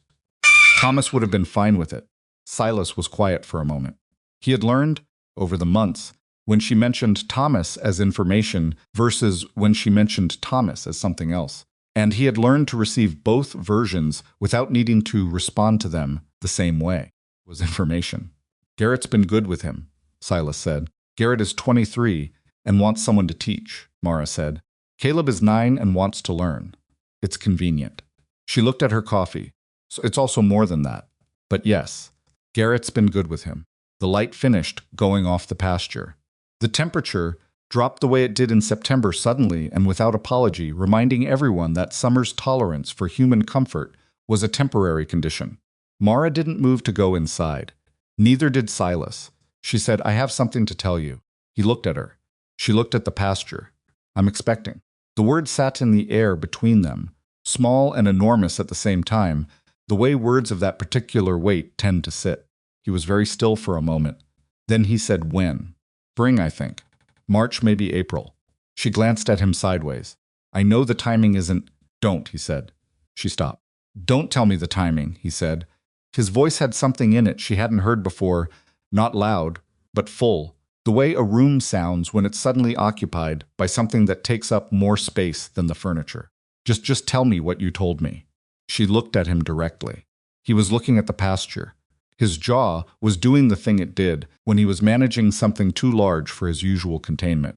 Thomas would have been fine with it. Silas was quiet for a moment. He had learned, over the months, when she mentioned Thomas as information versus when she mentioned Thomas as something else. And he had learned to receive both versions without needing to respond to them the same way. It was information. "Garrett's been good with him," Silas said. "Garrett is 23 and wants someone to teach," Mara said. "Caleb is 9 and wants to learn. It's convenient." She looked at her coffee. "So it's also more than that. But yes, Garrett's been good with him." The light finished going off the pasture. The temperature dropped the way it did in September suddenly and without apology, reminding everyone that summer's tolerance for human comfort was a temporary condition. Mara didn't move to go inside. Neither did Silas. She said, "I have something to tell you." He looked at her. She looked at the pasture. "I'm expecting." The word sat in the air between them, small and enormous at the same time, the way words of that particular weight tend to sit. He was very still for a moment. Then he said, "When?" "Spring, I think. March, maybe April." She glanced at him sideways. "I know the timing isn't—" "Don't," he said. She stopped. "Don't tell me the timing," he said. His voice had something in it she hadn't heard before, not loud, but full, the way a room sounds when it's suddenly occupied by something that takes up more space than the furniture. Just tell me what you told me." She looked at him directly. He was looking at the pasture. His jaw was doing the thing it did when he was managing something too large for his usual containment.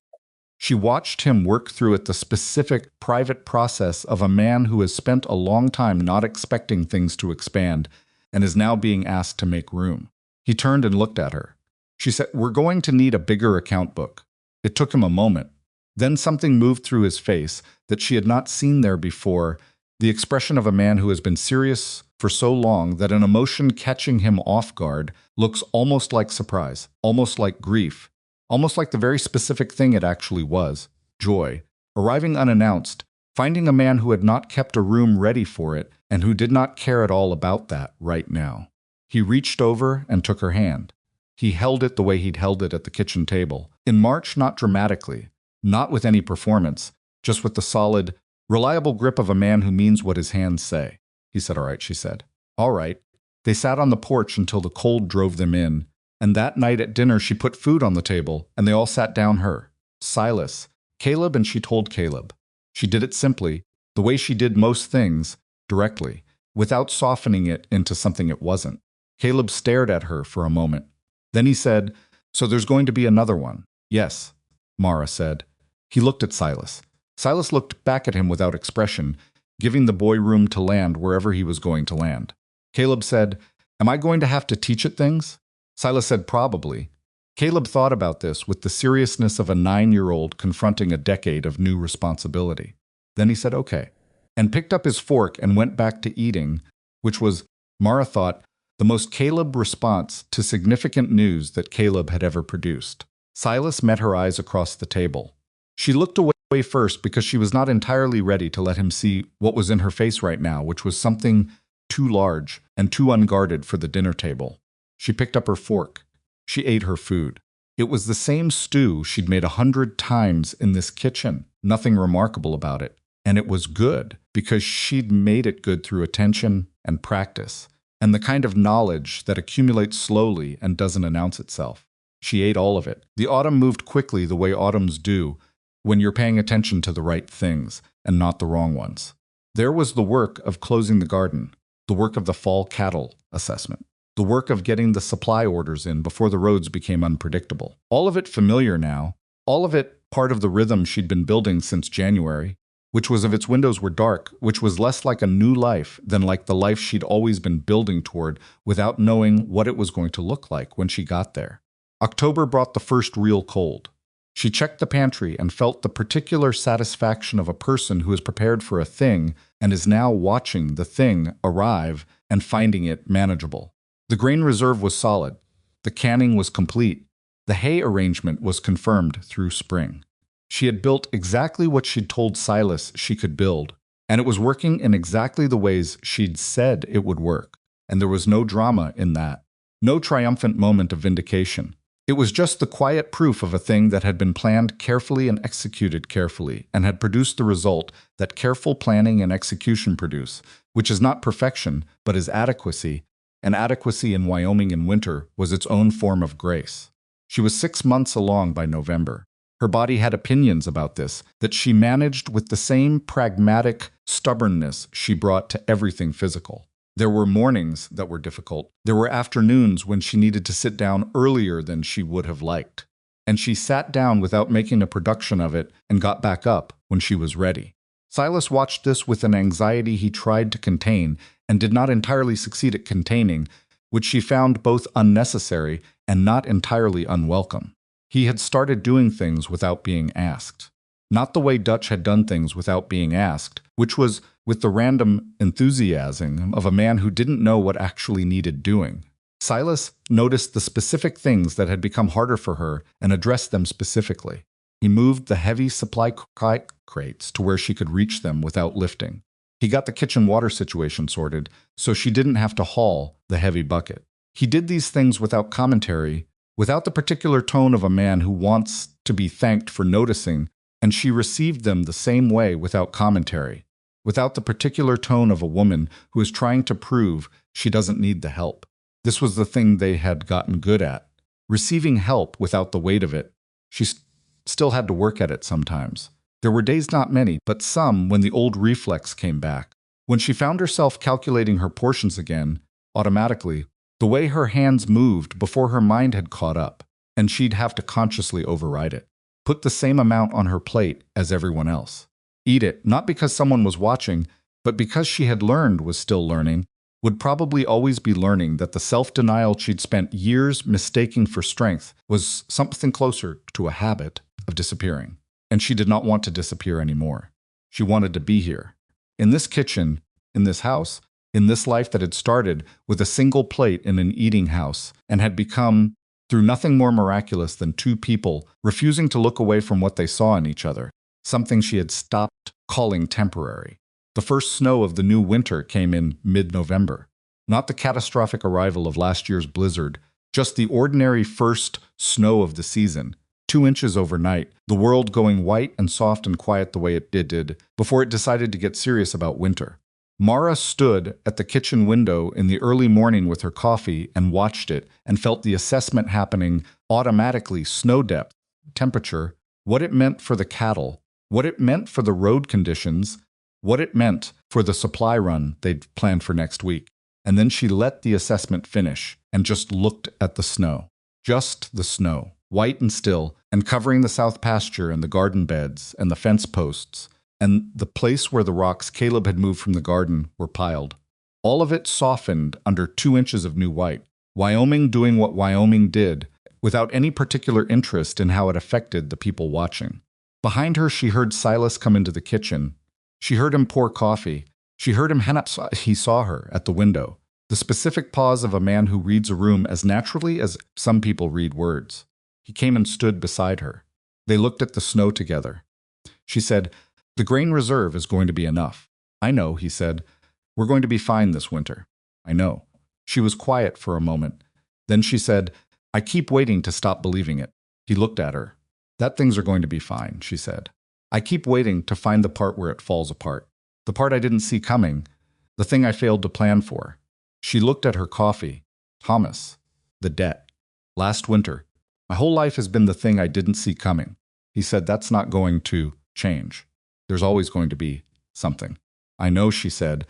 She watched him work through it, the specific, private process of a man who has spent a long time not expecting things to expand and is now being asked to make room. He turned and looked at her. She said, "We're going to need a bigger account book." It took him a moment. Then something moved through his face that she had not seen there before, the expression of a man who has been serious for so long that an emotion catching him off guard looks almost like surprise, almost like grief, almost like the very specific thing it actually was, joy, arriving unannounced, finding a man who had not kept a room ready for it and who did not care at all about that right now. He reached over and took her hand. He held it the way he'd held it at the kitchen table. In March, not dramatically, not with any performance, just with the solid, reliable grip of a man who means what his hands say. He said, "All right," she said. "All right." They sat on the porch until the cold drove them in, and that night at dinner she put food on the table, and they all sat down her, Silas, Caleb, and she told Caleb. She did it simply, the way she did most things, directly, without softening it into something it wasn't. Caleb stared at her for a moment. Then he said, "So there's going to be another one?" "Yes," Mara said. He looked at Silas. Silas looked back at him without expression, giving the boy room to land wherever he was going to land. Caleb said, "Am I going to have to teach it things?" Silas said, "Probably." Caleb thought about this with the seriousness of a 9-year-old confronting a decade of new responsibility. Then he said, "Okay," and picked up his fork and went back to eating, which was, Mara thought, the most Caleb response to significant news that Caleb had ever produced. Silas met her eyes across the table. She looked away first because she was not entirely ready to let him see what was in her face right now, which was something too large and too unguarded for the dinner table. She picked up her fork. She ate her food. It was the same stew she'd made 100 times in this kitchen. Nothing remarkable about it. And it was good because she'd made it good through attention and practice, and the kind of knowledge that accumulates slowly and doesn't announce itself. She ate all of it. The autumn moved quickly the way autumns do when you're paying attention to the right things and not the wrong ones. There was the work of closing the garden, the work of the fall cattle assessment, the work of getting the supply orders in before the roads became unpredictable. All of it familiar now, all of it part of the rhythm she'd been building since January, which was if its windows were dark, which was less like a new life than like the life she'd always been building toward without knowing what it was going to look like when she got there. October brought the first real cold. She checked the pantry and felt the particular satisfaction of a person who is prepared for a thing and is now watching the thing arrive and finding it manageable. The grain reserve was solid. The canning was complete. The hay arrangement was confirmed through spring. She had built exactly what she'd told Silas she could build, and it was working in exactly the ways she'd said it would work, and there was no drama in that, no triumphant moment of vindication. It was just the quiet proof of a thing that had been planned carefully and executed carefully, and had produced the result that careful planning and execution produce, which is not perfection, but is adequacy, and adequacy in Wyoming in winter was its own form of grace. She was 6 months along by November. Her body had opinions about this, that she managed with the same pragmatic stubbornness she brought to everything physical. There were mornings that were difficult. There were afternoons when she needed to sit down earlier than she would have liked. And she sat down without making a production of it and got back up when she was ready. Silas watched this with an anxiety he tried to contain and did not entirely succeed at containing, which she found both unnecessary and not entirely unwelcome. He had started doing things without being asked. Not the way Dutch had done things without being asked, which was with the random enthusiasm of a man who didn't know what actually needed doing. Silas noticed the specific things that had become harder for her and addressed them specifically. He moved the heavy supply crates to where she could reach them without lifting. He got the kitchen water situation sorted so she didn't have to haul the heavy bucket. He did these things without commentary, without the particular tone of a man who wants to be thanked for noticing, and she received them the same way without commentary, without the particular tone of a woman who is trying to prove she doesn't need the help. This was the thing they had gotten good at. Receiving help without the weight of it. She still had to work at it sometimes. There were days, not many, but some when the old reflex came back. When she found herself calculating her portions again, automatically, the way her hands moved before her mind had caught up, and she'd have to consciously override it. Put the same amount on her plate as everyone else. Eat it, not because someone was watching, but because she had learned was still learning, would probably always be learning that the self-denial she'd spent years mistaking for strength was something closer to a habit of disappearing. And she did not want to disappear anymore. She wanted to be here. In this kitchen, in this house, in this life that had started with a single plate in an eating house and had become, through nothing more miraculous than two people refusing to look away from what they saw in each other, something she had stopped calling temporary. The first snow of the new winter came in mid-November. Not the catastrophic arrival of last year's blizzard, just the ordinary first snow of the season, 2 inches overnight, the world going white and soft and quiet the way it did before it decided to get serious about winter. Mara stood at the kitchen window in the early morning with her coffee and watched it and felt the assessment happening automatically: snow depth, temperature, what it meant for the cattle, what it meant for the road conditions, what it meant for the supply run they'd planned for next week. And then she let the assessment finish and just looked at the snow. Just the snow, white and still, and covering the south pasture and the garden beds and the fence posts, and the place where the rocks Caleb had moved from the garden were piled. All of it softened under 2 inches of new white. Wyoming doing what Wyoming did, without any particular interest in how it affected the people watching. Behind her, she heard Silas come into the kitchen. She heard him pour coffee. She heard him he saw her at the window. The specific pause of a man who reads a room as naturally as some people read words. He came and stood beside her. They looked at the snow together. She said, "The grain reserve is going to be enough." "I know," he said. "We're going to be fine this winter." "I know." She was quiet for a moment. Then she said, "I keep waiting to stop believing it." He looked at her. "That things are going to be fine," she said. "I keep waiting to find the part where it falls apart. The part I didn't see coming. The thing I failed to plan for." She looked at her coffee. "Thomas, the debt. Last winter. My whole life has been the thing I didn't see coming." He said, "That's not going to change. There's always going to be something." "I know," she said,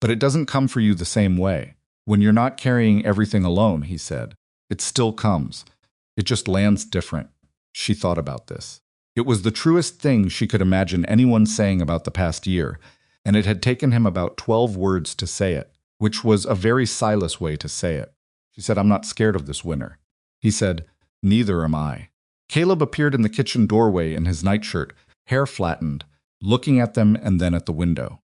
"but it doesn't come for you the same way. When you're not carrying everything alone," he said, "it still comes. It just lands different." She thought about this. It was the truest thing she could imagine anyone saying about the past year, and it had taken him about 12 words to say it, which was a very Silas way to say it. She said, "I'm not scared of this winter." He said, "Neither am I." Caleb appeared in the kitchen doorway in his nightshirt, hair flattened, looking at them and then at the window.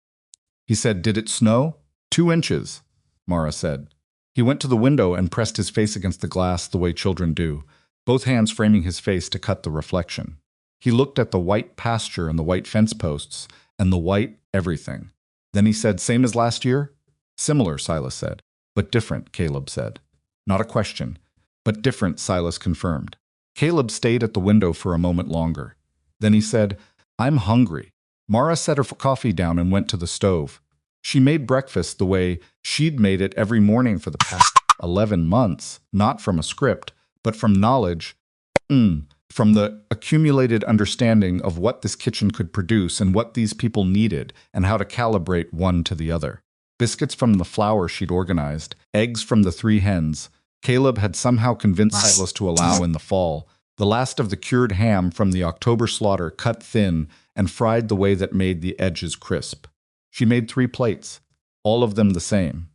He said, "Did it snow?" 2 inches, Mara said. He went to the window and pressed his face against the glass the way children do, both hands framing his face to cut the reflection. He looked at the white pasture and the white fence posts and the white everything. Then he said, "Same as last year?" "Similar," Silas said. "But different," Caleb said. Not a question, but different, Silas confirmed. Caleb stayed at the window for a moment longer. Then he said, "I'm hungry." Mara set her coffee down and went to the stove. She made breakfast the way she'd made it every morning for the past 11 months, not from a script, but from knowledge, from the accumulated understanding of what this kitchen could produce and what these people needed and how to calibrate one to the other. Biscuits from the flour she'd organized, eggs from the 3 hens. Caleb had somehow convinced Silas to allow in the fall, the last of the cured ham from the October slaughter cut thin and fried the way that made the edges crisp. She made 3 plates, all of them the same.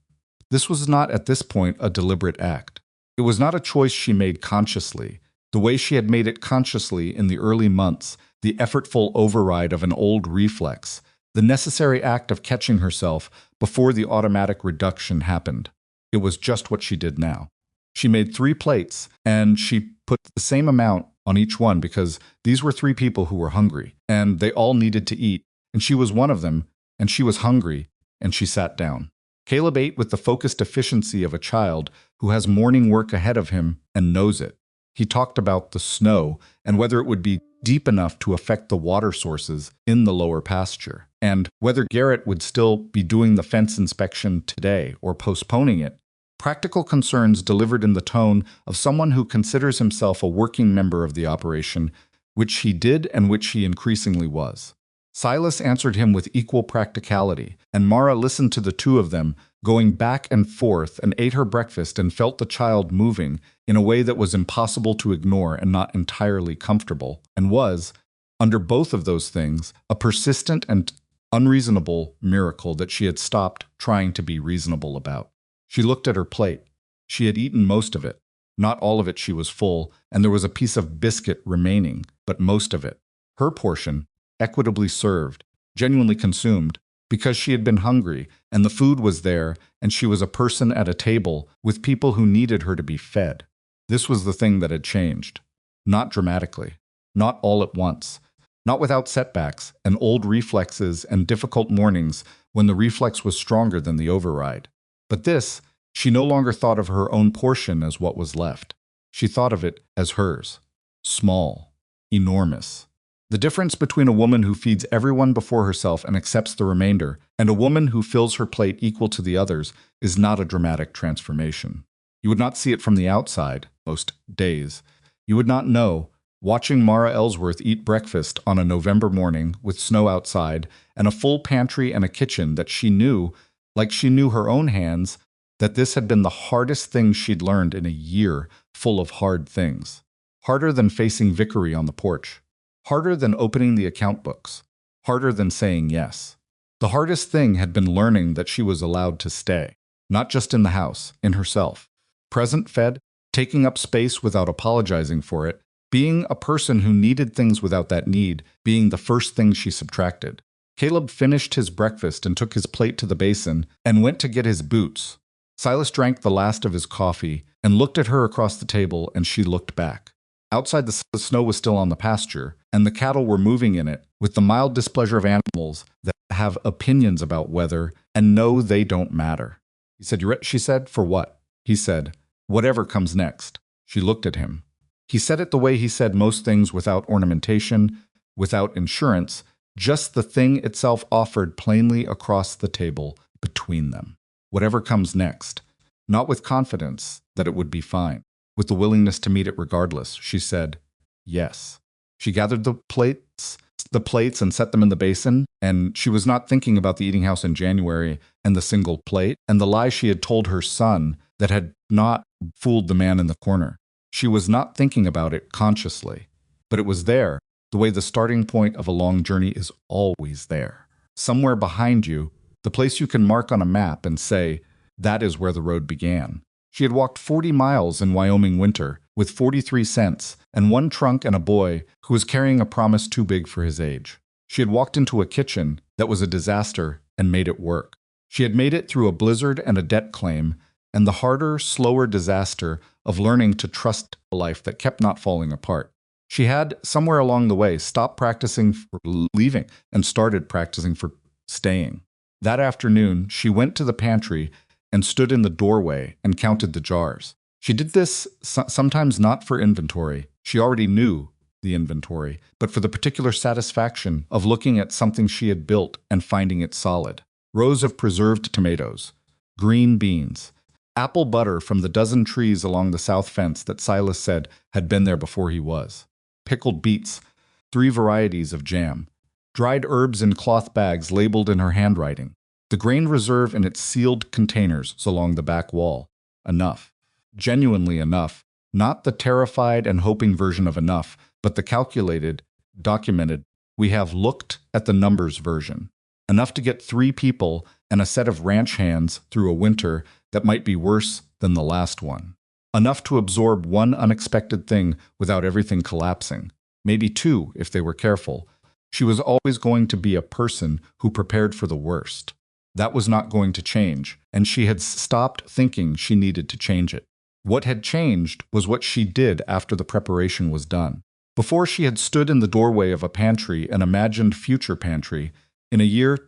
This was not at this point a deliberate act. It was not a choice she made consciously, the way she had made it consciously in the early months, the effortful override of an old reflex, the necessary act of catching herself before the automatic reduction happened. It was just what she did now. She made 3 plates, and she put the same amount on each one because these were 3 people who were hungry, and they all needed to eat, and she was one of them, and she was hungry, and she sat down. Caleb ate with the focused efficiency of a child who has morning work ahead of him and knows it. He talked about the snow and whether it would be deep enough to affect the water sources in the lower pasture, and whether Garrett would still be doing the fence inspection today or postponing it. Practical concerns delivered in the tone of someone who considers himself a working member of the operation, which he did and which he increasingly was. Silas answered him with equal practicality, and Mara listened to the 2 of them, going back and forth, and ate her breakfast and felt the child moving in a way that was impossible to ignore and not entirely comfortable, and was, under both of those things, a persistent and unreasonable miracle that she had stopped trying to be reasonable about. She looked at her plate. She had eaten most of it. Not all of it she was full, and there was a piece of biscuit remaining, but most of it. Her portion, equitably served, genuinely consumed, because she had been hungry, and the food was there, and she was a person at a table with people who needed her to be fed. This was the thing that had changed. Not dramatically. Not all at once. Not without setbacks, and old reflexes and difficult mornings when the reflex was stronger than the override. But this, she no longer thought of her own portion as what was left. She thought of it as hers. Small. Enormous. The difference between a woman who feeds everyone before herself and accepts the remainder, and a woman who fills her plate equal to the others, is not a dramatic transformation. You would not see it from the outside, most days. You would not know, watching Mara Ellsworth eat breakfast on a November morning with snow outside and a full pantry and a kitchen, that she knew, like she knew her own hands, that this had been the hardest thing she'd learned in a year full of hard things. Harder than facing Vickery on the porch. Harder than opening the account books. Harder than saying yes. The hardest thing had been learning that she was allowed to stay. Not just in the house, in herself. Present, fed, taking up space without apologizing for it, being a person who needed things without that need, being the first thing she subtracted. Caleb finished his breakfast and took his plate to the basin and went to get his boots. Silas drank the last of his coffee and looked at her across the table, and she looked back. Outside, the snow was still on the pasture, and the cattle were moving in it with the mild displeasure of animals that have opinions about weather and know they don't matter. He said, "You ready?" She said, "For what?" He said, Whatever comes next. She looked at him. He said it the way he said most things, without ornamentation, without insurance, just the thing itself offered plainly across the table between them. Whatever comes next. Not with confidence that it would be fine. With the willingness to meet it regardless, she said, yes. She gathered the plates and set them in the basin, and she was not thinking about the eating house in January and the single plate and the lie she had told her son that had not fooled the man in the corner. She was not thinking about it consciously, but it was there, the way the starting point of a long journey is always there. Somewhere behind you, the place you can mark on a map and say, that is where the road began. She had walked 40 miles in Wyoming winter with 43 cents and one trunk and a boy who was carrying a promise too big for his age. She had walked into a kitchen that was a disaster and made it work. She had made it through a blizzard and a debt claim and the harder, slower disaster of learning to trust a life that kept not falling apart. She had, somewhere along the way, stopped practicing for leaving and started practicing for staying. That afternoon, she went to the pantry and stood in the doorway and counted the jars. She did this sometimes not for inventory. She already knew the inventory, but for the particular satisfaction of looking at something she had built and finding it solid. Rows of preserved tomatoes, green beans, apple butter from the dozen trees along the south fence that Silas said had been there before he was, pickled beets, 3 varieties of jam, dried herbs in cloth bags labeled in her handwriting, the grain reserve in its sealed containers along the back wall. Enough. Genuinely enough. Not the terrified and hoping version of enough, but the calculated, documented, we have looked at the numbers version. Enough to get 3 people and a set of ranch hands through a winter that might be worse than the last one. Enough to absorb one unexpected thing without everything collapsing. Maybe 2 if they were careful. She was always going to be a person who prepared for the worst. That was not going to change, and she had stopped thinking she needed to change it. What had changed was what she did after the preparation was done. Before, she had stood in the doorway of a pantry, an imagined future pantry, in a year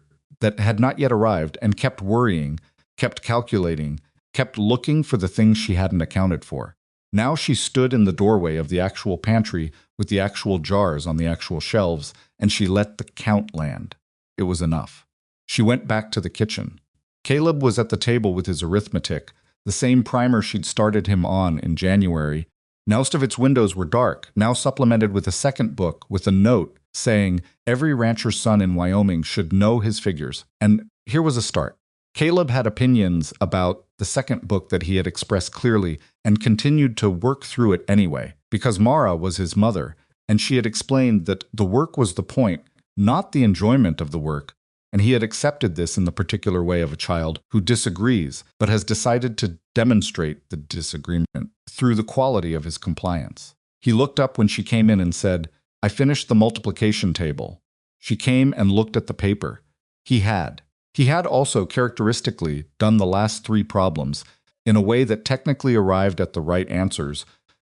that had not yet arrived, and kept worrying, kept calculating, kept looking for the things she hadn't accounted for. Now she stood in the doorway of the actual pantry with the actual jars on the actual shelves, and she let the count land. It was enough. She went back to the kitchen. Caleb was at the table with his arithmetic, the same primer she'd started him on in January. Most of its windows were dark, now supplemented with a second book with a note saying every rancher's son in Wyoming should know his figures. And here was a start. Caleb had opinions about the second book that he had expressed clearly and continued to work through it anyway, because Mara was his mother, and she had explained that the work was the point, not the enjoyment of the work. And he had accepted this in the particular way of a child who disagrees, but has decided to demonstrate the disagreement through the quality of his compliance. He looked up when she came in and said, I finished the multiplication table. She came and looked at the paper. He had. He had also characteristically done the last 3 problems in a way that technically arrived at the right answers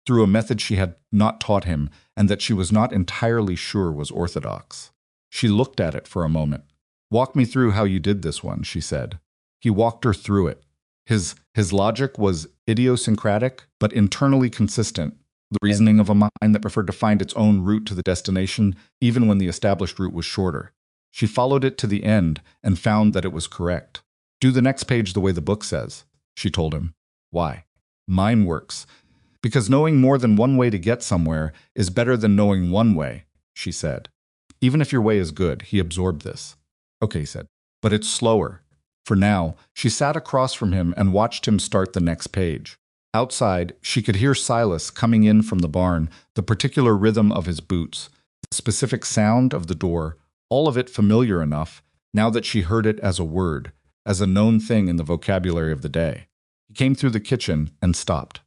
through a method she had not taught him and that she was not entirely sure was orthodox. She looked at it for a moment. Walk me through how you did this one, she said. He walked her through it. His logic was idiosyncratic, but internally consistent, the reasoning of a mind that preferred to find its own route to the destination, even when the established route was shorter. She followed it to the end and found that it was correct. Do the next page the way the book says, she told him. Why? Mine works. Because knowing more than one way to get somewhere is better than knowing one way, she said. Even if your way is good, he absorbed this. Okay, he said, but it's slower. For now, she sat across from him and watched him start the next page. Outside, she could hear Silas coming in from the barn, the particular rhythm of his boots, the specific sound of the door, all of it familiar enough, now that she heard it as a word, as a known thing in the vocabulary of the day. He came through the kitchen and stopped.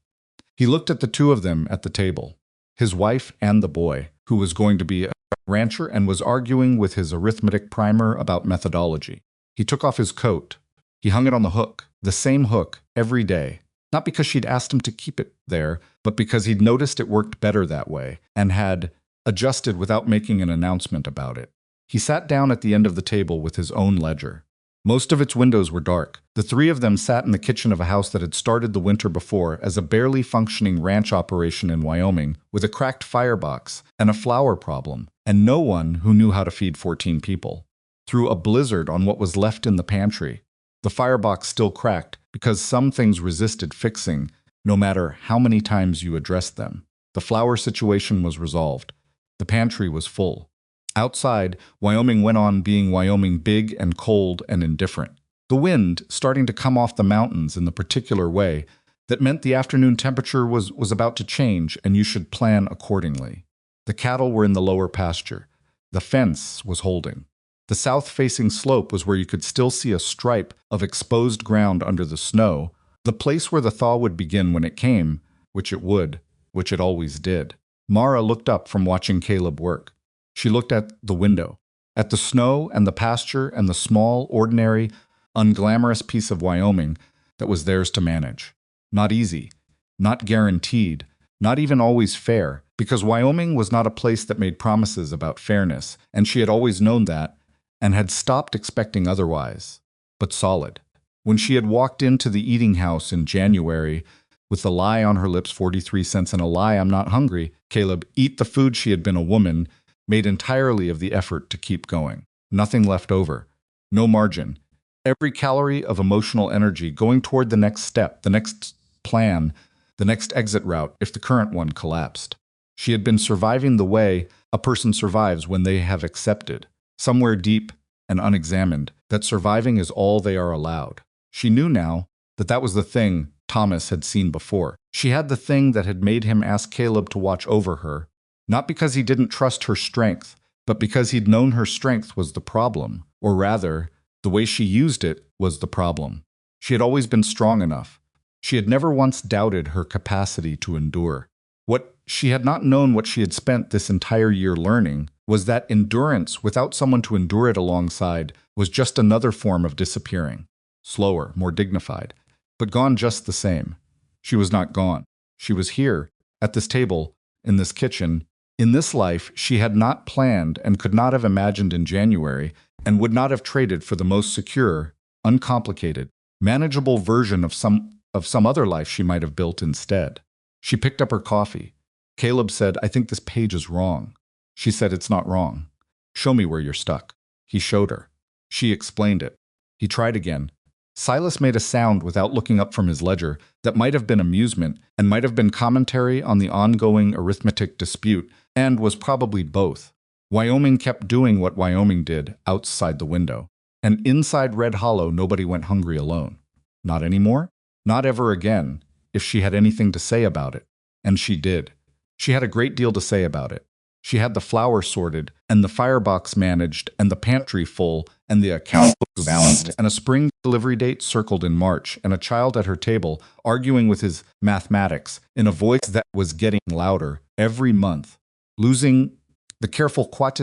He looked at the 2 of them at the table, his wife and the boy, who was going to be a rancher and was arguing with his arithmetic primer about methodology. He took off his coat. He hung it on the hook, the same hook, every day. Not because she'd asked him to keep it there, but because he'd noticed it worked better that way and had adjusted without making an announcement about it. He sat down at the end of the table with his own ledger. Most of its windows were dark. The three of them sat in the kitchen of a house that had started the winter before as a barely functioning ranch operation in Wyoming with a cracked firebox and a flour problem, and no one who knew how to feed 14 people. Through a blizzard on what was left in the pantry, the firebox still cracked because some things resisted fixing no matter how many times you addressed them. The flour situation was resolved. The pantry was full. Outside, Wyoming went on being Wyoming, big and cold and indifferent. The wind starting to come off the mountains in the particular way that meant the afternoon temperature was about to change and you should plan accordingly. The cattle were in the lower pasture. The fence was holding. The south-facing slope was where you could still see a stripe of exposed ground under the snow, the place where the thaw would begin when it came, which it would, which it always did. Mara looked up from watching Caleb work. She looked at the window, at the snow and the pasture and the small, ordinary, unglamorous piece of Wyoming that was theirs to manage. Not easy, not guaranteed, not even always fair, because Wyoming was not a place that made promises about fairness, and she had always known that, and had stopped expecting otherwise, but solid. When she had walked into the eating house in January, with the lie on her lips, 43 cents and a lie, I'm not hungry, Caleb, eat the food she had been a woman, made entirely of the effort to keep going. Nothing left over. No margin. Every calorie of emotional energy going toward the next step, the next plan, the next exit route if the current one collapsed. She had been surviving the way a person survives when they have accepted, somewhere deep and unexamined, that surviving is all they are allowed. She knew now that that was the thing Thomas had seen before. She had the thing that had made him ask Caleb to watch over her, not because he didn't trust her strength, but because he'd known her strength was the problem, or rather, the way she used it was the problem. She had always been strong enough. She had never once doubted her capacity to endure. What she had not known, what she had spent this entire year learning, was that endurance without someone to endure it alongside was just another form of disappearing. Slower, more dignified, but gone just the same. She was not gone. She was here, at this table, in this kitchen, in this life she had not planned and could not have imagined in January, and would not have traded for the most secure, uncomplicated, manageable version of some other life she might have built instead. She picked up her coffee. Caleb said, I think this page is wrong. She said, it's not wrong. Show me where you're stuck. He showed her. She explained it. He tried again. Silas made a sound without looking up from his ledger that might have been amusement and might have been commentary on the ongoing arithmetic dispute, and was probably both. Wyoming kept doing what Wyoming did outside the window. And inside Red Hollow, nobody went hungry alone. Not anymore? Not ever again, if she had anything to say about it. And she did. She had a great deal to say about it. She had the flour sorted, and the firebox managed, and the pantry full, and the account books balanced, and a spring delivery date circled in March, and a child at her table arguing with his mathematics in a voice that was getting louder every month, losing the careful quiet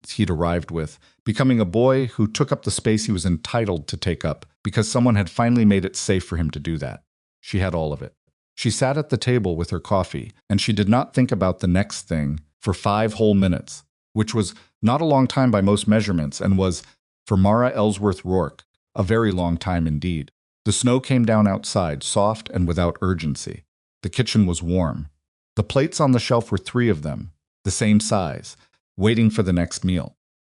he'd arrived with, becoming a boy who took up the space he was entitled to take up because someone had finally made it safe for him to do that. She had all of it. She sat at the table with her coffee, and she did not think about the next thing for 5 whole minutes, which was not a long time by most measurements, and was, for Mara Ellsworth Rourke, a very long time indeed. The snow came down outside, soft and without urgency. The kitchen was warm. The plates on the shelf were 3 of them, the same size, waiting for the next meal.